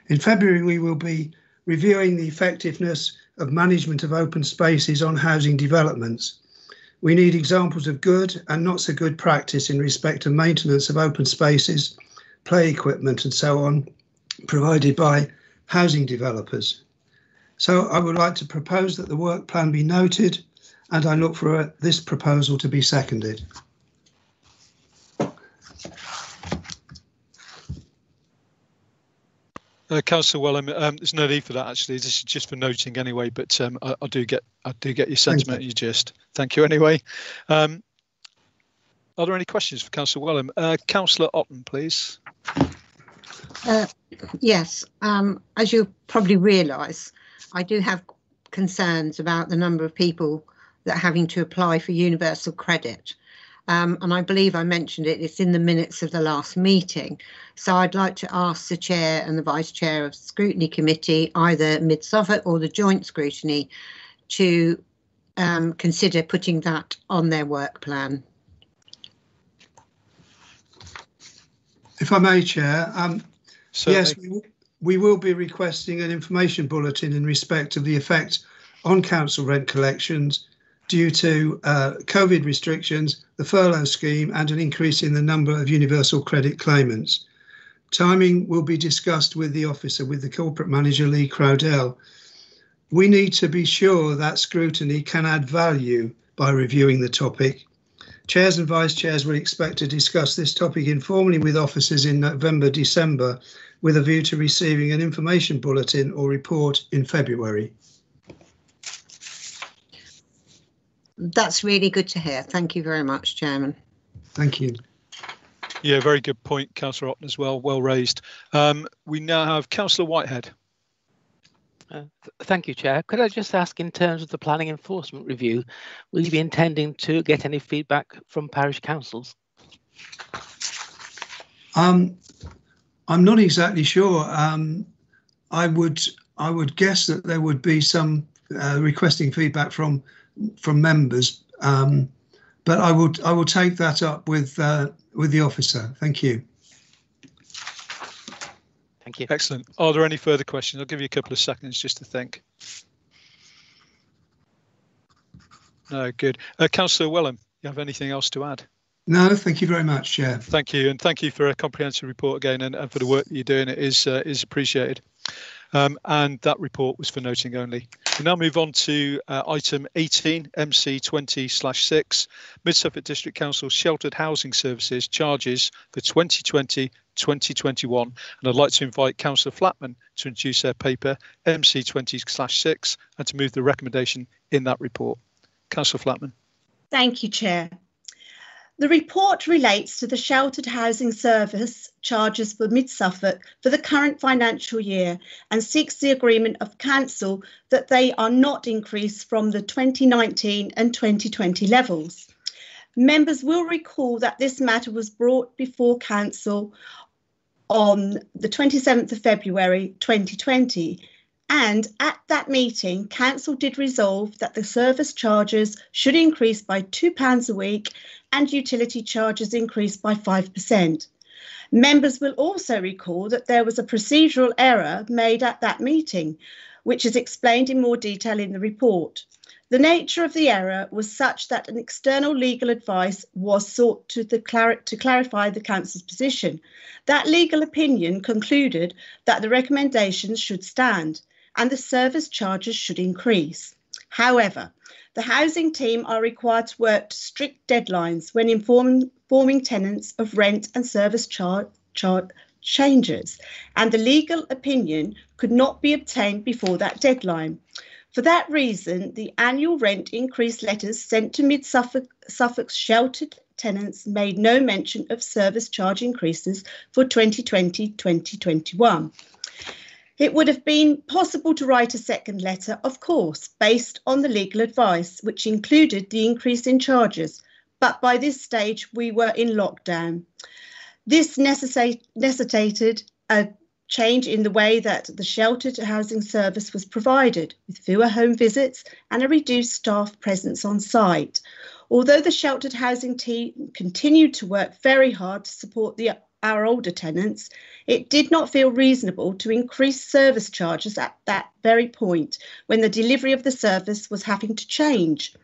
In February, we will be reviewing the effectiveness of management of open spaces on housing developments. We need examples of good and not so good practice in respect of maintenance of open spaces, play equipment and so on, provided by housing developers. So I would like to propose that the work plan be noted, and I look for this proposal to be seconded. Councillor Wellham, there's no need for that actually. This is just for noting anyway. But I do get your sentiment, your gist. Thank you anyway. Are there any questions for Councillor Wellham? Councillor Otten, please. Yes, as you probably realise, I do have concerns about the number of people that are having to apply for universal credit. And I believe I mentioned it, it's in the minutes of the last meeting. So I'd like to ask the Chair and the Vice Chair of the Scrutiny Committee, either Mid Suffolk or the Joint Scrutiny, to consider putting that on their work plan. If I may, Chair, yes, Certainly. we will be requesting an information bulletin in respect of the effect on council rent collections due to COVID restrictions, the furlough scheme and an increase in the number of universal credit claimants. Timing will be discussed with the officer, with the corporate manager, Lee Crowdell. We need to be sure that scrutiny can add value by reviewing the topic. Chairs and Vice Chairs will expect to discuss this topic informally with officers in November, December, with a view to receiving an information bulletin or report in February. That's really good to hear. Thank you very much, Chairman. Thank you. Yeah, very good point, Councillor Otten, as well. Well raised. We now have Councillor Whitehead. Thank you, Chair. Could I just ask, in terms of the planning enforcement review, will you be intending to get any feedback from parish councils? I'm not exactly sure. I would guess that there would be some requesting feedback from members, but I will take that up with the officer. Thank you. Thank you. Excellent. Are there any further questions? I'll give you a couple of seconds just to think. No, good. Councillor Wellham, you have anything else to add? No, thank you very much, Chair. Thank you, and thank you for a comprehensive report again, and for the work that you're doing. It is appreciated. And that report was for noting only. We now move on to item 18, MC 20/6, Mid Suffolk District Council Sheltered Housing Services charges for 2020-2021. And I'd like to invite Councillor Flatman to introduce their paper, MC 20/6, and to move the recommendation in that report. Councillor Flatman. Thank you, Chair. The report relates to the Sheltered Housing Service charges for Mid Suffolk for the current financial year and seeks the agreement of Council that they are not increased from the 2019 and 2020 levels. Members will recall that this matter was brought before Council on the 27th of February 2020. And at that meeting, Council did resolve that the service charges should increase by £2 a week and utility charges increase by 5%. Members will also recall that there was a procedural error made at that meeting, which is explained in more detail in the report. The nature of the error was such that an external legal advice was sought to clarify the Council's position. That legal opinion concluded that the recommendations should stand and the service charges should increase. However, the housing team are required to work to strict deadlines when informing tenants of rent and service charge changes, and the legal opinion could not be obtained before that deadline. For that reason, the annual rent increase letters sent to Mid Suffolk's sheltered tenants made no mention of service charge increases for 2020-2021. It would have been possible to write a second letter, of course, based on the legal advice, which included the increase in charges, but by this stage we were in lockdown. This necessitated a change in the way that the sheltered housing service was provided, with fewer home visits and a reduced staff presence on site. Although the sheltered housing team continued to work very hard to support our older tenants, it did not feel reasonable to increase service charges at that very point when the delivery of the service was having to change.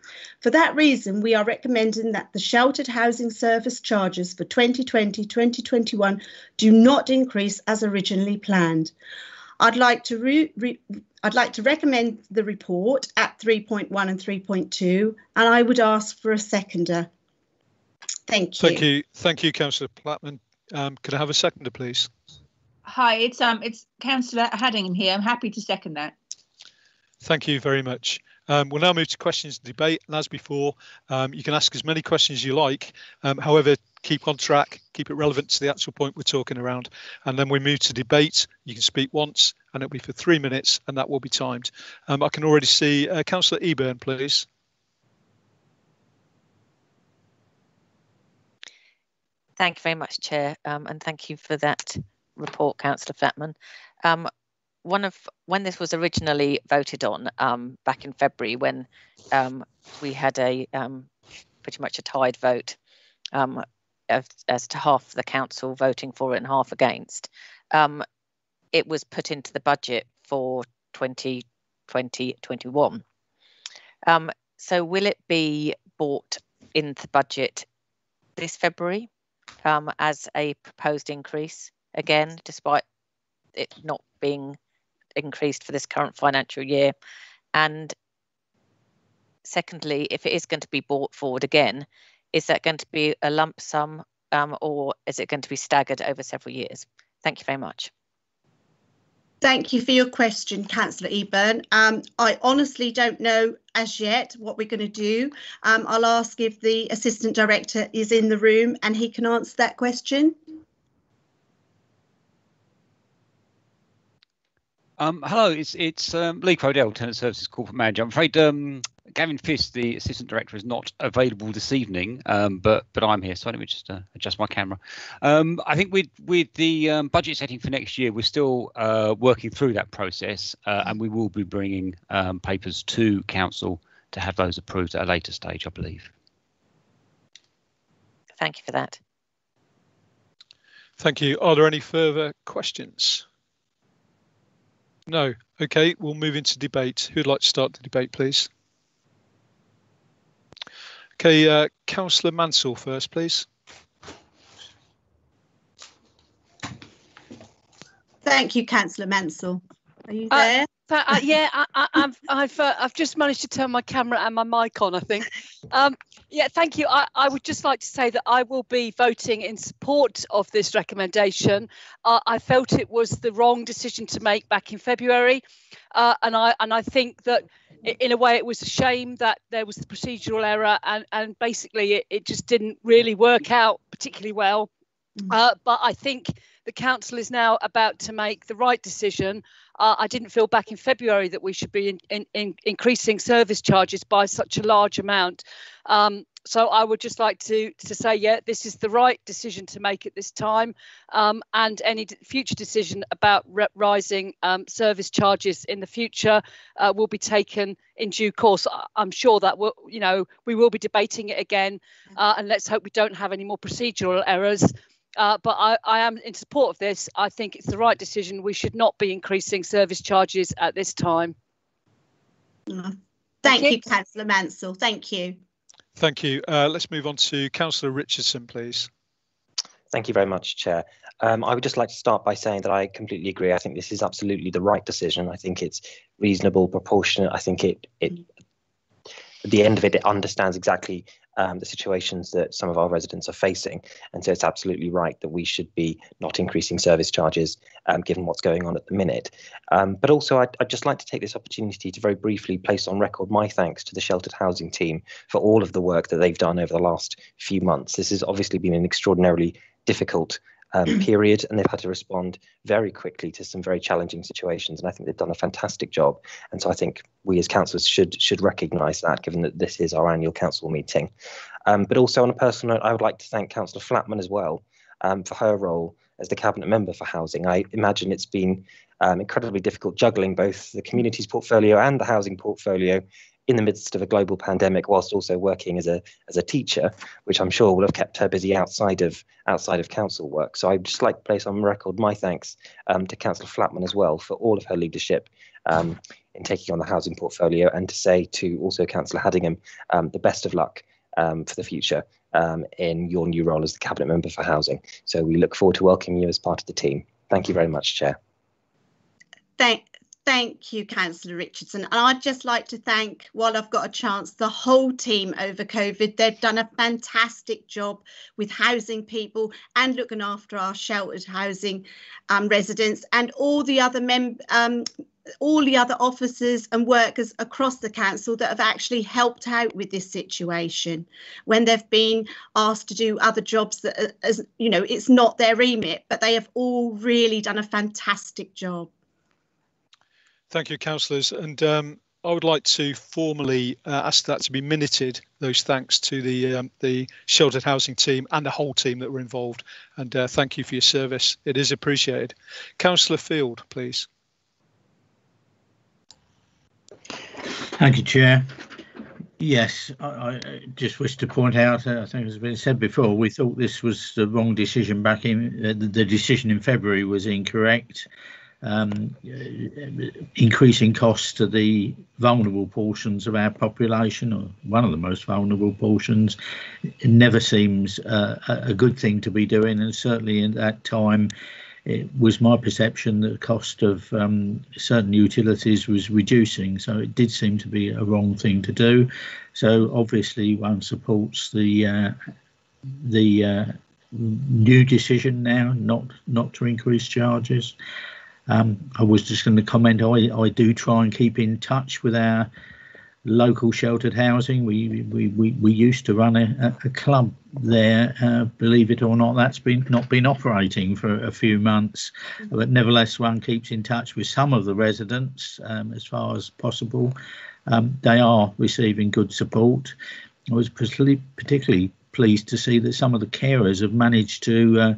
For that reason, we are recommending that the sheltered housing service charges for 2020-2021 do not increase as originally planned. I'd like to recommend the report at 3.1 and 3.2, and I would ask for a seconder. Thank you. Thank you, Councillor Plattman. Could I have a seconder, please? Hi, it's Councillor Haddingham here. I'm happy to second that. Thank you very much. We'll now move to questions and debate, and as before, you can ask as many questions as you like. However, keep on track, keep it relevant to the actual point we're talking around, and then we move to debate. You can speak once, and it'll be for 3 minutes, and that will be timed. I can already see Councillor Eburn, please. Thank you very much, Chair, and thank you for that report, Councillor Flatman. When this was originally voted on back in February, when we had a pretty much a tied vote as to half the council voting for it and half against, it was put into the budget for 2020-21. So will it be brought into the budget this February as a proposed increase again, despite it not being increased for this current financial year? And secondly, if it is going to be brought forward again, is that going to be a lump sum or is it going to be staggered over several years? Thank you very much. Thank you for your question, Councillor Eburn. I honestly don't know as yet what we're going to do. I'll ask if the Assistant Director is in the room and he can answer that question. Hello, it's Lee Crowdell, Tenant Services Corporate Manager. I'm afraid Gavin Fisk, the Assistant Director, is not available this evening, but I'm here, so let me just adjust my camera. I think with the budget setting for next year, we're still working through that process, and we will be bringing papers to Council to have those approved at a later stage, I believe. Thank you for that. Thank you. Are there any further questions? No. Okay, we'll move into debate. Who'd like to start the debate, please? Okay, Councillor Mansell first, please. Thank you, Councillor Mansell. Are you there? Yeah, I've just managed to turn my camera and my mic on, I think. Yeah, thank you. I would just like to say that I will be voting in support of this recommendation. I felt it was the wrong decision to make back in February, and I think that in a way it was a shame that there was the procedural error, and basically it just didn't really work out particularly well. But I think the council is now about to make the right decision. I didn't feel back in February that we should be increasing service charges by such a large amount. So I would just like to say, yeah, this is the right decision to make at this time. And any future decision about rising service charges in the future will be taken in due course. I'm sure that we will be debating it again, and let's hope we don't have any more procedural errors. But I am in support of this. I think it's the right decision. We should not be increasing service charges at this time. Thank you, Councillor Mansell. Thank you. Thank you. Let's move on to Councillor Richardson, please. Thank you very much, Chair. I would just like to start by saying that I completely agree. I think this is absolutely the right decision. I think it's reasonable, proportionate. I think it at the end of it, it understands exactly the situations that some of our residents are facing. And so it's absolutely right that we should be not increasing service charges given what's going on at the minute. But also, I'd just like to take this opportunity to very briefly place on record my thanks to the sheltered housing team for all of the work that they've done over the last few months. This has obviously been an extraordinarily difficult period, and they've had to respond very quickly to some very challenging situations, and I think they've done a fantastic job. And so I think we as councillors should recognise that, given that this is our annual council meeting. But also on a personal note, I would like to thank Councillor Flatman as well for her role as the Cabinet Member for Housing. I imagine it's been incredibly difficult juggling both the communities portfolio and the housing portfolio in the midst of a global pandemic, whilst also working as a teacher, which I'm sure will have kept her busy outside of council work. So I'd just like to place on record my thanks to Councillor Flatman as well for all of her leadership in taking on the housing portfolio, and to say to also Councillor Haddingham the best of luck for the future in your new role as the Cabinet Member for Housing. So we look forward to welcoming you as part of the team. Thank you very much, Chair. Thank you, Councillor Richardson. And I'd just like to thank, while I've got a chance, the whole team over COVID. They've done a fantastic job with housing people and looking after our sheltered housing residents, and all the other all the other officers and workers across the council that have actually helped out with this situation when they've been asked to do other jobs that, as you know, it's not their remit, but they have all really done a fantastic job. Thank you, councillors. And I would like to formally ask that to be minuted, those thanks to the sheltered housing team and the whole team that were involved. And thank you for your service. It is appreciated. Councillor Field, please. Thank you, Chair. Yes, I just wish to point out, I think it's been said before, we thought this was the wrong decision back in, the decision in February was incorrect. Increasing costs to the vulnerable portions of our population, or one of the most vulnerable portions, it never seems a good thing to be doing, and certainly in that time it was my perception that the cost of certain utilities was reducing, so it did seem to be a wrong thing to do. So obviously one supports the new decision now not to increase charges. I was just going to comment, I do try and keep in touch with our local sheltered housing. We used to run a club there, believe it or not. That's not been operating for a few months, but nevertheless one keeps in touch with some of the residents as far as possible. They are receiving good support. I was particularly pleased to see that some of the carers have managed to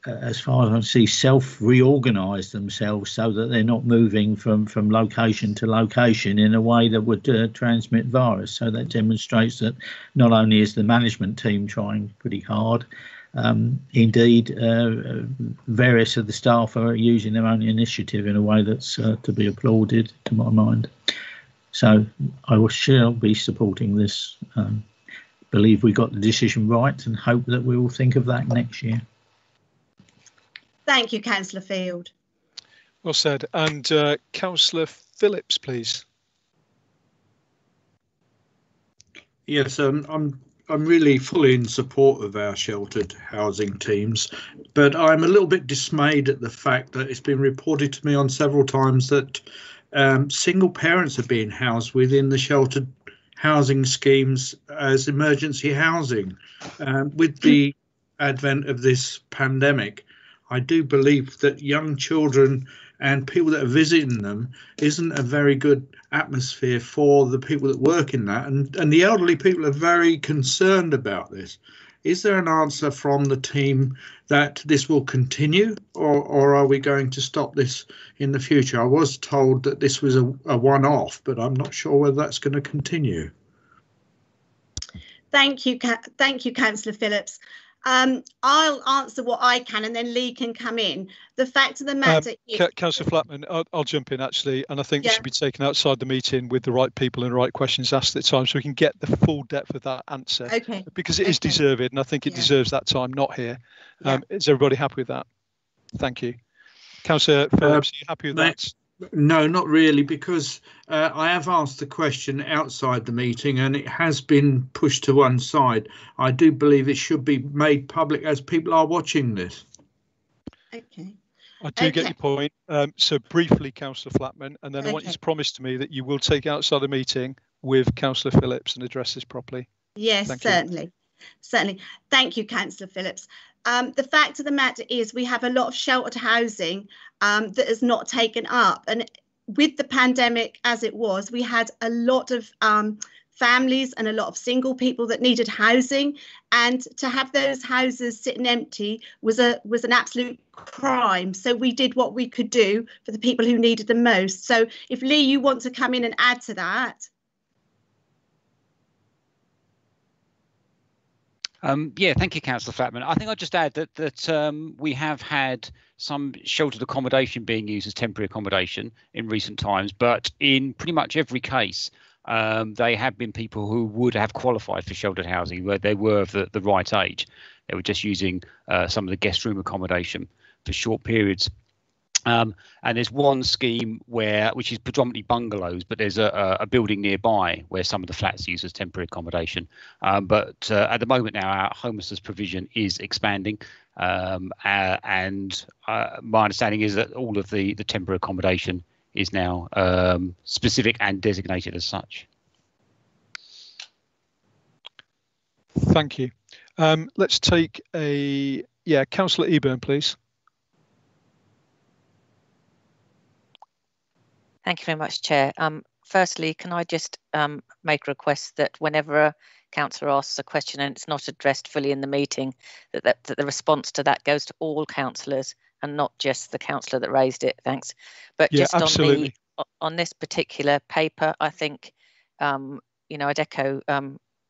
as far as I see, self-reorganise themselves so that they're not moving from location to location in a way that would transmit virus. So that demonstrates that not only is the management team trying pretty hard, indeed various of the staff are using their own initiative in a way that's to be applauded, to my mind. So I shall be supporting this. Believe we got the decision right and hope that we will think of that next year. Thank you, Councillor Field. Well said. And Councillor Phillips, please. Yes, I'm really fully in support of our sheltered housing teams, but I'm a little bit dismayed at the fact that it's been reported to me on several times that single parents are being housed within the sheltered housing schemes as emergency housing. With the advent of this pandemic, I do believe that young children and people that are visiting them isn't a very good atmosphere for the people that work in that. And the elderly people are very concerned about this. Is there an answer from the team that this will continue, or are we going to stop this in the future? I was told that this was a one-off, but I'm not sure whether that's going to continue. Thank you, Councillor Phillips. I'll answer what I can and then Lee can come in. The fact of the matter is... Councillor Flatman, I'll jump in actually, and I think this should be taken outside the meeting with the right people and the right questions asked at the time so we can get the full depth of that answer. Okay. Because it is deserved, and I think it deserves that time, not here. Is everybody happy with that? Thank you. Councillor Phillips, are you happy with that? No, not really, because I have asked the question outside the meeting and it has been pushed to one side. I do believe it should be made public as people are watching this. Okay. I do get your point. So briefly, Councillor Flatman, and then I want you to promise to me that you will take it outside the meeting with Councillor Phillips and address this properly. Yes, certainly. Certainly. Thank you, Councillor Phillips. The fact of the matter is we have a lot of sheltered housing that is not taken up. And with the pandemic as it was, we had a lot of families and a lot of single people that needed housing. And to have those houses sitting empty was an absolute crime. So we did what we could do for the people who needed the most. So if Lee, you want to come in and add to that. Yeah, thank you, Councillor Flatman. I think I'll just add that we have had some sheltered accommodation being used as temporary accommodation in recent times, but in pretty much every case, they have been people who would have qualified for sheltered housing, where they were of the right age. They were just using some of the guest room accommodation for short periods. And there's one scheme which is predominantly bungalows, but there's a building nearby where some of the flats use as temporary accommodation. But at the moment now, our homelessness provision is expanding, and my understanding is that all of the temporary accommodation is now specific and designated as such. Thank you. Let's take Councillor Eburn, please. Thank you very much, Chair. Firstly, can I just make a request that whenever a councillor asks a question and it's not addressed fully in the meeting, that the response to that goes to all councillors and not just the councillor that raised it. Thanks. But Yeah, just absolutely. on this particular paper, I think I'd echo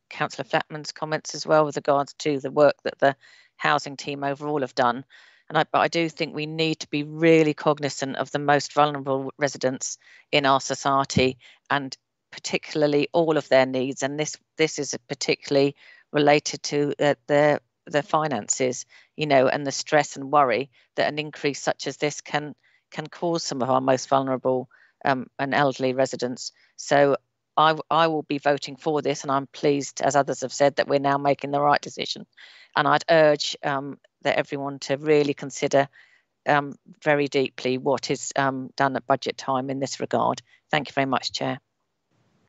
Councillor Flatman's comments as well with regards to the work that the housing team overall have done. But I do think we need to be really cognizant of the most vulnerable residents in our society, and particularly all of their needs. And this is particularly related to their finances, and the stress and worry that an increase such as this can cause some of our most vulnerable and elderly residents. So I will be voting for this, and I'm pleased, as others have said, that we're now making the right decision. And I'd urge that everyone to really consider very deeply what is done at budget time in this regard. Thank you very much, Chair.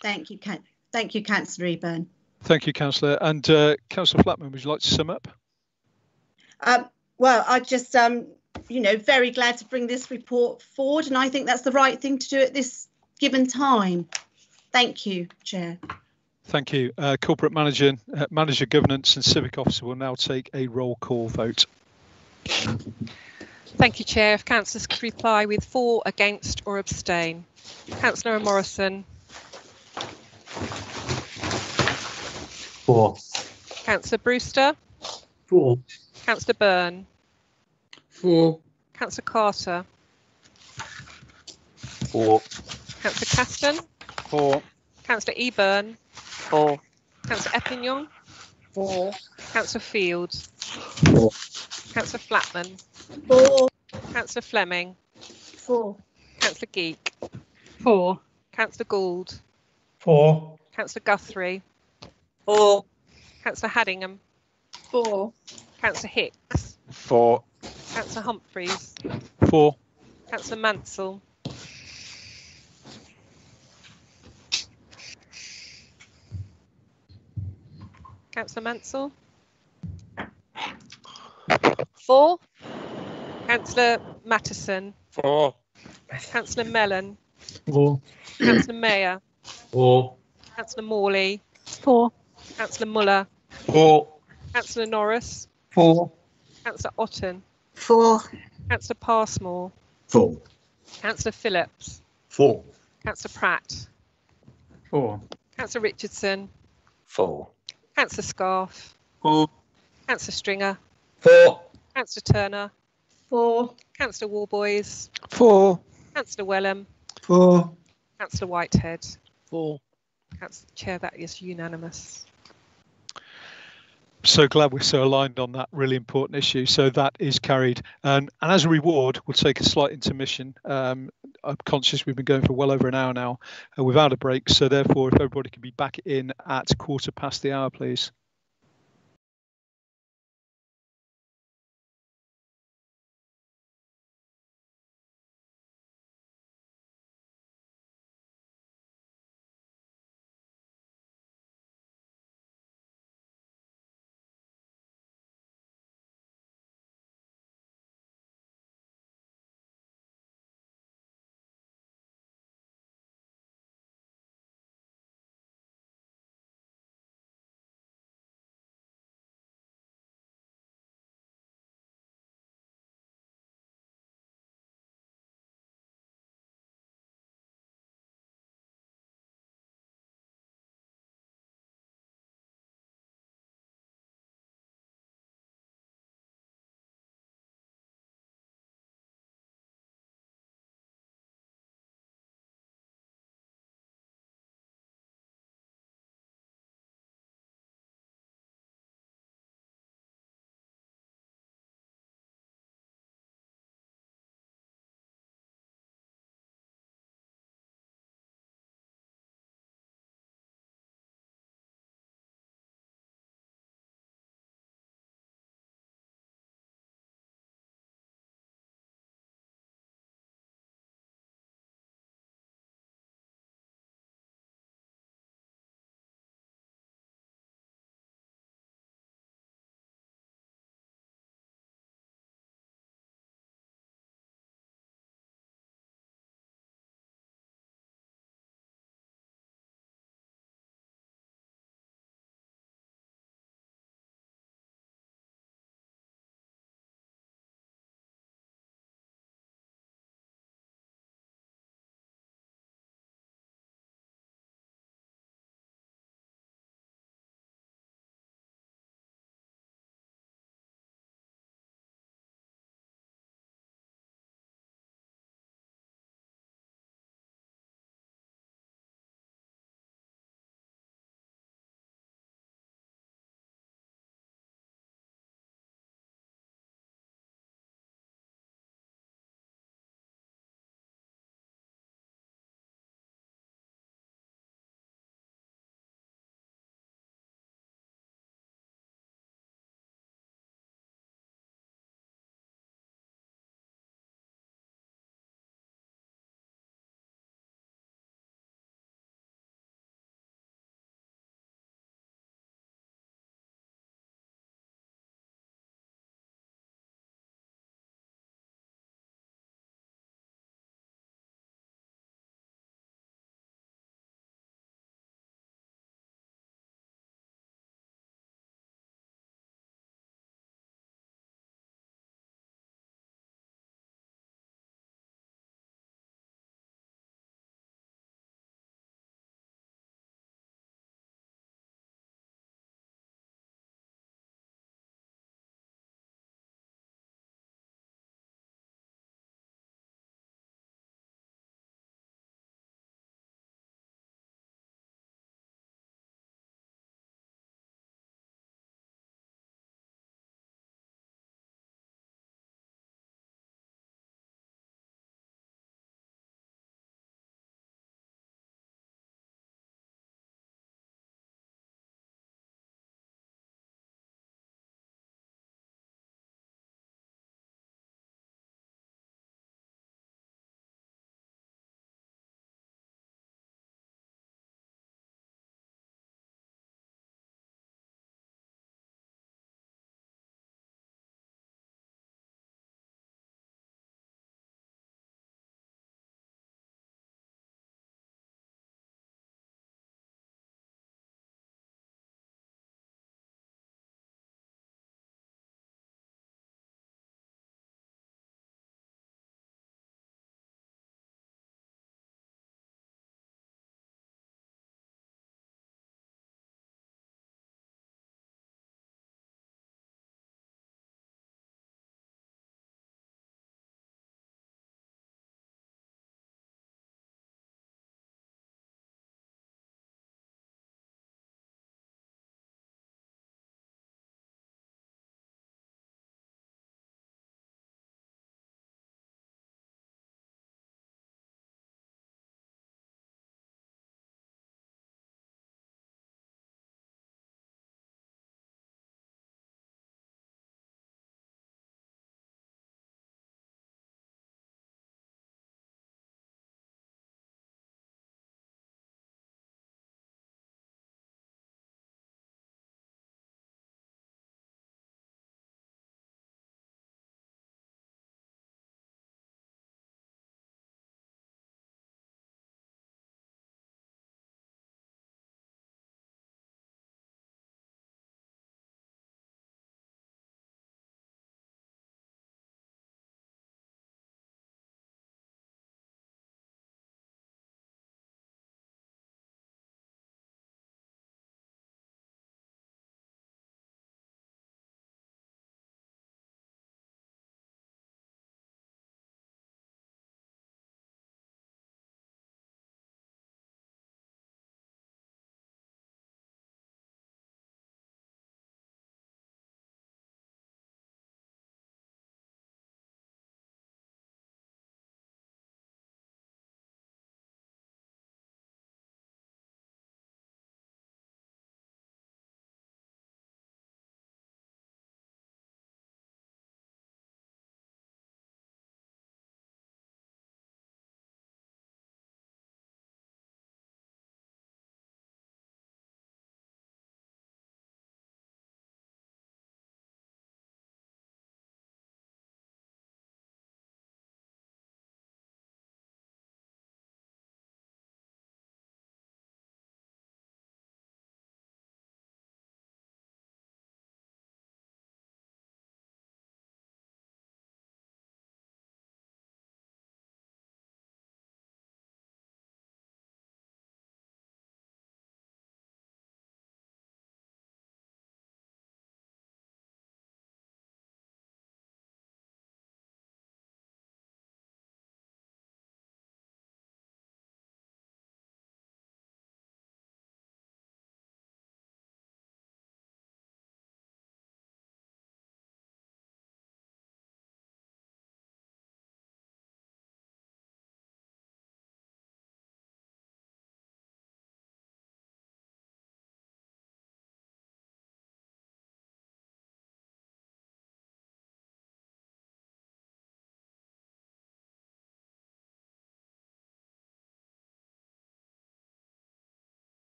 Thank you, Councillor Eburn. Thank you, Councillor. And Councillor Flatman, would you like to sum up? Well, I just, very glad to bring this report forward, and I think that's the right thing to do at this given time. Thank you, Chair. Thank you. Corporate Manager, Governance and Civic Officer will now take a roll call vote. Thank you, Chair. If councillors could reply with for, against or abstain. Councillor Morrison. For. Councillor Brewster. For. Councillor Byrne. For. Councillor Carter. For. Councillor Caston. For. Councillor Eburn. For. Councillor Eppingham. For. Councillor Fields. For. Councillor Flatman. For. Councillor Fleming. For. Councillor Geek. For. Councillor Gould. For. Councillor Guthrie. For. Councillor Haddingham. For. Councillor Hicks. For. Councillor Humphreys. For. Councillor Mansell. Councillor Mansell. For. Councillor Mattison. For. Councillor Mellon. For. Councillor Mayer. For. Councillor Morley. For. Councillor Muller. For. Councillor Norris. For. Councillor Otten. For. Councillor Passmore. For. Councillor Phillips. For. Councillor Pratt. For. Councillor Richardson. For. Councillor Scarf. For. Councillor Stringer. For. Councillor Turner. For. Councillor Warboys. For. Councillor Wellham. For. Councillor Whitehead. For. Councillor Chair, that is unanimous. So glad we're so aligned on that really important issue. So that is carried. And as a reward, we'll take a slight intermission. I'm conscious we've been going for well over an hour now without a break. So therefore, if everybody can be back in at 1:15, please.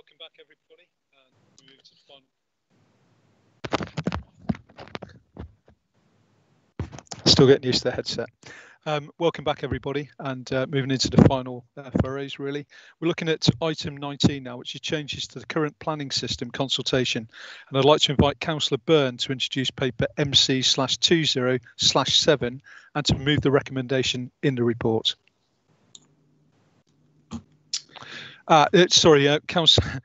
welcome back, everybody. And we move to the final. Still getting used to the headset. Welcome back, everybody, and moving into the final forays, really. We're looking at item 19 now, which is changes to the current planning system consultation. And I'd like to invite Councillor Byrne to introduce paper MC/20/7 and to move the recommendation in the report. Sorry, Councillor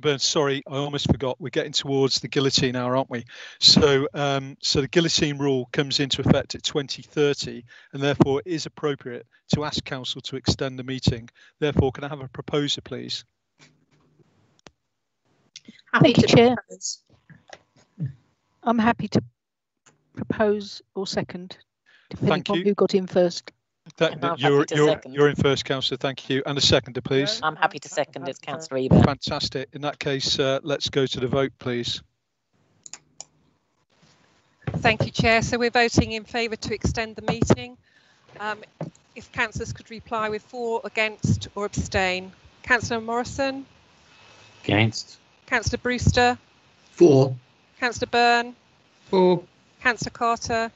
Burns, sorry, I almost forgot. We're getting towards the guillotine hour, aren't we? So the guillotine rule comes into effect at 2030, and therefore it is appropriate to ask Council to extend the meeting. Therefore, can I have a proposer, please? Thank you, Chair. I'm happy to propose or second, depending on who got in first. You're in first, Councillor. Thank you. And a seconder, please. I'm happy to second. It's Councillor Eber. Fantastic. In that case, let's go to the vote, please. Thank you, Chair. So we're voting in favour to extend the meeting. If councillors could reply with for, against or abstain. Councillor Morrison? Against. Councillor Brewster? For. Councillor Byrne? For. Councillor Carter?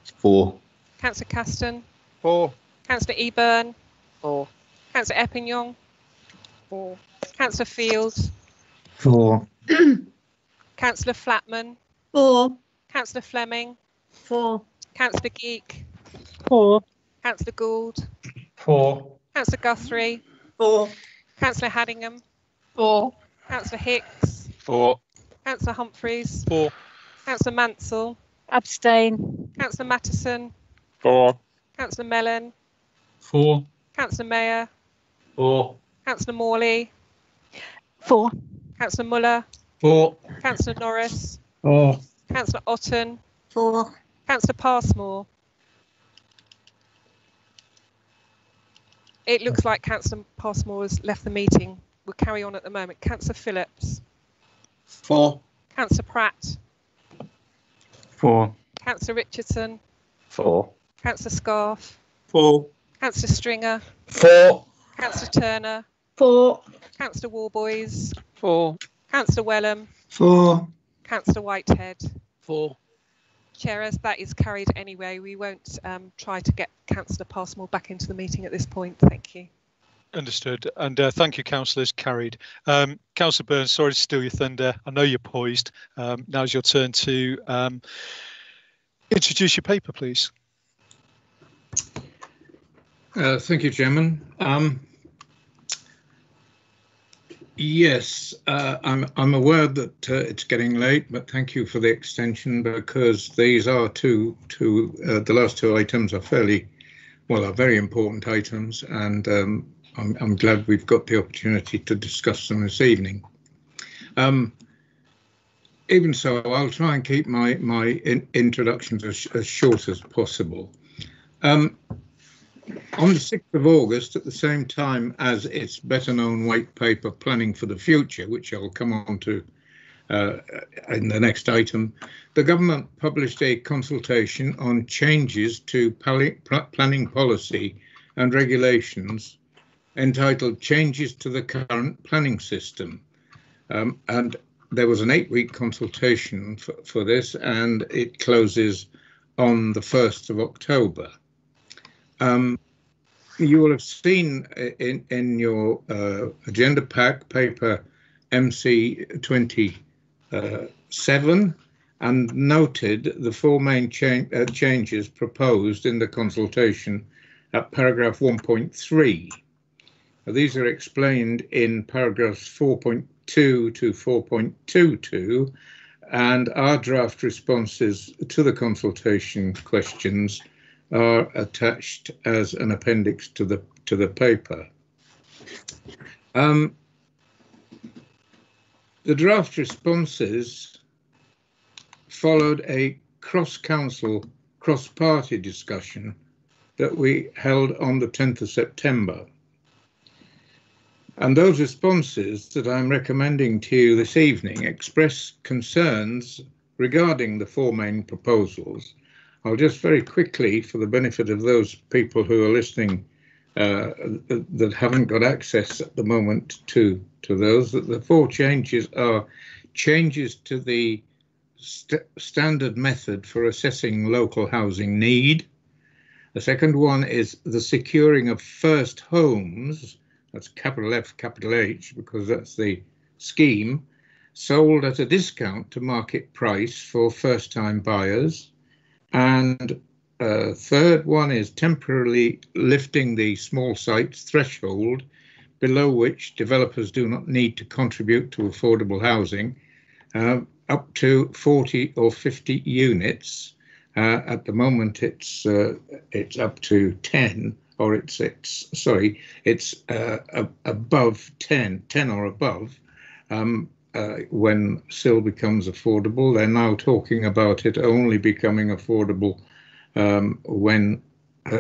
For. Councillor Caston? For. Councillor Eburn? For. Councillor Eppington? For. Councillor Field? For. Councillor Flatman? For. Councillor Fleming? For. Councillor Geek? For. Councillor Gould? For. Councillor Guthrie? For. Councillor Haddingham? For. Councillor Hicks? For. Councillor Humphreys? For. Councillor Mansell? Abstain. Councillor Mattison? For. Councillor Mellon? For. Councillor Mayer? For. Councillor Morley? For. Councillor Muller? For. Councillor Norris? For. Councillor Otten? For. Councillor Passmore? It looks like Councillor Passmore has left the meeting. We'll carry on at the moment. Councillor Phillips? For. Councillor Pratt? For. Councillor Richardson? For. Councillor Scarf? For. Councillor Stringer? For. Councillor Turner? For. Councillor Warboys? For. Councillor Wellham? For. Councillor Whitehead? For. Chair, as that is carried anyway, we won't try to get Councillor Passmore back into the meeting at this point. Thank you. Understood. And thank you, councillors. Carried. Councillor Burns, sorry to steal your thunder. I know you're poised. Now's your turn to introduce your paper, please. Thank you, Chairman. Yes, I'm aware that it's getting late, but thank you for the extension, because these are the last two items are are very important items, and I'm glad we've got the opportunity to discuss them this evening. Even so, I'll try and keep my introductions as short as possible. On the 6th of August, at the same time as its better known white paper Planning for the Future, which I'll come on to in the next item, the government published a consultation on changes to planning policy and regulations entitled Changes to the Current Planning System. And there was an 8-week consultation for this, and it closes on the 1st of October. You will have seen in your agenda pack paper MC/20/7 and noted the four main changes proposed in the consultation at paragraph 1.3. These are explained in paragraphs 4.2 to 4.22, and our draft responses to the consultation questions are attached as an appendix to the paper. The draft responses followed a cross-council, cross-party discussion that we held on the 10th of September. And those responses that I'm recommending to you this evening express concerns regarding the four main proposals. I'll just very quickly, for the benefit of those people who are listening that haven't got access at the moment to those. That the 4 changes are changes to the standard method for assessing local housing need. The second one is the securing of first homes, that's capital F, capital H, because that's the scheme, sold at a discount to market price for first-time buyers. And third one is temporarily lifting the small sites threshold below which developers do not need to contribute to affordable housing, up to 40 or 50 units. At the moment, it's up to 10, or it's above 10 or above. When SIL becomes affordable, they're now talking about it only becoming affordable when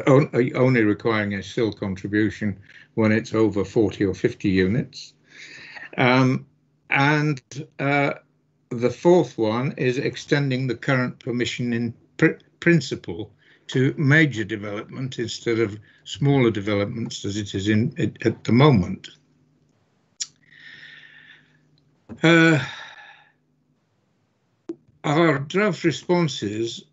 only requiring a SIL contribution when it's over 40 or 50 units. And the fourth one is extending the current permission in principle to major development instead of smaller developments as it is at the moment. Our draft responses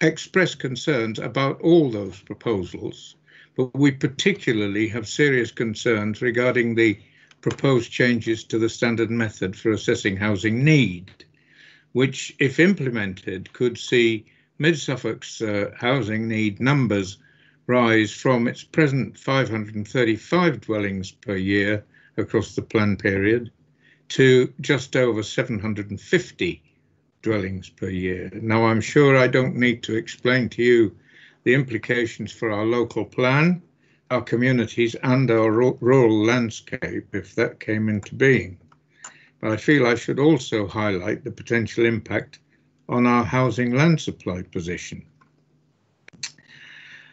express concerns about all those proposals, but we particularly have serious concerns regarding the proposed changes to the standard method for assessing housing need, which, if implemented, could see Mid-Suffolk's housing need numbers rise from its present 535 dwellings per year across the plan period to just over 750 dwellings per year. Now, I'm sure I don't need to explain to you the implications for our local plan, our communities and our rural landscape if that came into being. But I feel I should also highlight the potential impact on our housing land supply position.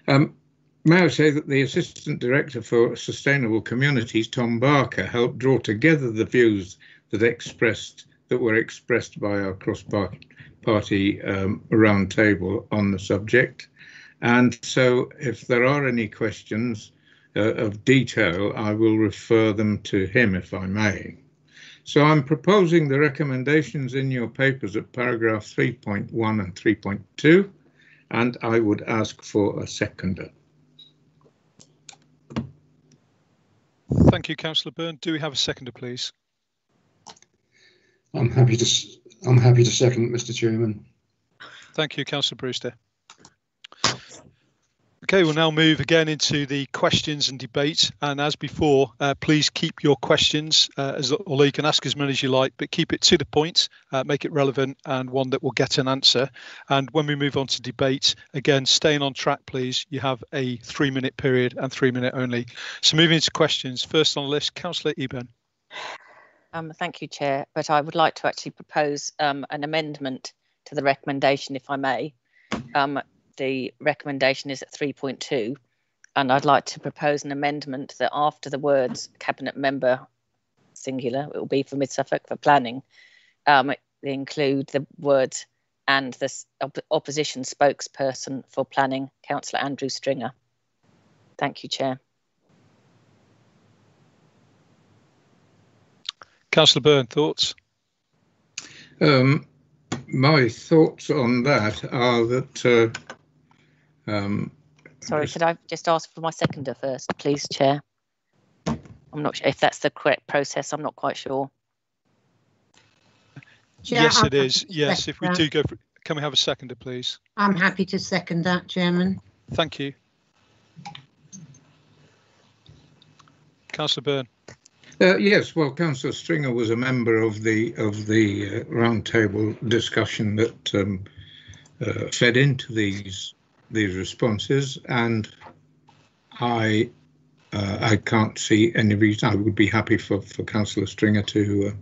May I say that the Assistant Director for Sustainable Communities, Tom Barker, helped draw together the views that were expressed by our cross-party roundtable on the subject. And so if there are any questions of detail, I will refer them to him if I may. So I'm proposing the recommendations in your papers at paragraph 3.1 and 3.2, and I would ask for a seconder. Thank you, Councillor Byrne. Do we have a seconder, please? I'm happy to second, Mr. Chairman. Thank you, Councillor Brewster. Okay, we'll now move again into the questions and debate. And as before, please keep your questions, although you can ask as many as you like, but keep it to the point, make it relevant and one that will get an answer. And when we move on to debate, again, staying on track, please. You have a 3-minute period and 3-minute only. So moving into questions, first on the list, Councillor Eburn. Thank you, Chair, but I would like to actually propose an amendment to the recommendation, if I may. The recommendation is at 3.2, and I'd like to propose an amendment that after the words cabinet member singular, it will be for Mid-Suffolk for planning, they include the words and the opposition spokesperson for planning, Councillor Andrew Stringer. Thank you, Chair. Councillor Byrne, thoughts? My thoughts on that are that sorry, could I just ask for my seconder first, please, Chair? I'm not sure if that's the correct process. I'm not quite sure. Chair, yes, I'm it is. Yes, if we that. do go for, can we have a seconder, please? I'm happy to second that, Chairman. Thank you. Councillor Byrne. Yes, well, Councillor Stringer was a member of the roundtable discussion that fed into these responses, and I can't see any reason. I would be happy for Councillor Stringer to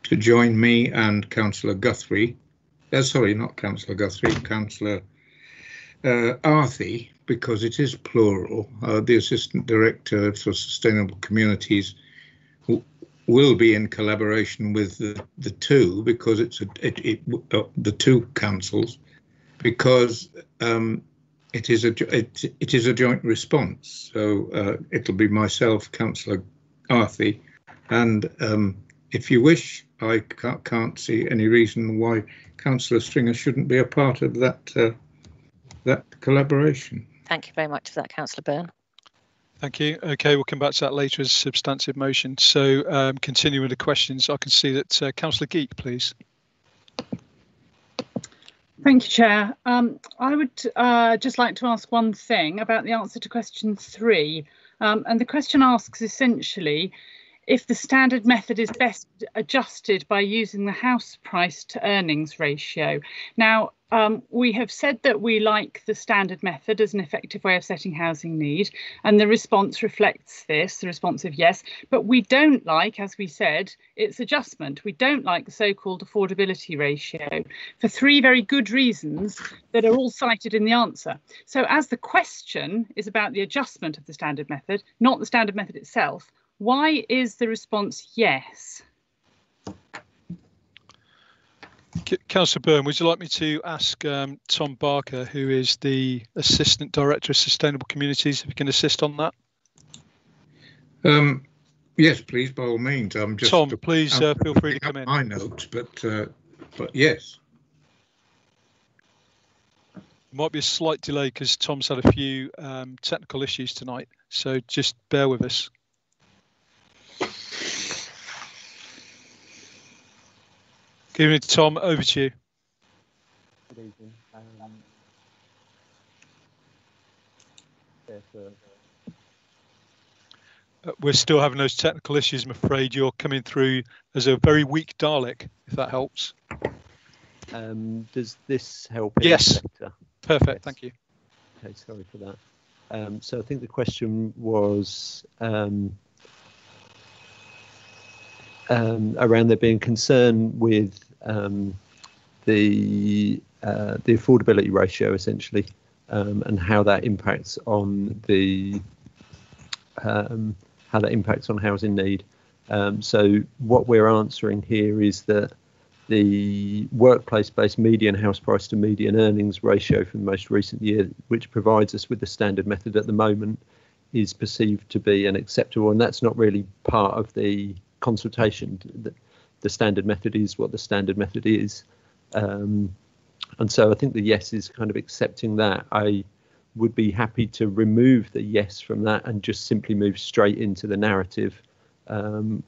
join me and Councillor Guthrie. Sorry, not Councillor Guthrie, Councillor Arthey, because it is plural. The Assistant Director for Sustainable Communities will be in collaboration with the two, because it's the two councils, because it is a joint response. So it'll be myself, Councillor Arthey, and if you wish, I can't see any reason why Councillor Stringer shouldn't be a part of that that collaboration. Thank you very much for that, Councillor Byrne. Thank you. Okay, we'll come back to that later as a substantive motion. So continuing with the questions, I can see that Councillor Geek, please. Thank you, Chair. I would just like to ask one thing about the answer to question 3. And the question asks essentially if the standard method is best adjusted by using the house price to earnings ratio. Now, we have said that we like the standard method as an effective way of setting housing need, and the response reflects this, the response of yes, but we don't like, as we said, its adjustment. We don't like the so-called affordability ratio for 3 very good reasons that are all cited in the answer. So as the question is about the adjustment of the standard method, not the standard method itself, why is the response yes? Councillor Byrne, would you like me to ask Tom Barker, who is the Assistant Director of Sustainable Communities, if he can assist on that? Yes, please, by all means. I'm just Tom, please feel free to come in. My notes, but yes. There might be a slight delay because Tom's had a few technical issues tonight, so just bear with us. Good evening, Tom. Over to you. Good evening. We're still having those technical issues, I'm afraid. You're coming through as a very weak Dalek, if that helps. Does this help? Yes. Perfect. Yes. Thank you. Okay, sorry for that. So I think the question was around there being concern with the affordability ratio, essentially, and how that impacts on the housing need. So what we're answering here is that the workplace-based median house price to median earnings ratio for the most recent year, which provides us with the standard method at the moment, is perceived to be unacceptable, and that's not really part of the consultation. The standard method is what the standard method is, and so I think the yes is kind of accepting that. I would be happy to remove the yes from that and just simply move straight into the narrative,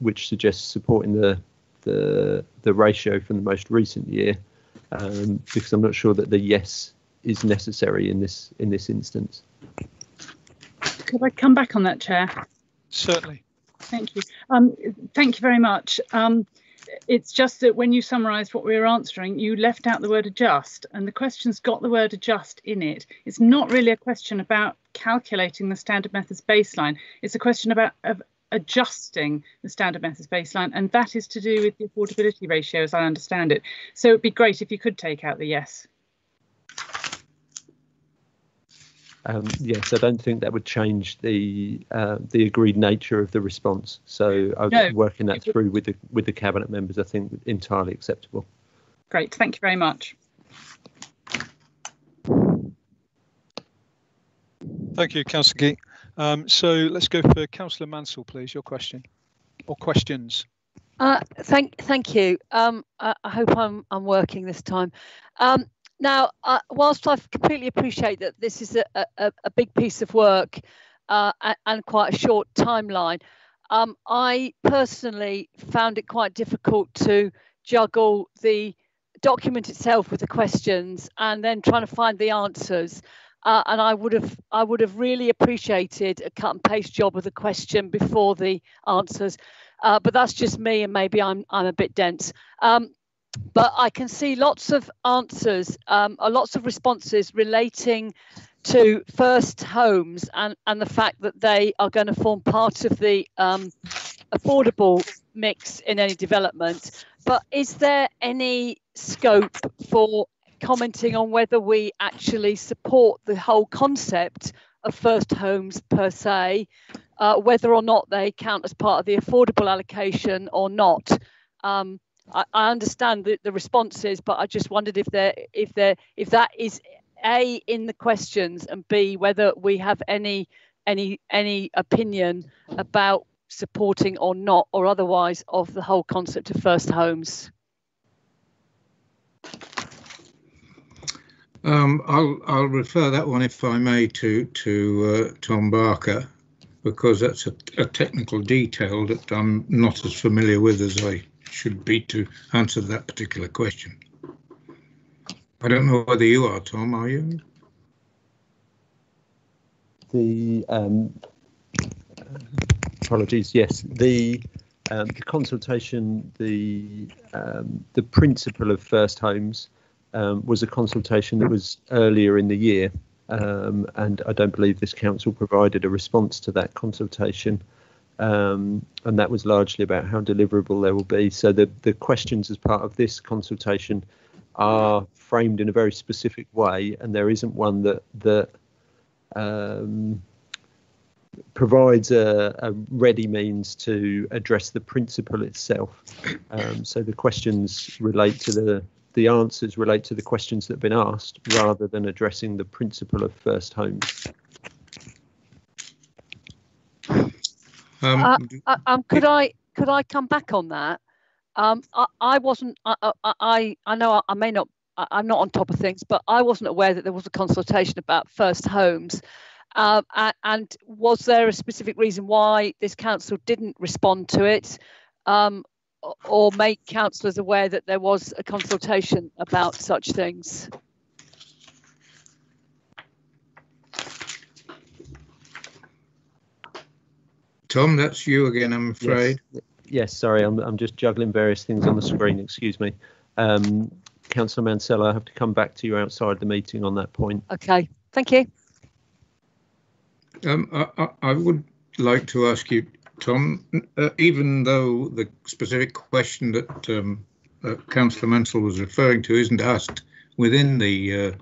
which suggests supporting the ratio from the most recent year, because I'm not sure that the yes is necessary in this instance. Could I come back on that, Chair? Certainly. Thank you. Thank you very much. It's just that when you summarised what we were answering, you left out the word adjust, and the question's got the word adjust in it. It's not really a question about calculating the standard method's baseline. It's a question about adjusting the standard method's baseline, and that is to do with the affordability ratio, as I understand it. So it'd be great if you could take out the yes. Yes, I don't think that would change the agreed nature of the response. So working that through with the cabinet members, I think entirely acceptable. Great, thank you very much. Thank you, Councillor Geek. So let's go for Councillor Mansell, please. Your question or questions. Thank you. I hope I'm working this time. Now, whilst I completely appreciate that this is a big piece of work and quite a short timeline, I personally found it quite difficult to juggle the document itself with the questions and then trying to find the answers. And I would have really appreciated a cut and paste job of the question before the answers, but that's just me, and maybe I'm a bit dense. But I can see lots of answers, lots of responses relating to first homes and the fact that they are going to form part of the affordable mix in any development. But is there any scope for commenting on whether we actually support the whole concept of first homes per se, whether or not they count as part of the affordable allocation or not? I understand the responses, but I just wondered if that is A, in the questions, and B, whether we have any opinion about supporting or not, or otherwise, of the whole concept of first homes. I'll refer that one, if I may, to Tom Barker, because that's a technical detail that I'm not as familiar with as I should be to answer that particular question. I don't know whether you are, Tom, are you? The apologies. Yes, the consultation, the principle of first homes was a consultation that was earlier in the year, and I don't believe this council provided a response to that consultation, and that was largely about how deliverable there will be. So the questions as part of this consultation are framed in a very specific way, and there isn't one that provides a ready means to address the principle itself. So the questions relate to the answers relate to the questions that have been asked, rather than addressing the principle of first homes. Could I come back on that? I wasn't. I know I may not. I'm not on top of things, but I wasn't aware that there was a consultation about first homes. And was there a specific reason why this council didn't respond to it, or make councillors aware that there was a consultation about such things? Tom, that's you again, I'm afraid. Yes, sorry, I'm just juggling various things on the screen, excuse me. Councillor Mansell, I have to come back to you outside the meeting on that point. Okay, thank you. I would like to ask you, Tom, even though the specific question that Councillor Mansell was referring to isn't asked within the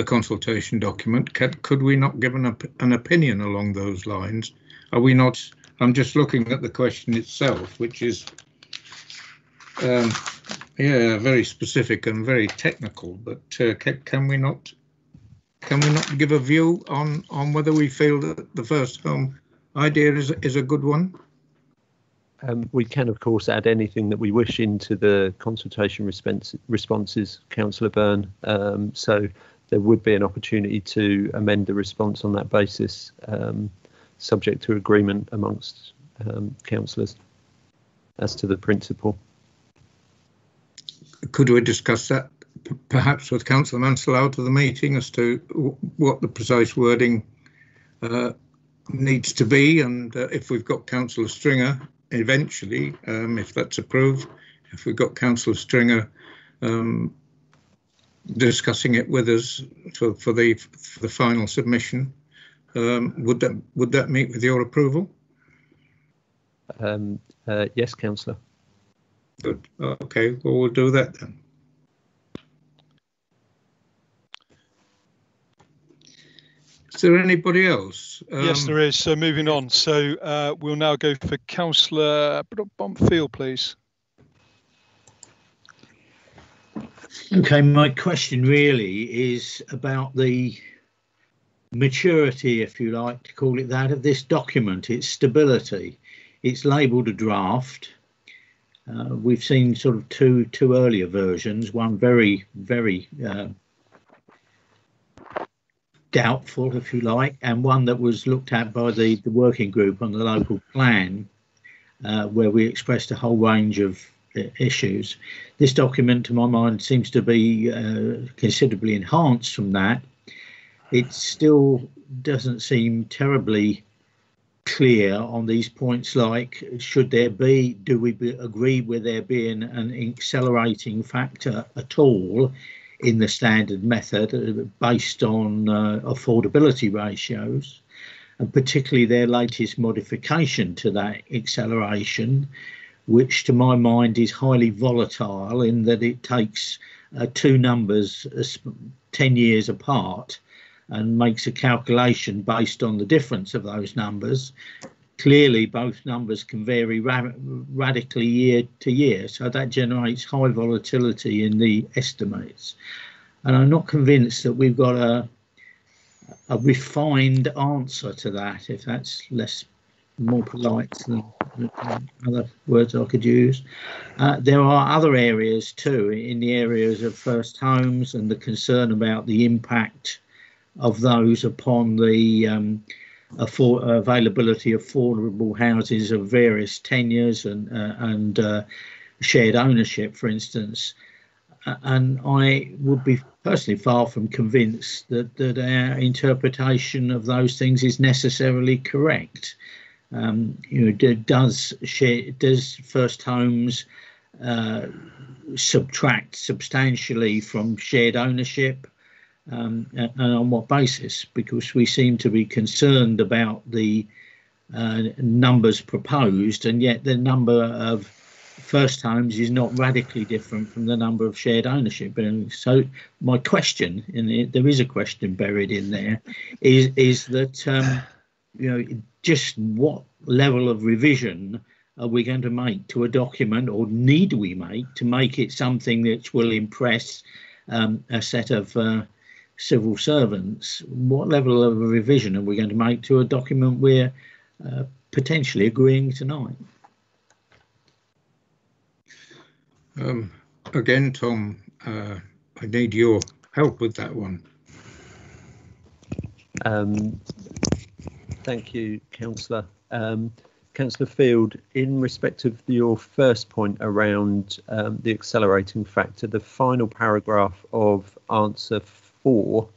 consultation document, could we not give an opinion along those lines? Are we not? I'm just looking at the question itself, which is very specific and very technical. But can we not give a view on whether we feel that the first home idea is a good one? We can, of course, add anything that we wish into the consultation responses, Councillor Byrne. So there would be an opportunity to amend the response on that basis, subject to agreement amongst councillors as to the principle. Could we discuss that perhaps with Councillor Mansell out of the meeting as to what the precise wording needs to be, and if we've got Councillor Stringer eventually, if that's approved, if we've got Councillor Stringer discussing it with us for the final submission, would that meet with your approval? Yes, Councillor. Good. Okay, well, we'll do that then. Is there anybody else? Yes, there is. So moving on. So we'll now go for Councillor Field, please. Okay, my question really is about the maturity, if you like to call it that, of this document, its stability. It's labelled a draft. We've seen sort of two earlier versions, one very doubtful, if you like, and one that was looked at by the working group on the local plan, where we expressed a whole range of issues. This document, to my mind, seems to be considerably enhanced from that. It still doesn't seem terribly clear on these points, like should there be, do we agree with there being an accelerating factor at all in the standard method based on affordability ratios, and particularly their latest modification to that acceleration, which to my mind is highly volatile in that it takes two numbers 10 years apart and makes a calculation based on the difference of those numbers. Clearly, both numbers can vary radically year to year, so that generates high volatility in the estimates. And I'm not convinced that we've got a refined answer to that, if that's more polite than other words I could use. There are other areas too, in the areas of first homes and the concern about the impact of those upon the availability of affordable houses of various tenures and shared ownership, for instance. And I would be personally far from convinced that our interpretation of those things is necessarily correct. Does first homes subtract substantially from shared ownership, and on what basis? Because we seem to be concerned about the numbers proposed, and yet the number of first homes is not radically different from the number of shared ownership. And so my question, and there is a question buried in there, is that just what level of revision are we going to make to a document, or need we make it something that will impress a set of civil servants? What level of revision are we going to make to a document we're potentially agreeing tonight? Again, Tom, I need your help with that one. Thank you, Councillor. Councillor Field, in respect of your first point around the accelerating factor, the final paragraph of answer 4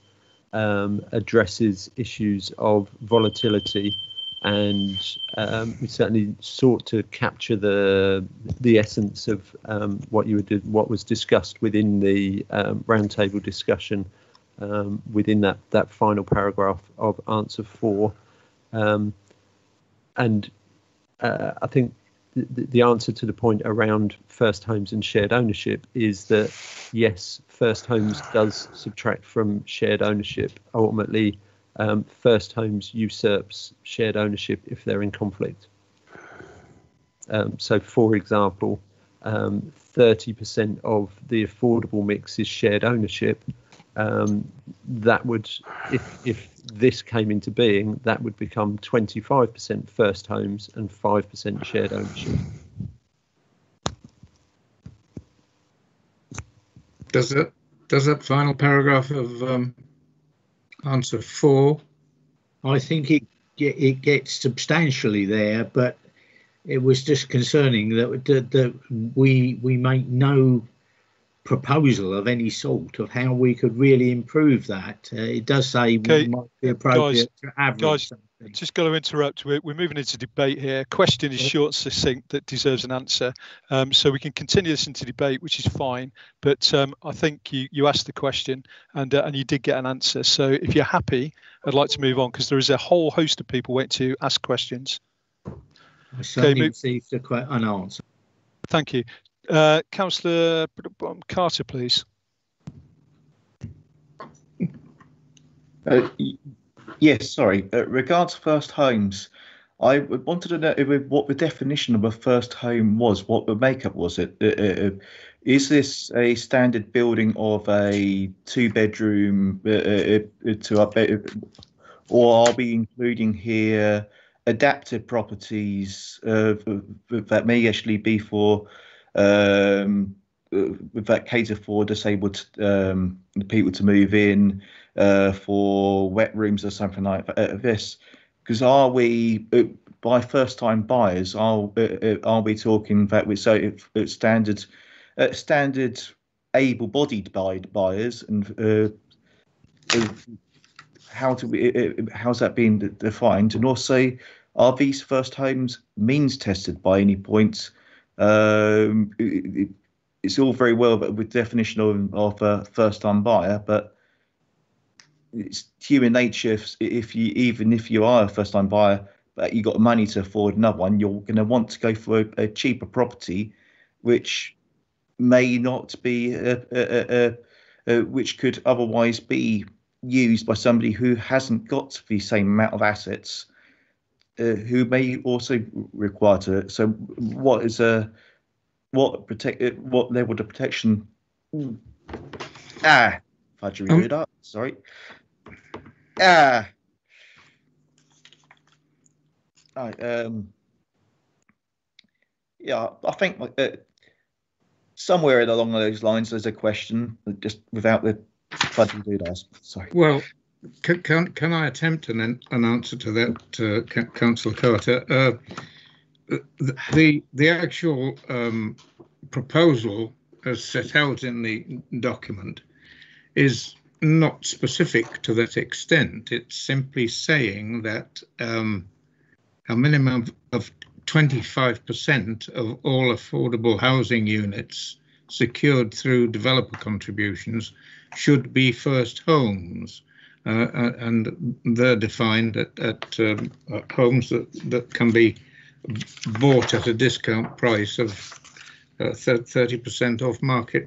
addresses issues of volatility, and we certainly sought to capture the essence of what was discussed within the roundtable discussion within that final paragraph of answer 4, and I think the answer to the point around first homes and shared ownership is that yes, first homes does subtract from shared ownership. Ultimately, first homes usurps shared ownership if they're in conflict. So, for example, 30% of the affordable mix is shared ownership. That would, if this came into being, that would become 25% first homes and 5% shared ownership. Does that final paragraph of answer 4? I think it gets substantially there, but it was just concerning that we make no proposal of any sort of how we could really improve that. It does say it might be appropriate to average something. Just got to interrupt. We're moving into debate here. Question is short and succinct, that deserves an answer. So we can continue this into debate, which is fine. But I think you asked the question and you did get an answer. So if you're happy, I'd like to move on, because there is a whole host of people waiting to ask questions. I certainly received an answer. Thank you. Councillor Carter, please. Yes, sorry. Regards first homes, I wanted to know what the definition of a first home was, what the makeup was. Is this a standard building of a 2-bedroom or are we including here adapted properties that may actually be for that cater for disabled people to move in, for wet rooms or something like this? Because are we, by first-time buyers, are we talking that we standard able-bodied buyers, and how's that being defined? And also, are these first homes means tested by any point? It's all very well with definition of a first-time buyer, but it's human nature. Even if you are a first-time buyer, but you got money to afford another one, you're going to want to go for a cheaper property, which may not be, which could otherwise be used by somebody who hasn't got the same amount of assets, who may also require to. So, what level of protection Fudgery sorry. Yeah, I think somewhere along those lines there's a question, just without the fudgery-doo-dahs. Sorry. Well, can I attempt an answer to that, Councillor Carter? The actual proposal as set out in the document is not specific to that extent. It's simply saying that a minimum of 25% of all affordable housing units secured through developer contributions should be first homes, and they're defined at homes that can be bought at a discount price of 30% off market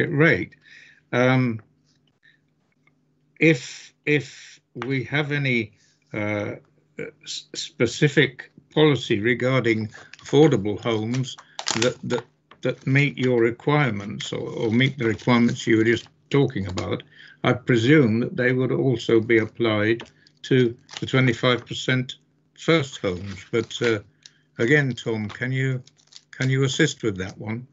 rate. If we have any specific policy regarding affordable homes that meet your requirements or meet the requirements you were just talking about, I presume that they would also be applied to the 25% first homes. But again, Tom, can you assist with that one?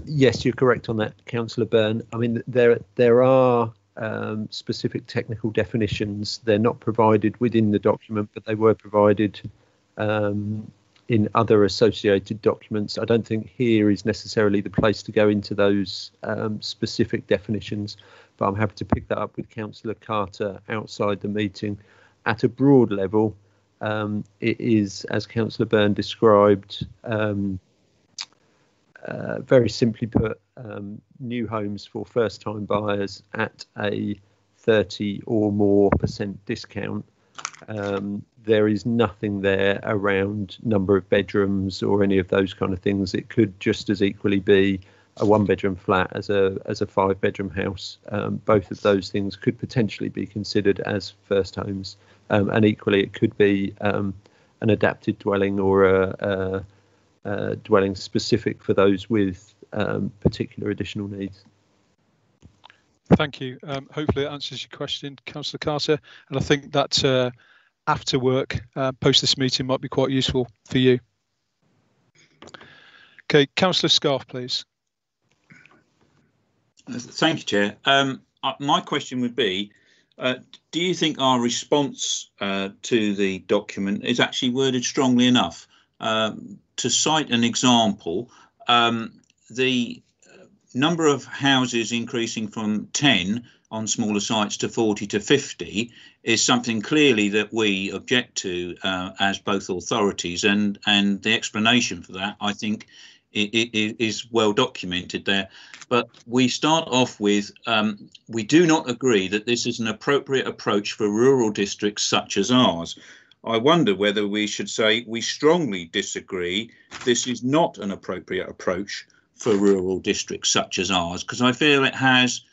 Yes, you're correct on that, Councillor Byrne. I mean, there are specific technical definitions. They're not provided within the document, but they were provided in other associated documents. I don't think here is necessarily the place to go into those specific definitions, but I'm happy to pick that up with Councillor Carter outside the meeting. At a broad level, it is, as Councillor Byrne described, very simply put, new homes for first-time buyers at a 30% or more discount. There is nothing there around number of bedrooms or any of those kind of things. It could just as equally be a one-bedroom flat as a 5-bedroom house. Both of those things could potentially be considered as first homes, and equally it could be an adapted dwelling or a dwelling specific for those with particular additional needs. Thank you. Hopefully it answers your question, Councillor Carter, and I think that after work, post this meeting, might be quite useful for you. Okay, Councillor Scarf, please. Thank you, Chair. My question would be, do you think our response to the document is actually worded strongly enough? To cite an example, the number of houses increasing from 10 on smaller sites to 40 to 50 is something clearly that we object to as both authorities, and the explanation for that, I think, is well documented there. But we start off with, we do not agree that this is an appropriate approach for rural districts such as ours. I wonder whether we should say we strongly disagree. This is not an appropriate approach for rural districts such as ours, because I feel it has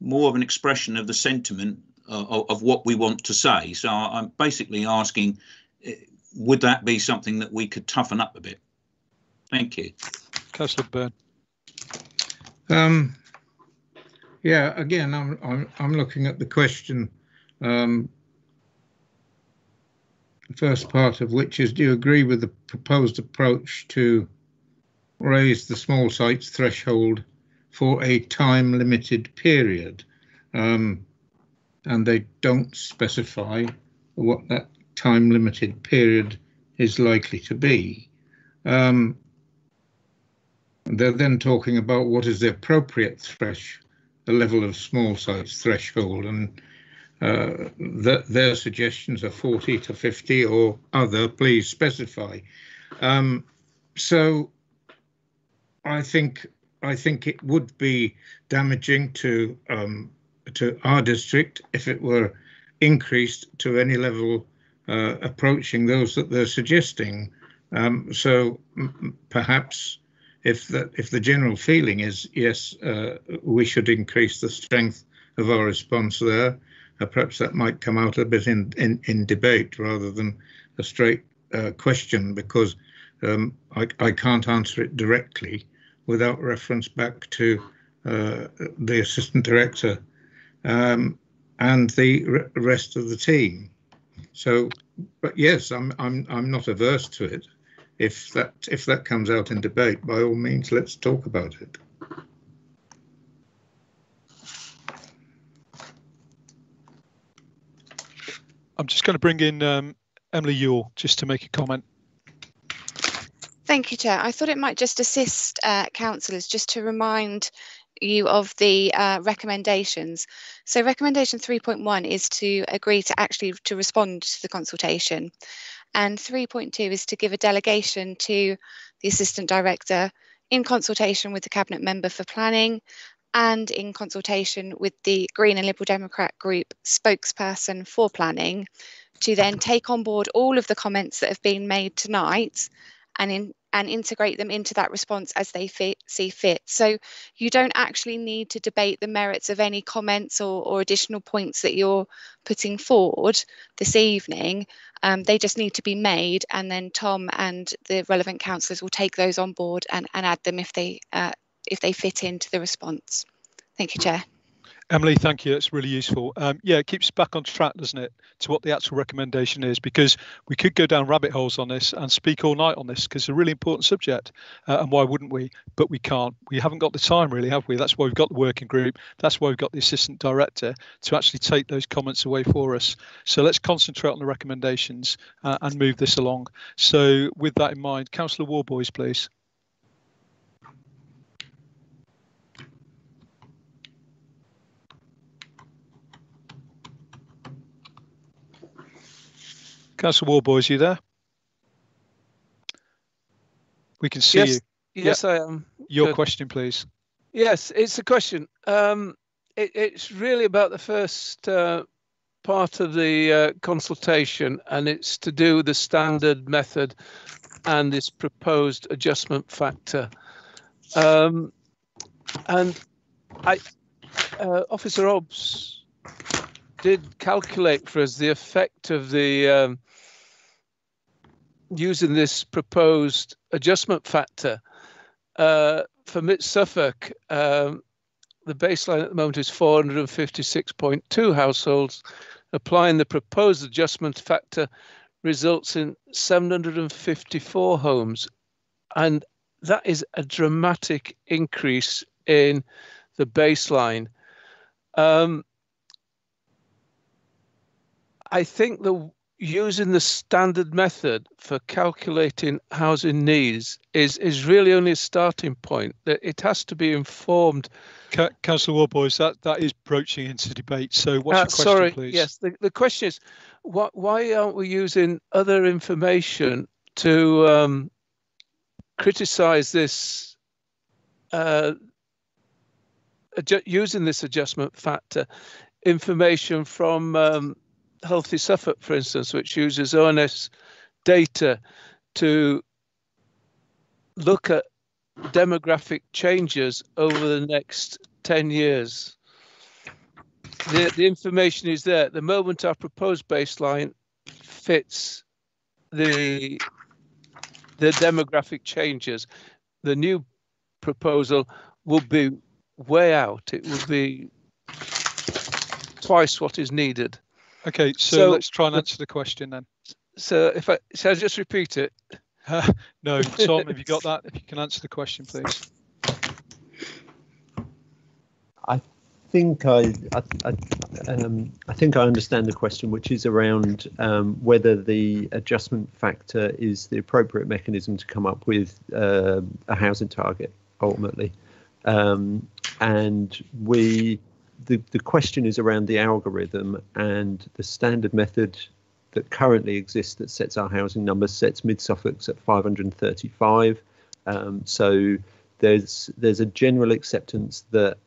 more of an expression of the sentiment of what we want to say. So I'm basically asking, would that be something that we could toughen up a bit? Thank you. Councillor Byrne. Yeah, again, I'm looking at the question. The first part of which is, do you agree with the proposed approach to raise the small sites threshold for a time limited period? And they don't specify what that time limited period is likely to be. They're then talking about what is the appropriate the level of small sites threshold, and their suggestions are 40 to 50 or other, please specify. So I think it would be damaging to our district if it were increased to any level approaching those that they're suggesting. So perhaps if the general feeling is yes, we should increase the strength of our response there, perhaps that might come out a bit in debate rather than a straight question, because I can't answer it directly without reference back to the assistant director, and the rest of the team. So, but yes, I'm not averse to it. If that comes out in debate, by all means, let's talk about it. I'm just going to bring in Emily Ewell just to make a comment. Thank you, Chair. I thought it might just assist councillors just to remind you of the recommendations. So recommendation 3.1 is to agree to respond to the consultation, and 3.2 is to give a delegation to the Assistant Director in consultation with the Cabinet Member for Planning and in consultation with the Green and Liberal Democrat group spokesperson for planning, to then take on board all of the comments that have been made tonight and integrate them into that response as they see fit. So you don't actually need to debate the merits of any comments or additional points that you're putting forward this evening. They just need to be made, and then Tom and the relevant councillors will take those on board and add them if they fit into the response. Thank you, Chair. Emily, thank you. That's really useful. Yeah, it keeps us back on track, doesn't it, to what the actual recommendation is, because we could go down rabbit holes on this and speak all night on this, because it's a really important subject. And why wouldn't we? But we can't. We haven't got the time, really, have we? That's why we've got the working group. That's why we've got the assistant director to actually take those comments away for us. So let's concentrate on the recommendations and move this along. So with that in mind, Councillor Warboys, please. Councillor Warboys, you there? We can see you. Yes, I am. Your Good. question, please. Yes, it's a question. It's really about the first part of the consultation, and it's to do with the standard method and this proposed adjustment factor. And Officer Hobbs did calculate for us the effect of the using this proposed adjustment factor for Mid Suffolk. The baseline at the moment is 456.2 households. Applying the proposed adjustment factor results in 754 homes, and that is a dramatic increase in the baseline. I think using the standard method for calculating housing needs is really only a starting point. That it has to be informed. Councillor Warboys, that is broaching into debate. So what's your question, sorry, please? Yes, the question is, why aren't we using other information to criticise this, using this adjustment factor, information from Healthy Suffolk, for instance, which uses ONS data to look at demographic changes over the next 10 years. The information is there. At the moment, our proposed baseline fits the demographic changes. The new proposal will be way out. It will be twice what is needed. Okay, so let's try and answer the question then. So shall I just repeat it? No, Tom, have you got that? If you can answer the question, please. I think I understand the question, which is around whether the adjustment factor is the appropriate mechanism to come up with a housing target ultimately, and the question is around the algorithm, and the standard method that currently exists that sets our housing numbers sets Mid Suffolk's at 535. So there's a general acceptance that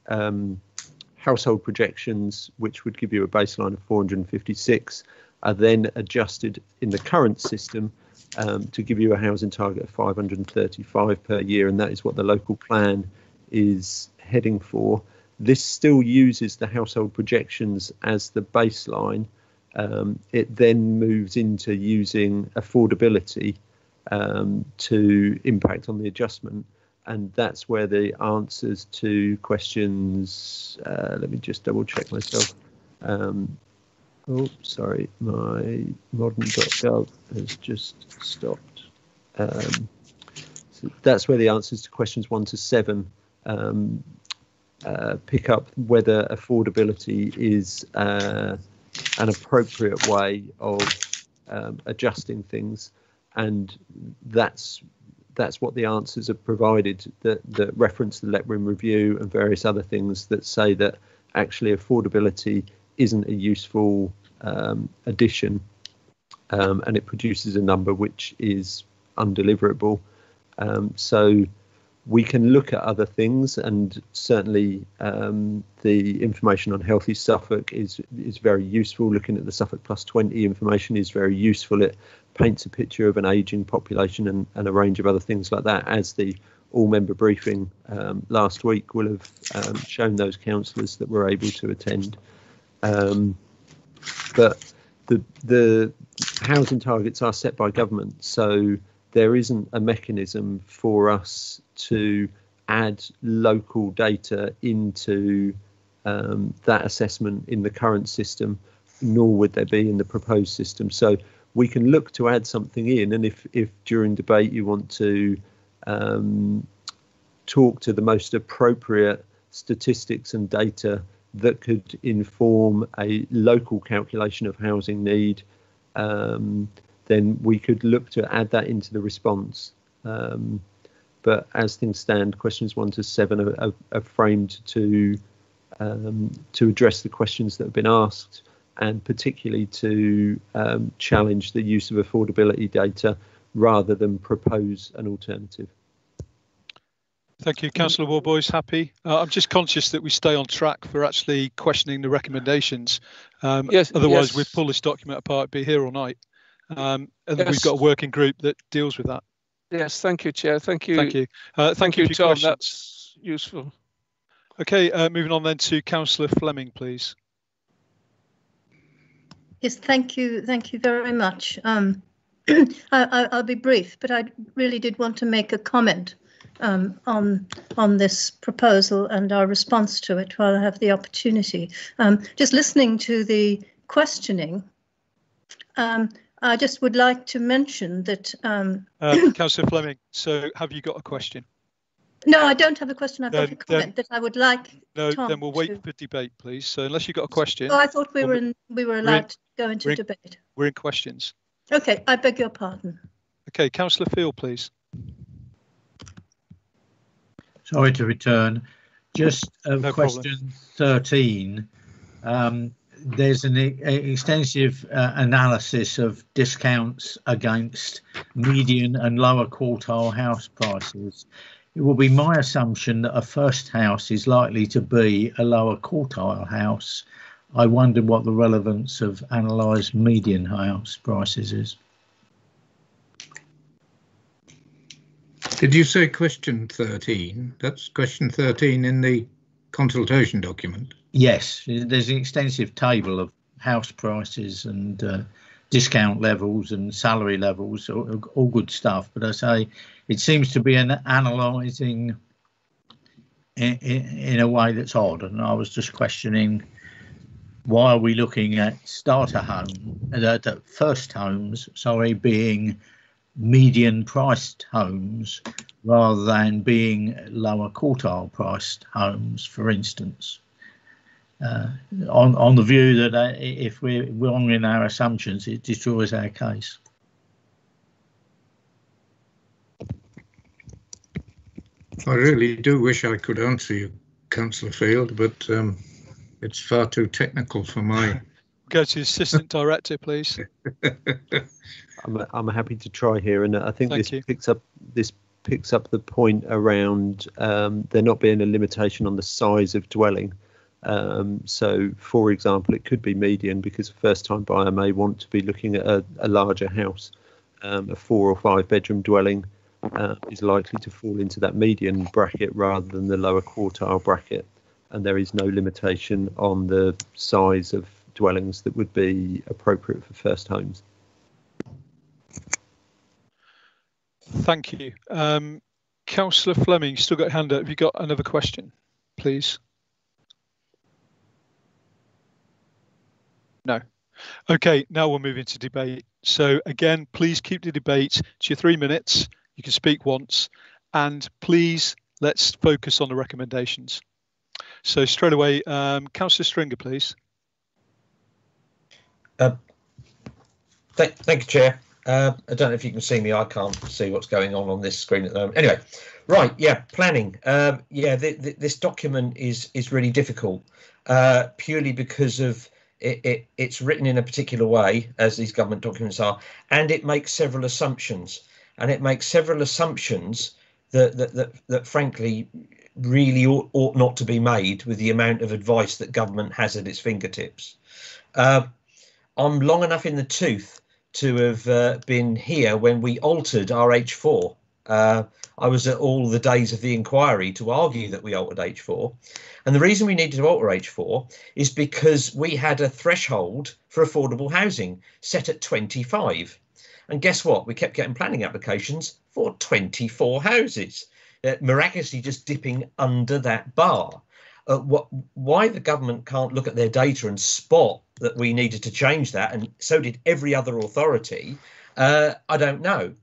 household projections, which would give you a baseline of 456, are then adjusted in the current system to give you a housing target of 535 per year, and that is what the local plan is heading for. This still uses the household projections as the baseline. It then moves into using affordability to impact on the adjustment. and that's where the answers to questions, let me just double check myself. Oh, sorry, my modern.gov has just stopped. So that's where the answers to questions 1 to 7 pick up whether affordability is an appropriate way of adjusting things, and that's what the answers have provided, that reference the Letwin Review and various other things that say that actually affordability isn't a useful addition, and it produces a number which is undeliverable. So we can look at other things, and certainly the information on Healthy Suffolk is very useful. Looking at the Suffolk Plus 20 information is very useful. It paints a picture of an ageing population and a range of other things like that, as the all-member briefing last week will have shown those councillors that were able to attend. But the housing targets are set by government, so there isn't a mechanism for us to add local data into that assessment in the current system, nor would there be in the proposed system. So we can look to add something in, and if during debate you want to talk to the most appropriate statistics and data that could inform a local calculation of housing need, then we could look to add that into the response. But as things stand, questions 1 to 7 are framed to address the questions that have been asked, and particularly to challenge the use of affordability data rather than propose an alternative. Thank you, Councillor Warboys. Happy. I'm just conscious that we stay on track for actually questioning the recommendations. Yes, otherwise, yes. we'd pull this document apart, be here all night. And Yes. we've got a working group that deals with that. Yes, thank you, Chair. Thank you. Thank you. Thank you, for your Tom. questions. That's useful. Okay, moving on then to Councillor Fleming, please. Yes, thank you very much. I'll be brief, but I really did want to make a comment on this proposal and our response to it while I have the opportunity. Just listening to the questioning, I just would like to mention that... Councillor Fleming, so have you got a question? No, I don't have a question. I've got a comment that I would like Tom then we'll wait for debate, please. So unless you've got a question... Oh, I thought we were allowed to go into debate. We're in questions. Okay, I beg your pardon. Okay, Councillor Field, please. Sorry to return. Just No question 13. There's an extensive analysis of discounts against median and lower quartile house prices. It will be my assumption that a first house is likely to be a lower quartile house. I wondered what the relevance of analysed median house prices is. Did you say question 13? That's question 13 in the consultation document. Yes, there's an extensive table of house prices and discount levels and salary levels, all good stuff. But I say it seems to be an analysing in a way that's odd. And I was just questioning, why are we looking at starter home, the first homes, sorry, being median priced homes rather than being lower quartile priced homes, for instance? On the view that if we're wrong in our assumptions, it destroys our case. I really do wish I could answer you, Councillor Field, but it's far too technical for my... Go to the Assistant Director, please. I'm happy to try here, and I think Thank this picks up the point around there not being a limitation on the size of dwelling. So, for example, it could be median because a first-time buyer may want to be looking at a larger house. A 4 or 5 bedroom dwelling is likely to fall into that median bracket rather than the lower quartile bracket, and there is no limitation on the size of dwellings that would be appropriate for first homes. Thank you. Councillor Fleming, you still got your hand up. Have you got another question, please? No. Okay, now we'll move into debate. So again, please keep the debate to your 3 minutes. You can speak once, and please let's focus on the recommendations. So straight away, Councillor Stringer, please. Thank you, Chair. I don't know if you can see me. I can't see what's going on this screen at the moment. Anyway, right, yeah, planning. This document is really difficult purely because of it's written in a particular way, as these government documents are, and it makes several assumptions. And it makes several assumptions that frankly really ought not to be made with the amount of advice that government has at its fingertips. I'm long enough in the tooth to have been here when we altered our H4. I was at all the days of the inquiry to argue that we altered H4. And the reason we needed to alter H4 is because we had a threshold for affordable housing set at 25. And guess what? We kept getting planning applications for 24 houses, miraculously just dipping under that bar. Why the government can't look at their data and spot that we needed to change that, and so did every other authority, I don't know.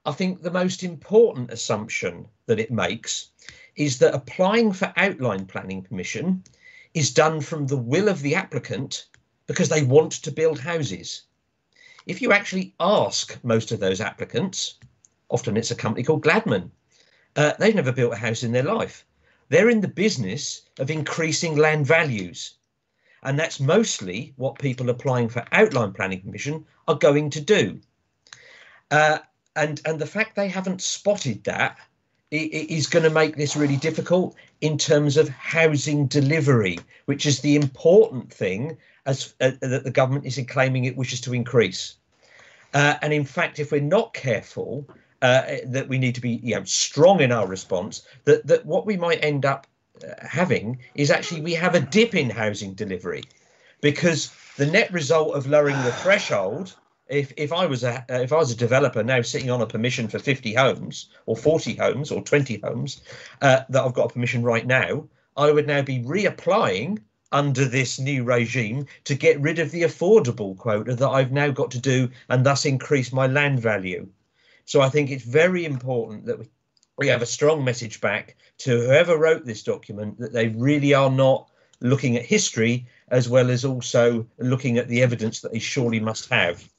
I think the most important assumption that it makes is that applying for outline planning permission is done from the will of the applicant because they want to build houses. If you actually ask most of those applicants, often it's a company called Gladman, they've never built a house in their life. They're in the business of increasing land values. And that's mostly what people applying for outline planning permission are going to do. And the fact they haven't spotted that is going to make this really difficult in terms of housing delivery, which is the important thing that the government is claiming it wishes to increase. And in fact, if we're not careful, that we need to be strong in our response, that what we might end up having is actually we have a dip in housing delivery, because the net result of lowering the threshold, if I was a developer now sitting on a permission for 50 homes or 40 homes or 20 homes that I've got a permission right now, I would now be reapplying under this new regime to get rid of the affordable quota that I've now got to do, and thus increase my land value. So I think it's very important that we have a strong message back to whoever wrote this document that they really are not looking at history as well as also looking at the evidence that they surely must have.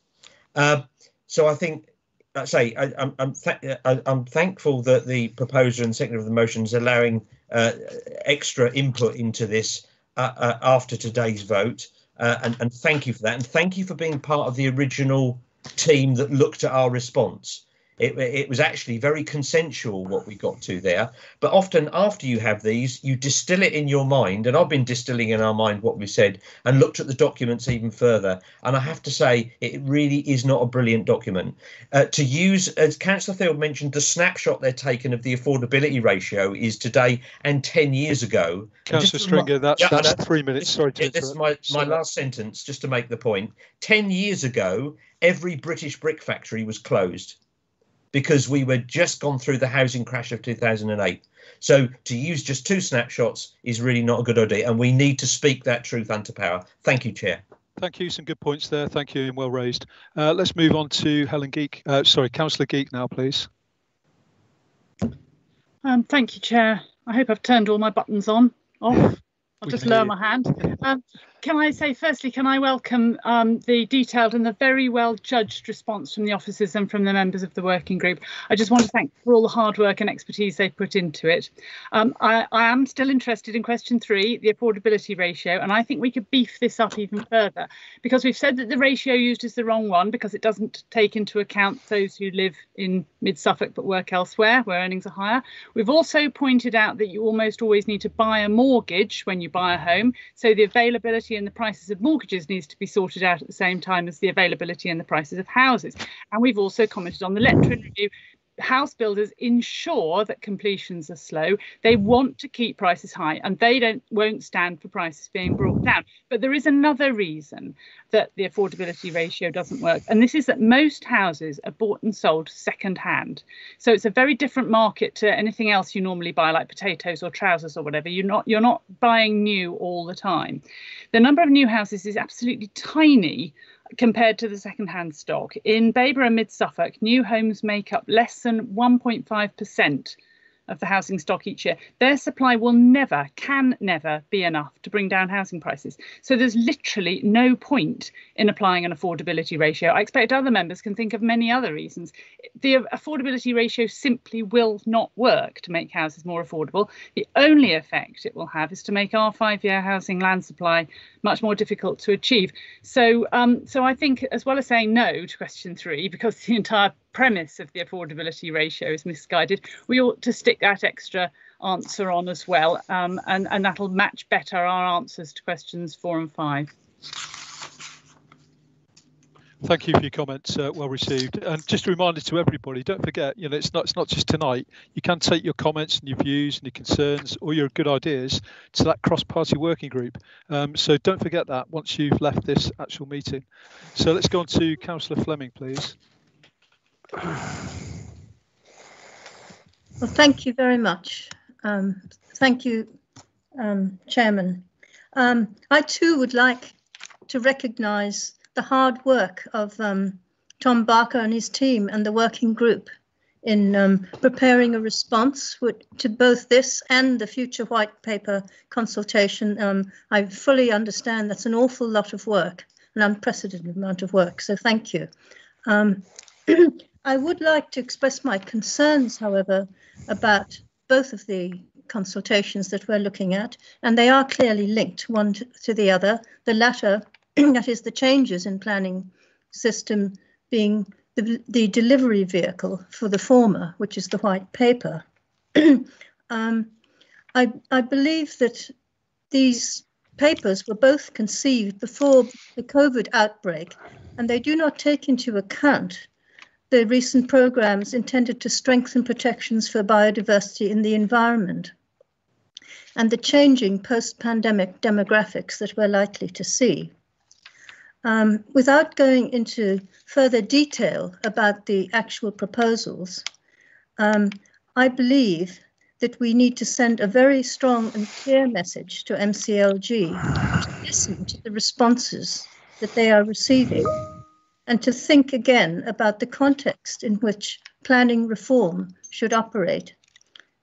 So I think, I'm thankful that the proposer and seconder of the motion is allowing extra input into this after today's vote, and thank you for that, and thank you for being part of the original team that looked at our response. It was actually very consensual what we got to there, but often after you have these, you distill it in your mind, and I've been distilling in our mind what we said and looked at the documents even further, and I have to say it really is not a brilliant document. To use, as Councillor Field mentioned, the snapshot they're taken of the affordability ratio is today and 10 years ago. Councillor Stringer, that's 3 minutes. Sorry to interrupt. This is my last sentence, just to make the point. 10 years ago, every British brick factory was closed, because we were just gone through the housing crash of 2008. So to use just 2 snapshots is really not a good idea, and we need to speak that truth unto power. Thank you, Chair. Thank you. Some good points there. Thank you, and well raised. Let's move on to Councillor Geek now, please. Thank you, Chair. I hope I've turned all my buttons off. I'll just lower my hand. Can I say, firstly, can I welcome the detailed and the very well judged response from the officers and from the members of the working group. I just want to thank for all the hard work and expertise they put into it. I am still interested in question 3, the affordability ratio, and I think we could beef this up even further, because we've said that the ratio used is the wrong one because it doesn't take into account those who live in mid-Suffolk but work elsewhere where earnings are higher. We've also pointed out that you almost always need to buy a mortgage when you buy a home, so the availability and the prices of mortgages needs to be sorted out at the same time as the availability and the prices of houses. And we've also commented on the Letwin review. house builders ensure that completions are slow. They want to keep prices high, and they won't stand for prices being brought down. But there is another reason that the affordability ratio doesn't work, and this is that most houses are bought and sold second hand. So it's a very different market to anything else you normally buy, like potatoes or trousers or whatever. You're not buying new all the time. The number of new houses is absolutely tiny compared to the second-hand stock. In Babergh and Mid Suffolk, new homes make up less than 1.5% of the housing stock each year. Their supply can never be enough to bring down housing prices. So there's literally no point in applying an affordability ratio. I expect other members can think of many other reasons. The affordability ratio simply will not work to make houses more affordable. The only effect it will have is to make our 5-year housing land supply much more difficult to achieve. So I think, as well as saying no to question 3, because the entire premise of the affordability ratio is misguided, we ought to stick that extra answer on as well, and that'll match better our answers to questions 4 and 5. Thank you for your comments, well received. And just a reminder to everybody, don't forget, it's not just tonight. You can take your comments and your views and your concerns or your good ideas to that cross-party working group. So don't forget that once you've left this actual meeting. So let's go on to Councillor Fleming, please. Well, thank you very much. Thank you, Chairman. I too would like to recognise the hard work of Tom Barker and his team and the working group in preparing a response to both this and the future white paper consultation. I fully understand that's an awful lot of work, an unprecedented amount of work, so thank you. I would like to express my concerns, however, about both of the consultations that we're looking at, and they are clearly linked one to the other. The latter, that is the changes in planning system, being the delivery vehicle for the former, which is the white paper. I believe that these papers were both conceived before the COVID outbreak, and they do not take into account the recent programs intended to strengthen protections for biodiversity in the environment and the changing post-pandemic demographics that we're likely to see. Without going into further detail about the actual proposals, I believe that we need to send a very strong and clear message to MCLG to listen to the responses that they are receiving and to think again about the context in which planning reform should operate,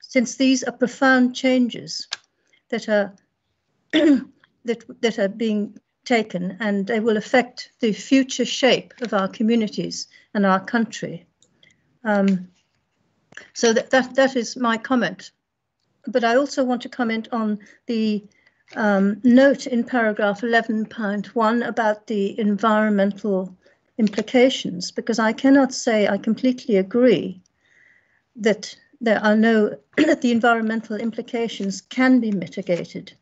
since these are profound changes that are that are being taken, and they will affect the future shape of our communities and our country. So that is my comment. But I also want to comment on the note in paragraph 11.1 about the environmental implications, because I cannot say I completely agree that there are that the environmental implications can be mitigated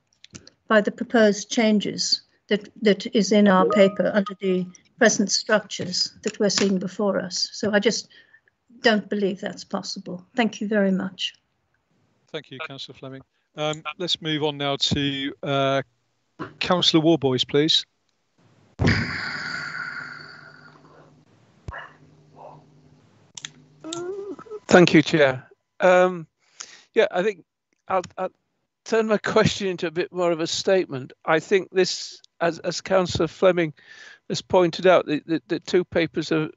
by the proposed changes that is in our paper under the present structures that we're seeing before us. So I just don't believe that's possible. Thank you very much. Thank you, Councillor Fleming. Let's move on now to Councillor Warboys, please. Thank you, Chair. Yeah, I think I'll turn my question into a bit more of a statement. I think this, as Councillor Fleming has pointed out, the two papers are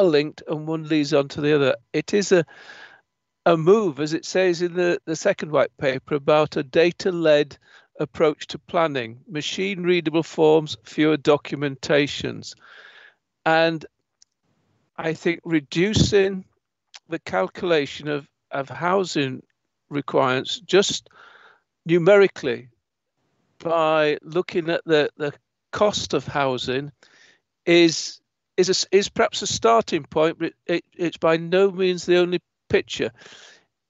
linked and one leads on to the other. It is a move, as it says in the second white paper, about a data-led approach to planning, machine-readable forms, fewer documentations. And I think reducing the calculation of housing requirements just numerically by looking at the cost of housing is perhaps a starting point, but it's by no means the only picture.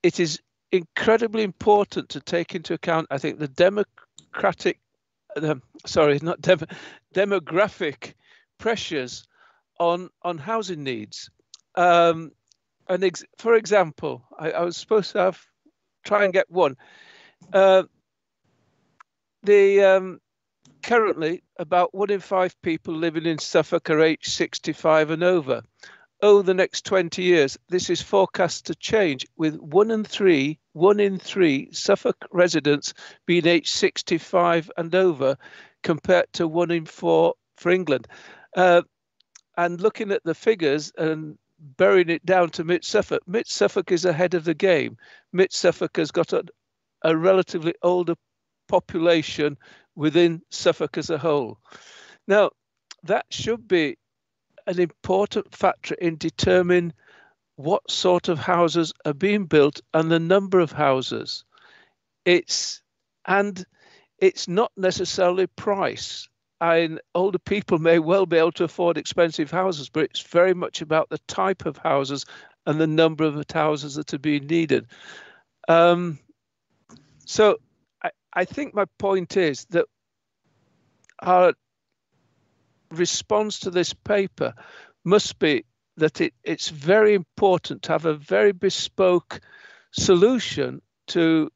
It is incredibly important to take into account, I think, the demographic pressures on housing needs. for example, I was supposed to try and get one. Currently, about 1 in 5 people living in Suffolk are aged 65 and over. Over the next 20 years, this is forecast to change, with 1 in 3 Suffolk residents being aged 65 and over, compared to 1 in 4 for England. And looking at the figures and burying it down to Mid Suffolk is ahead of the game. Mid Suffolk has got a relatively older population within Suffolk as a whole. Now, that should be an important factor in determining what sort of houses are being built and the number of houses. It's not necessarily price. And older people may well be able to afford expensive houses, but it's very much about the type of houses and the number of houses that are being needed. So I think my point is that our response to this paper must be that it's very important to have a very bespoke solution to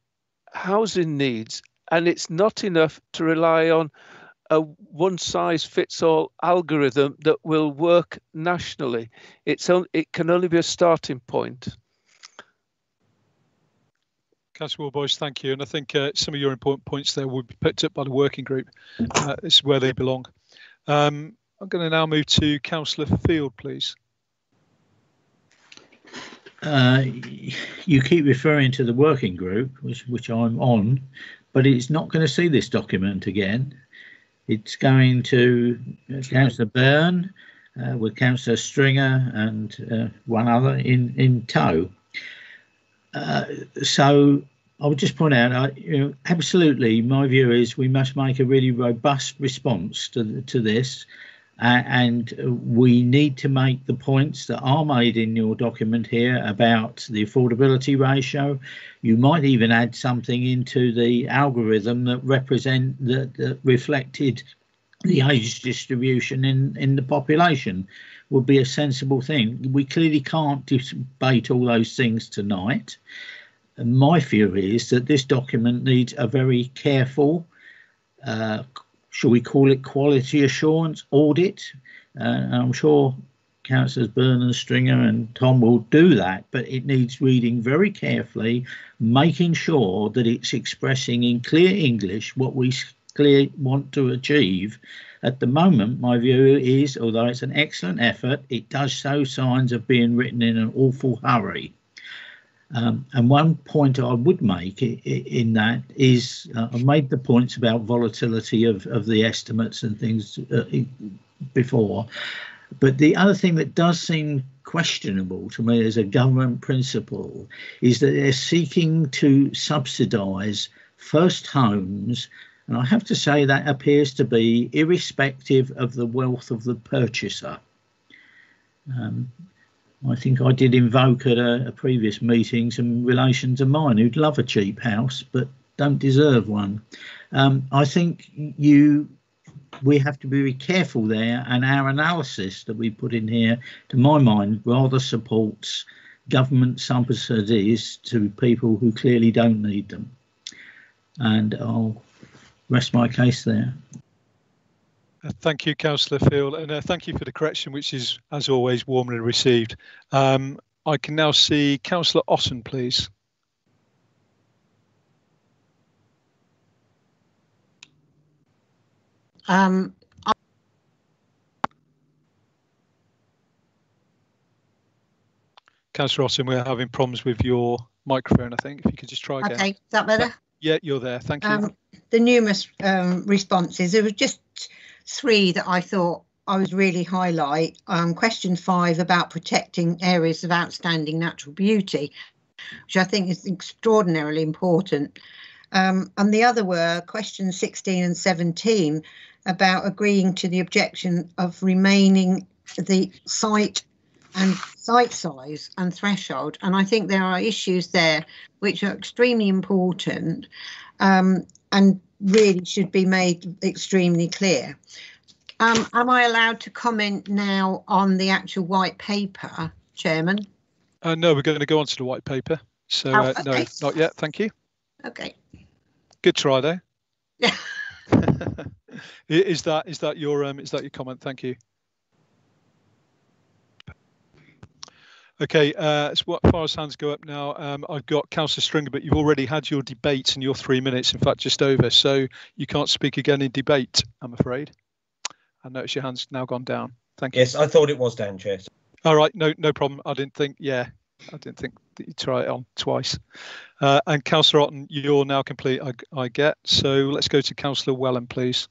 housing needs, and it's not enough to rely on a one-size-fits-all algorithm that will work nationally. It can only be a starting point. Councillor Warboys, thank you. And I think some of your important points there will be picked up by the working group. This is where they belong. I'm going to now move to Councillor Field, please. You keep referring to the working group, which I'm on, but it's not going to see this document again. It's going to Councillor Byrne with Councillor Stringer and one other in tow. So I would just point out, absolutely, my view is we must make a really robust response to this, and we need to make the points that are made in your document here about the affordability ratio. You might even add something into the algorithm that that reflected the age distribution in the population. Would be a sensible thing. We clearly can't debate all those things tonight. And my view is that this document needs a very careful, shall we call it quality assurance audit? I'm sure Councillors Byrne and Stringer and Tom will do that, but it needs reading very carefully, making sure that it's expressing in clear English what we clearly want to achieve. At the moment, my view is, although it's an excellent effort, it does show signs of being written in an awful hurry. And one point I would make in that is, I made the points about volatility of the estimates and things before, but the other thing that does seem questionable to me as a government principle is that they're seeking to subsidise first homes. And I have to say that appears to be irrespective of the wealth of the purchaser. I think I did invoke at a previous meeting some relations of mine who'd love a cheap house but don't deserve one. I think we have to be very careful there, and our analysis that we put in here, to my mind, rather supports government subsidies to people who clearly don't need them. And I'll rest my case there. Thank you, Councillor Field, and thank you for the correction, which is, as always, warmly received. I can now see Councillor Otten, please. Councillor Otten, we're having problems with your microphone, I think. If you could just try again. Okay, is that better? Yeah, you're there. Thank you. The numerous responses, there was just 3 that I thought I would really highlight. Question 5 about protecting areas of outstanding natural beauty, which I think is extraordinarily important. And the other were questions 16 and 17 about agreeing to the objection of remaining the site and site size and threshold. And I think there are issues there which are extremely important and really should be made extremely clear. Am I allowed to comment now on the actual white paper, Chairman? No, we're going to go on to the white paper. So okay. no, not yet. Thank you. Okay. Good try, though. Yeah. Is that your comment? Thank you. Okay, as far as hands go up now, I've got Councillor Stringer, but you've already had your debate and your 3 minutes, in fact, just over. So you can't speak again in debate, I'm afraid. I notice your hand's now gone down. Thank you. Yes, I thought it was down, Chair. All right, no problem. I didn't think that you'd try it on twice. And Councillor Otten, you're now complete, I get. So let's go to Councillor Wellen, please.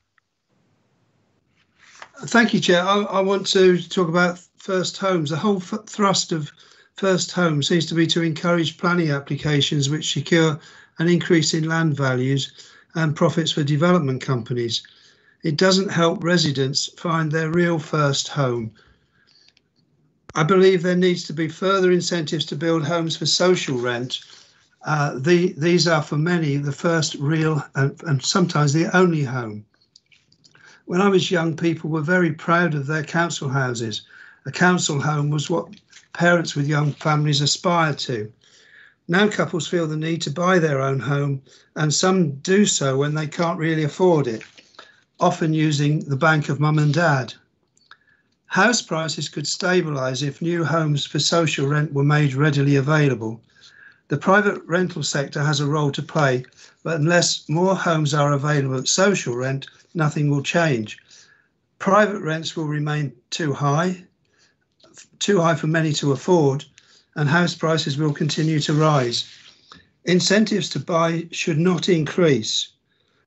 Thank you, Chair. I want to talk about first homes. The whole thrust of first homes seems to be to encourage planning applications which secure an increase in land values and profits for development companies. It doesn't help residents find their real first home. I believe there needs to be further incentives to build homes for social rent. These are for many the first real and sometimes the only home. When I was young, people were very proud of their council houses. A council home was what parents with young families aspired to. Now couples feel the need to buy their own home, and some do so when they can't really afford it, often using the bank of mum and dad. House prices could stabilise if new homes for social rent were made readily available. The private rental sector has a role to play, but unless more homes are available at social rent, nothing will change. Private rents will remain too high for many to afford, and house prices will continue to rise. Incentives to buy should not increase,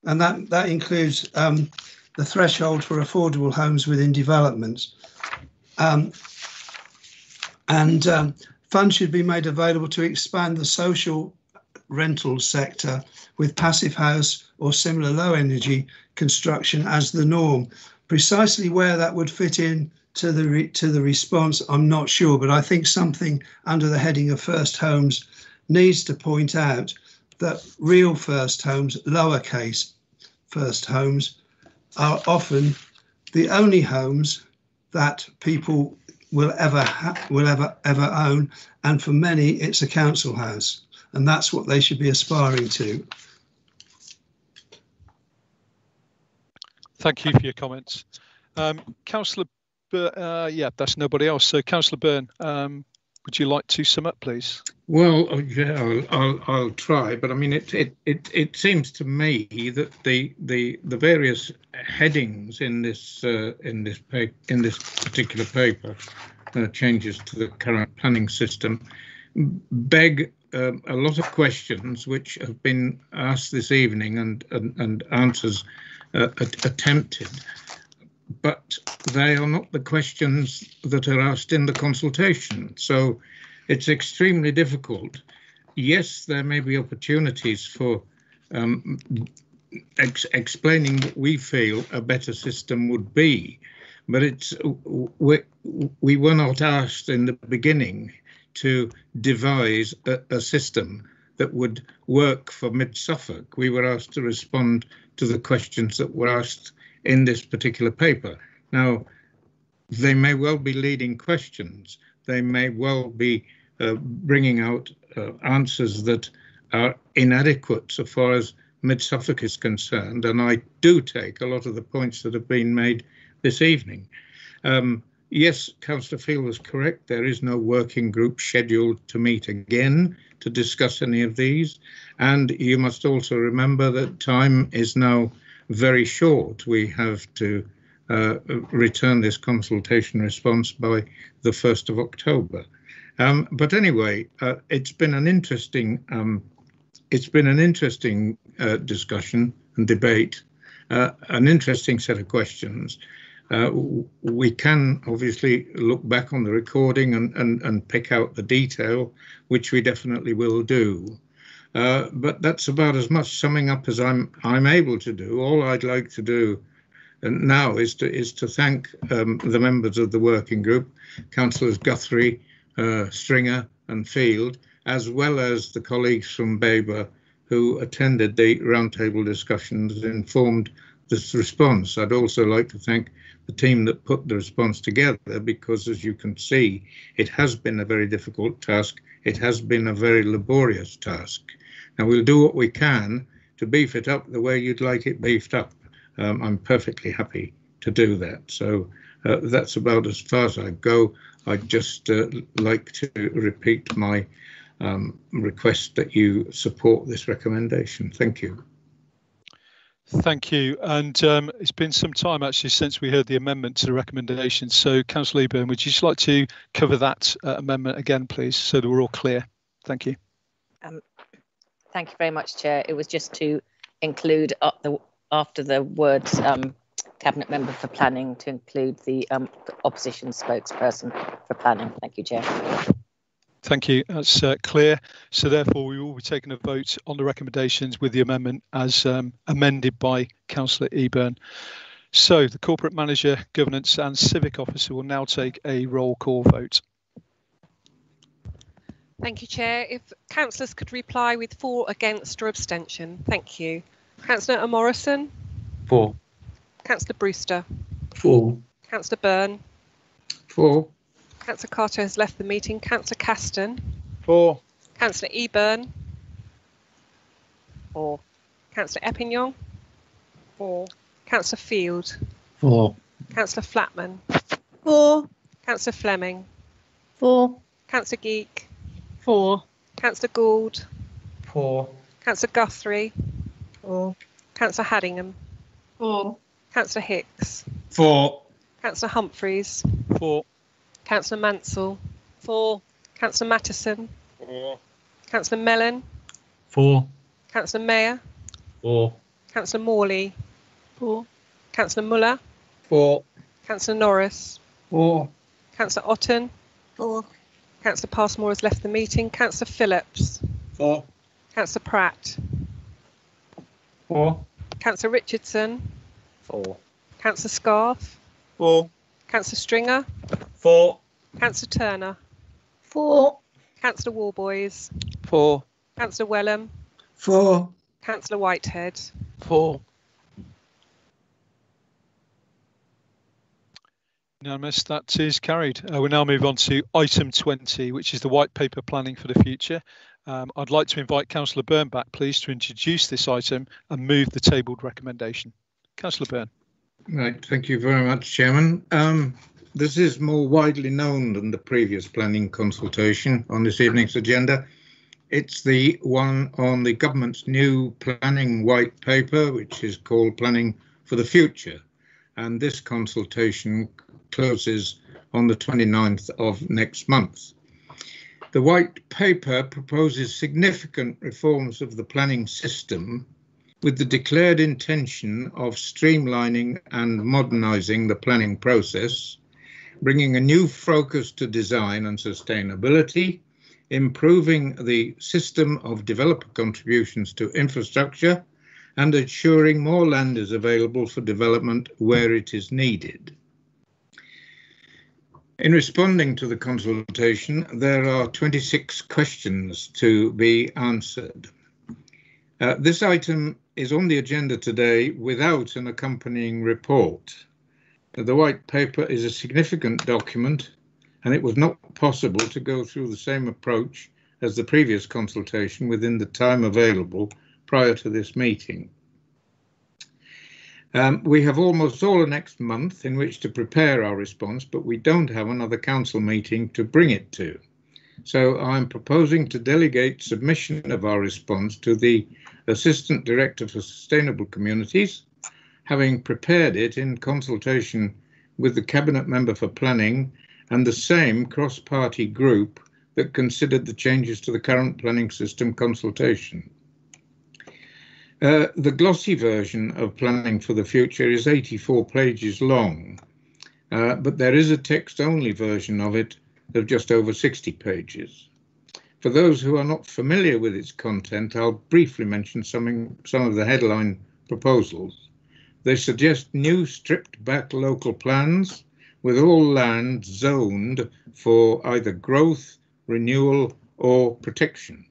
and that includes the threshold for affordable homes within developments. Funds should be made available to expand the social rental sector with passive house or similar low energy construction as the norm. Precisely where that would fit in to the response, I'm not sure, but I think something under the heading of first homes needs to point out that real first homes, lowercase first homes, are often the only homes that people will ever own, and for many it's a council house, and that's what they should be aspiring to. Thank you for your comments. Councillor that's nobody else. So Councillor Byrne, would you like to sum up, please? Well, yeah, I'll try, but I mean, it seems to me that the various headings in this particular paper, changes to the current planning system, beg a lot of questions which have been asked this evening and answers attempted, but they are not the questions that are asked in the consultation. So it's extremely difficult. Yes, there may be opportunities for explaining what we feel a better system would be, but we were not asked in the beginning to devise a system that would work for Mid-Suffolk. We were asked to respond to the questions that were asked in this particular paper. Now, they may well be leading questions. They may well be bringing out answers that are inadequate so far as Mid-Suffolk is concerned, and I do take a lot of the points that have been made this evening. Yes, Councillor Field was correct. There is no working group scheduled to meet again to discuss any of these, and you must also remember that time is now very short. We have to return this consultation response by the 1st of October. But anyway, it's been an interesting discussion and debate, an interesting set of questions. We can obviously look back on the recording and pick out the detail, which we definitely will do. But that's about as much summing up as I'm able to do. All I'd like to do now is to thank the members of the working group, Councillors Guthrie, Stringer and Field, as well as the colleagues from Babergh who attended the roundtable discussions and informed this response. I'd also like to thank the team that put the response together, because as you can see, it has been a very difficult task. It has been a very laborious task. Now we'll do what we can to beef it up the way you'd like it beefed up. I'm perfectly happy to do that. So that's about as far as I go. I'd just like to repeat my request that you support this recommendation. Thank you. Thank you. And it's been some time actually since we heard the amendment to the recommendation. So Councillor Eburn, would you just like to cover that amendment again, please, so that we're all clear? Thank you. Thank you very much, Chair. It was just to include after the words Cabinet Member for Planning, to include the opposition spokesperson for planning. Thank you, Chair. Thank you. That's clear. So therefore, we will be taking a vote on the recommendations with the amendment as amended by Councillor Eburn. So the Corporate Manager, Governance and Civic Officer will now take a roll call vote. Thank you, Chair. If councillors could reply with for, against or abstention. Thank you. Councillor Morrison? For. Councillor Brewster? For. Councillor Byrne? For. Councillor Carter has left the meeting. Councillor Caston? For. Councillor Eburn? For. Councillor Eppington? For. Councillor Field? For. Councillor Flatman? For. Councillor Fleming? For. Councillor Geek? For. Councillor Gould? For. Councillor Guthrie? For. Councillor Haddingham? For. Councillor Hicks? For. Councillor Humphreys? For. Councillor Mansell? For. Councillor Mattison? For. Councillor Mellon? For. Councillor Mayer? For. Councillor Morley? For. Councillor Muller? For. Councillor Norris? For. Councillor Otten? For. Councillor Passmore has left the meeting. Councillor Phillips? For. Councillor Pratt? For. Councillor Richardson? For. Councillor Scarf? For. Councillor Stringer? For. Councillor Turner? For. Councillor Warboys? For. Councillor Wellham? For. Councillor Whitehead? For. Unanimous, that is carried. We'll now move on to item 20, which is the white paper planning for the future. I'd like to invite Councillor Byrne back, please, to introduce this item and move the tabled recommendation. Councillor Byrne. Right, thank you very much, Chairman. This is more widely known than the previous planning consultation on this evening's agenda. It's the one on the government's new planning white paper, which is called Planning for the Future. And this consultation closes on the 29th of next month. The white paper proposes significant reforms of the planning system with the declared intention of streamlining and modernising the planning process, bringing a new focus to design and sustainability, improving the system of developer contributions to infrastructure, and ensuring more land is available for development where it is needed. In responding to the consultation, there are 26 questions to be answered. This item is on the agenda today without an accompanying report. The white paper is a significant document, and it was not possible to go through the same approach as the previous consultation within the time available prior to this meeting. We have almost all of next month in which to prepare our response, but we don't have another council meeting to bring it to. So I'm proposing to delegate submission of our response to the Assistant Director for Sustainable Communities, having prepared it in consultation with the Cabinet Member for Planning and the same cross-party group that considered the changes to the current planning system consultation. The glossy version of Planning for the Future is 84 pages long, but there is a text-only version of it of just over 60 pages. For those who are not familiar with its content, I'll briefly mention some of the headline proposals. They suggest new stripped-back local plans with all land zoned for either growth, renewal, or protection.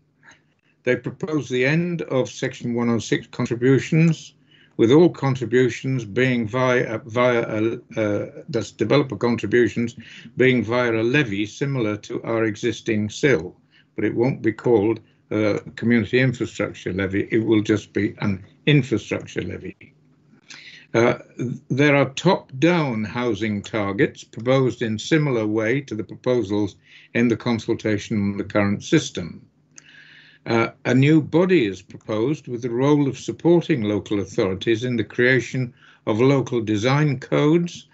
They propose the end of Section 106 contributions, with all contributions being that's developer contributions being via a levy similar to our existing SIL, but it won't be called a community infrastructure levy. It will just be an infrastructure levy. There are top-down housing targets proposed in similar way to the proposals in the consultation on the current system. A new body is proposed with the role of supporting local authorities in the creation of local design codes,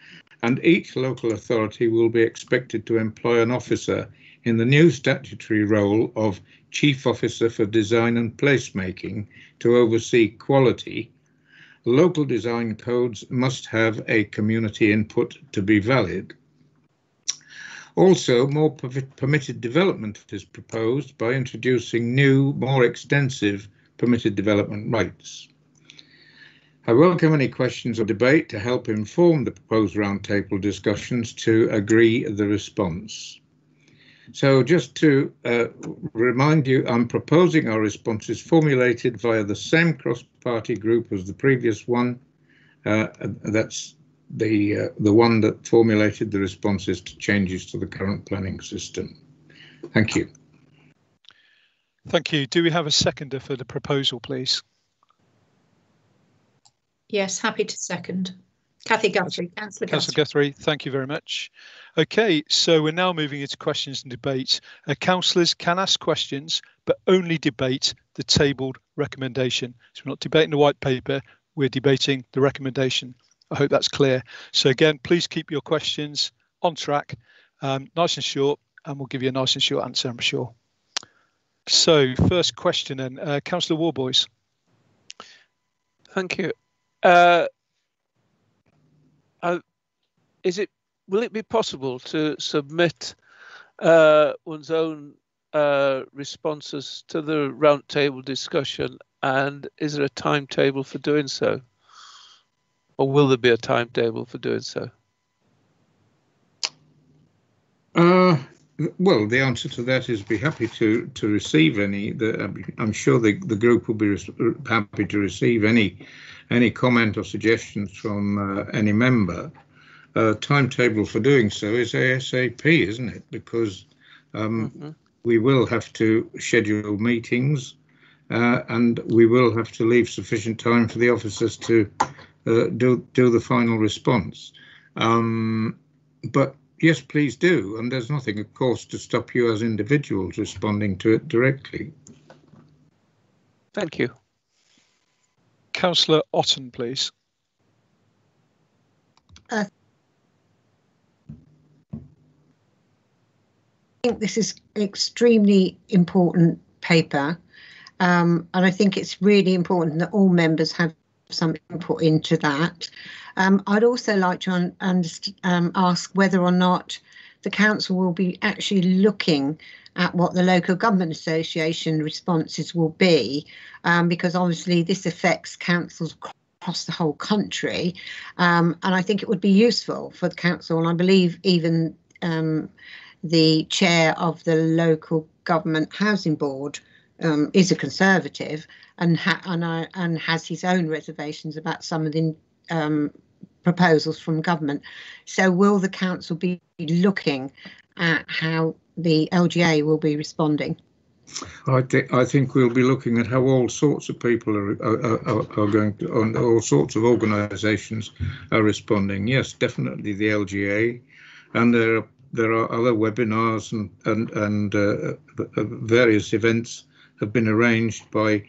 and each local authority will be expected to employ an officer in the new statutory role of Chief Officer for Design and Placemaking to oversee quality. Local design codes must have a community input to be valid. Also, more permitted development is proposed by introducing new, more extensive permitted development rights. I welcome any questions or debate to help inform the proposed roundtable discussions to agree the response. So just to remind you, I'm proposing our responses formulated via the same cross-party group as the previous one. That's the one that formulated the responses to changes to the current planning system. Thank you. Thank you. Do we have a seconder for the proposal, please? Yes, happy to second. Kathy Guthrie, Councillor Guthrie, thank you very much. Okay, so we're now moving into questions and debate. Councillors can ask questions, but only debate the tabled recommendation. So we're not debating the white paper, we're debating the recommendation. I hope that's clear. So again, please keep your questions on track, nice and short, and we'll give you a nice and short answer, I'm sure. So first question then, Councillor Warboys. Thank you. Will it be possible to submit one's own responses to the roundtable discussion, and is there a timetable for doing so? Or will there be a timetable for doing so? Well, the answer to that is be happy to receive any. I'm sure the group will be happy to receive any comment or suggestions from any member. Timetable for doing so is ASAP, isn't it? Because we will have to schedule meetings and we will have to leave sufficient time for the officers to do the final response. But yes, please do. And there's nothing, of course, to stop you as individuals responding to it directly. Thank you. Councillor Otten, please. I think this is extremely important paper, and I think it's really important that all members have some input into that. I'd also like to ask whether or not the council will be actually looking at what the local government association responses will be, because obviously this affects councils across the whole country, and I think it would be useful for the council, and I believe even the chair of the local government housing board is a Conservative and has his own reservations about some of the proposals from government. So will the council be looking at how the LGA will be responding? I think we'll be looking at how all sorts of people are going to, and all sorts of organisations are responding. Yes, definitely the LGA, and there are other webinars and various events have been arranged by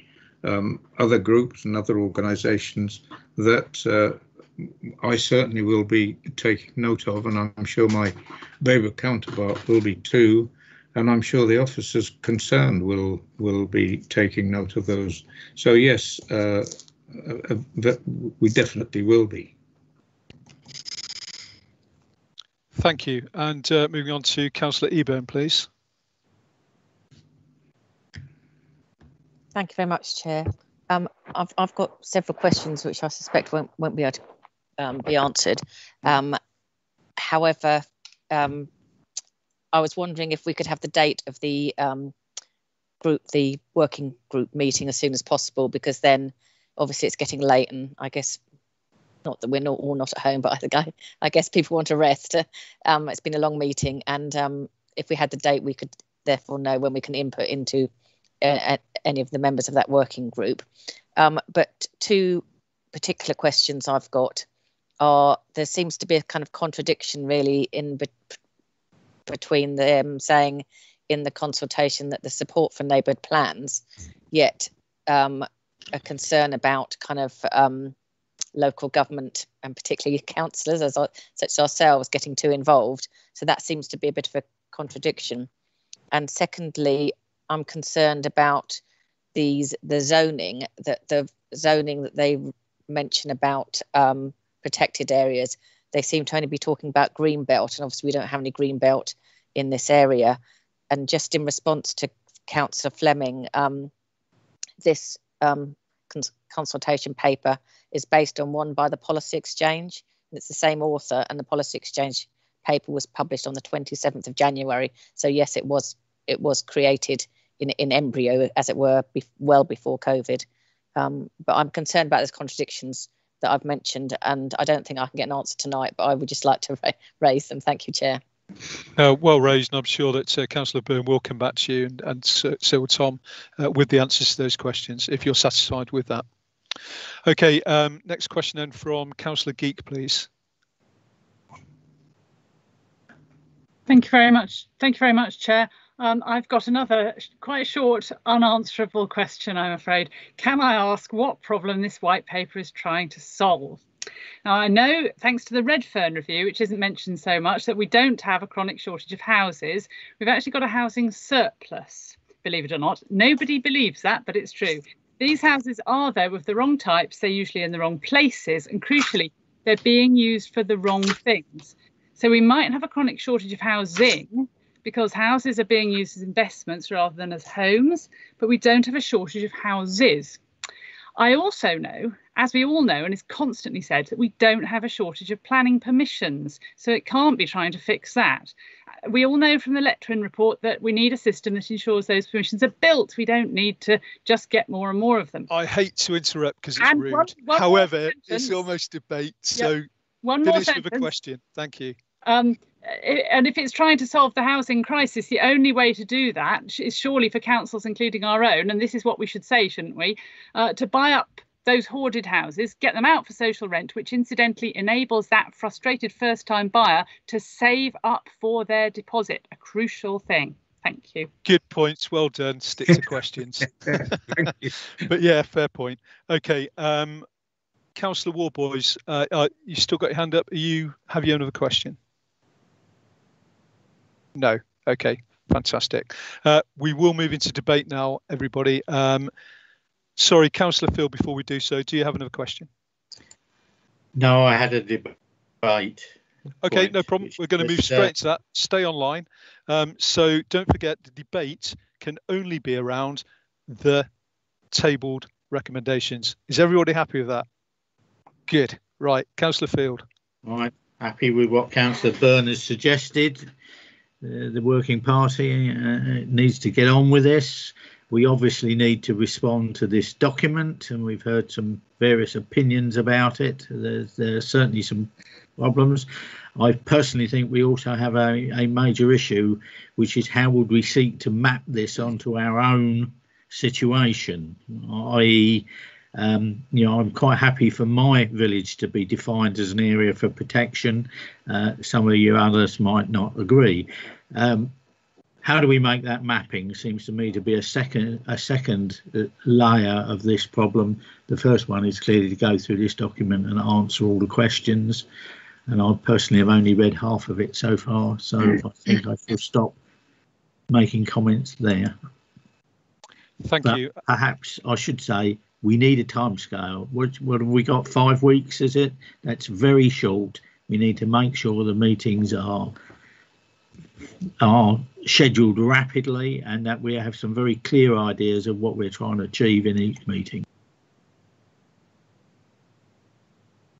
other groups and other organisations that I certainly will be taking note of, and I'm sure my Babergh counterpart will be too, and I'm sure the officers concerned will be taking note of those. So yes, we definitely will be. Thank you. And moving on to Councillor Eburn, please. Thank you very much, Chair. I've got several questions which I suspect won't be able to be answered. However, I was wondering if we could have the date of the working group meeting as soon as possible, because then obviously it's getting late, and I guess not that we're all not at home, but I guess people want to rest. It's been a long meeting, and if we had the date, we could therefore know when we can input into any of the members of that working group. But two particular questions I've got are, there seems to be a kind of contradiction really between them saying in the consultation that the support for neighbourhood plans, yet a concern about kind of local government and particularly councillors such as ourselves getting too involved. So that seems to be a bit of a contradiction. And secondly, I'm concerned about the zoning that they mention about protected areas. They seem to only be talking about green belt, and obviously we don't have any green belt in this area. And just in response to Councillor Fleming, this consultation paper is based on one by the Policy Exchange, and it's the same author, and the Policy Exchange paper was published on the 27th of January. So yes, it was created in embryo, as it were, well before COVID. But I'm concerned about those contradictions that I've mentioned, and I don't think I can get an answer tonight, but I would just like to raise them. Thank you, Chair. Well raised, and I'm sure that Councillor Byrne will come back to you, and so will Tom, with the answers to those questions, if you're satisfied with that. Okay, next question then from Councillor Geek, please. Thank you very much. Thank you very much, Chair. I've got another quite short, unanswerable question, I'm afraid. Can I ask what problem this white paper is trying to solve? Now, I know, thanks to the Redfern review, which isn't mentioned so much, that we don't have a chronic shortage of houses. We've actually got a housing surplus, believe it or not. Nobody believes that, but it's true. These houses are, though, of the wrong types. They're usually in the wrong places, and crucially, they're being used for the wrong things. So we might have a chronic shortage of housing because houses are being used as investments rather than as homes, but we don't have a shortage of houses. I also know, as we all know, and is constantly said, that we don't have a shortage of planning permissions, so it can't be trying to fix that. We all know from the Letwin report that we need a system that ensures those permissions are built. We don't need to just get more and more of them. I hate to interrupt because it's rude. However, it's almost debate, so finish with a question. Thank you. And if it's trying to solve the housing crisis, the only way to do that is surely for councils, including our own, and this is what we should say, shouldn't we, to buy up those hoarded houses, get them out for social rent, which incidentally enables that frustrated first-time buyer to save up for their deposit, a crucial thing. Thank you. Good points. Well done. Stick to questions. Thank you. But yeah, fair point. Okay. Councillor Warboys, you still got your hand up. Have you another question? No. Okay. Fantastic. We will move into debate now, everybody. Sorry, Councillor Phil, before we do so, do you have another question? No, I had a debate. Okay, no problem. We're going to move straight into that. Stay online. So don't forget, the debate can only be around the tabled recommendations. Is everybody happy with that? Good. Right, Councillor Field. All right, happy with what Councillor Byrne has suggested. The working party needs to get on with this. We obviously need to respond to this document, and we've heard some various opinions about it. There's certainly some problems. I personally think we also have a major issue, which is how would we seek to map this onto our own situation, i.e., I'm quite happy for my village to be defined as an area for protection. Some of you others might not agree. How do we make that mapping? Seems to me to be a second layer of this problem. The first one is clearly to go through this document and answer all the questions. And I personally have only read half of it so far, so I think I should stop making comments there. Thank you. Perhaps I should say we need a timescale. What have we got? 5 weeks, is it? That's very short. We need to make sure the meetings are scheduled rapidly and that we have some very clear ideas of what we're trying to achieve in each meeting.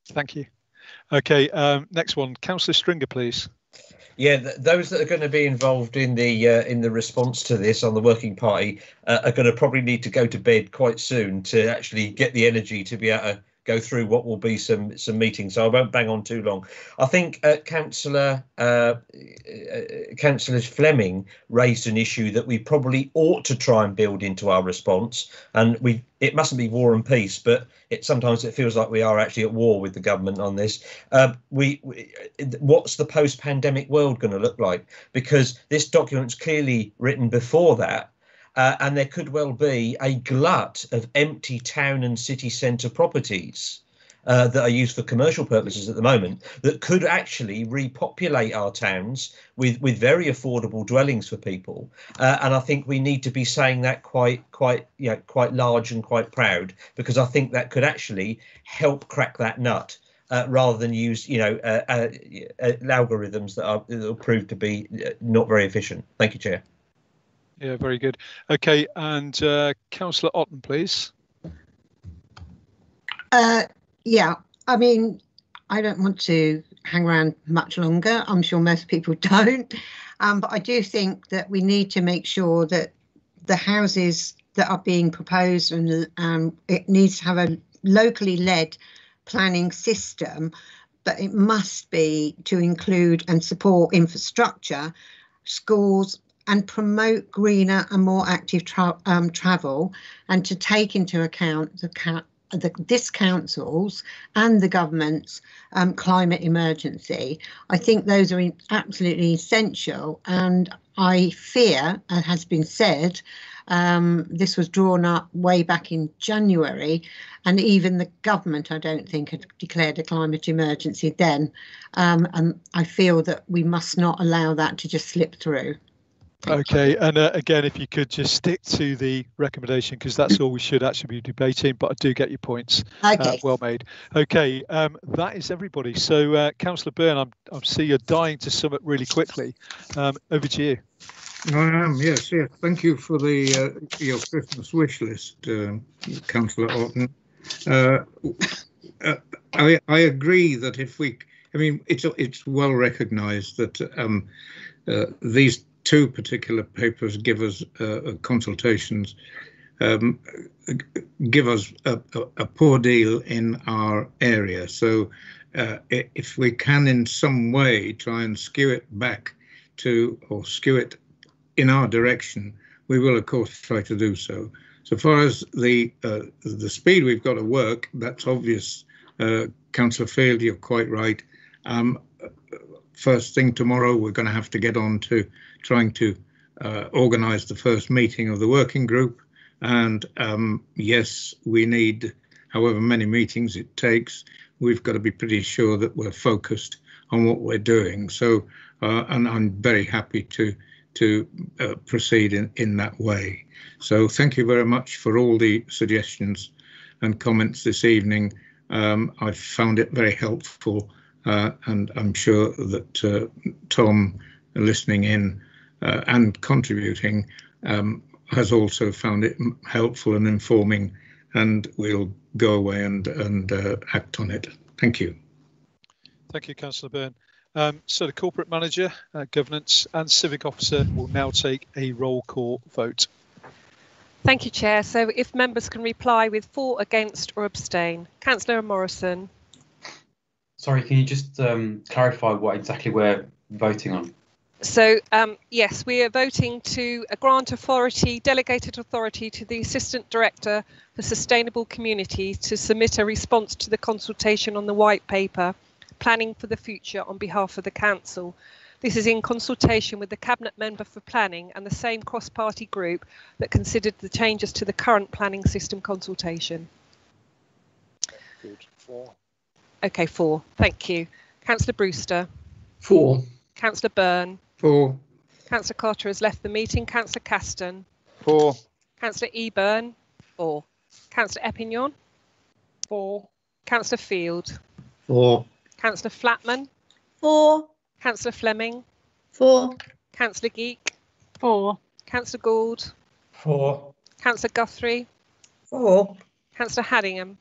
Thank you. Okay, next one, Councillor Stringer, please. Yeah, those that are going to be involved in the response to this on the working party are going to probably need to go to bed quite soon to actually get the energy to be able to go through what will be some meetings. So I won't bang on too long. I think Councillor Fleming raised an issue that we probably ought to try and build into our response, and it mustn't be war and peace, but sometimes it feels like we are actually at war with the government on this. What's the post-pandemic world going to look like? Because this document's clearly written before that. And there could well be a glut of empty town and city centre properties that are used for commercial purposes at the moment that could actually repopulate our towns with very affordable dwellings for people. And I think we need to be saying that quite large and quite proud, because I think that could actually help crack that nut. Rather than use, algorithms that will prove to be not very efficient. Thank you, Chair. Yeah, very good. Okay, and Councillor Otten, please. Yeah, I mean, I don't want to hang around much longer. I'm sure most people don't. But I do think that we need to make sure that the houses that are being proposed, and it needs to have a locally led planning system, but it must be to include and support infrastructure, schools, and promote greener and more active travel, and to take into account this council's and the government's climate emergency. I think those are absolutely essential, and I fear, as has been said, this was drawn up way back in January, and even the government, I don't think, had declared a climate emergency then, and I feel that we must not allow that to just slip through. Okay, and again, if you could just stick to the recommendation, because that's all we should actually be debating, but I do get your points. Okay. Well made. Okay, that is everybody. So Councillor Byrne, I see you're dying to sum up really quickly. Over to you. I am, yes. Thank you for the your Christmas wish list, Councillor Otten. I agree that it's well recognised that these two particular papers give us consultations, give us a poor deal in our area. So if we can in some way try and skew it back to, or skew it in our direction, we will of course try to do so. So far as the speed we've got to work, that's obvious. Councillor Field, you're quite right. First thing tomorrow, we're going to have to get on to trying to organise the first meeting of the working group. And yes, we need however many meetings it takes. We've got to be pretty sure that we're focused on what we're doing. So, and I'm very happy to proceed in that way. So thank you very much for all the suggestions and comments this evening. I've found it very helpful, and I'm sure that Tom, listening in and contributing, has also found it helpful and informing, and we'll go away and act on it. Thank you. Thank you, Councillor Byrne. So the Corporate Manager, Governance and Civic Officer will now take a roll call vote. Thank you, Chair. So if members can reply with for, against or abstain. Councillor Morrison. Sorry, can you just clarify what exactly we're voting on? So yes, we are voting to grant delegated authority to the Assistant Director for Sustainable Communities to submit a response to the consultation on the White Paper, Planning for the Future, on behalf of the Council. This is in consultation with the Cabinet Member for Planning and the same cross-party group that considered the changes to the current planning system consultation. Good. 4. Okay, 4. Thank you. Councillor Brewster. 4. Councillor Byrne. 4. Councillor Carter has left the meeting. Councillor Caston. 4. Councillor Eburn. 4. Councillor Epignon. 4. Councillor Field. 4. Councillor Flatman. 4. Councillor Fleming. 4. Councillor Geek. 4. Councillor Gould. 4. Councillor Guthrie. 4. Councillor Haddingham.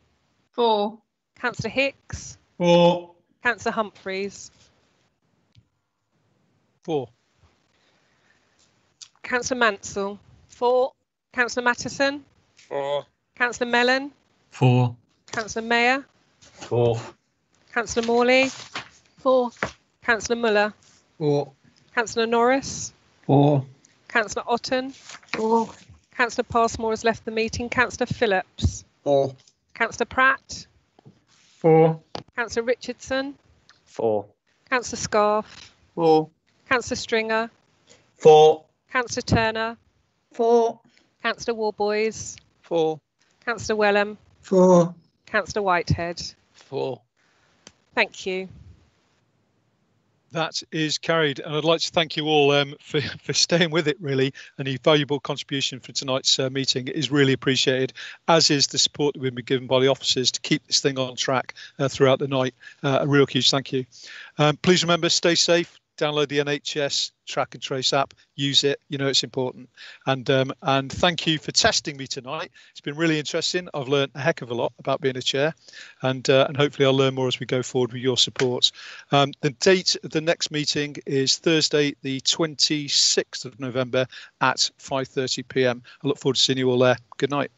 4. Councillor Mansell. 4. Councillor Mattison. 4. Councillor Mellon. 4. Councillor Mayer. 4. Councillor Morley. 4. Councillor Muller. 4. Councillor Norris. 4. Councillor Otten. 4. Councillor Passmore has left the meeting. Councillor Phillips. 4. Councillor Pratt. 4. Councillor Richardson. 4. Councillor Scarf. 4. Councillor Stringer. 4. Councillor Turner. 4. Councillor Warboys. 4. Councillor Wellham. 4. Councillor Whitehead. 4. Thank you. That is carried, and I'd like to thank you all for staying with it, really, and your valuable contribution for tonight's meeting is really appreciated, as is the support that we've been given by the officers to keep this thing on track throughout the night. A real huge thank you. Please remember, stay safe, download the NHS Track and Trace app, use it, you know it's important. And thank you for testing me tonight. It's been really interesting. I've learned a heck of a lot about being a chair, and hopefully I'll learn more as we go forward with your support. The date of the next meeting is Thursday, the 26th of November at 5:30 p.m. I look forward to seeing you all there. Good night.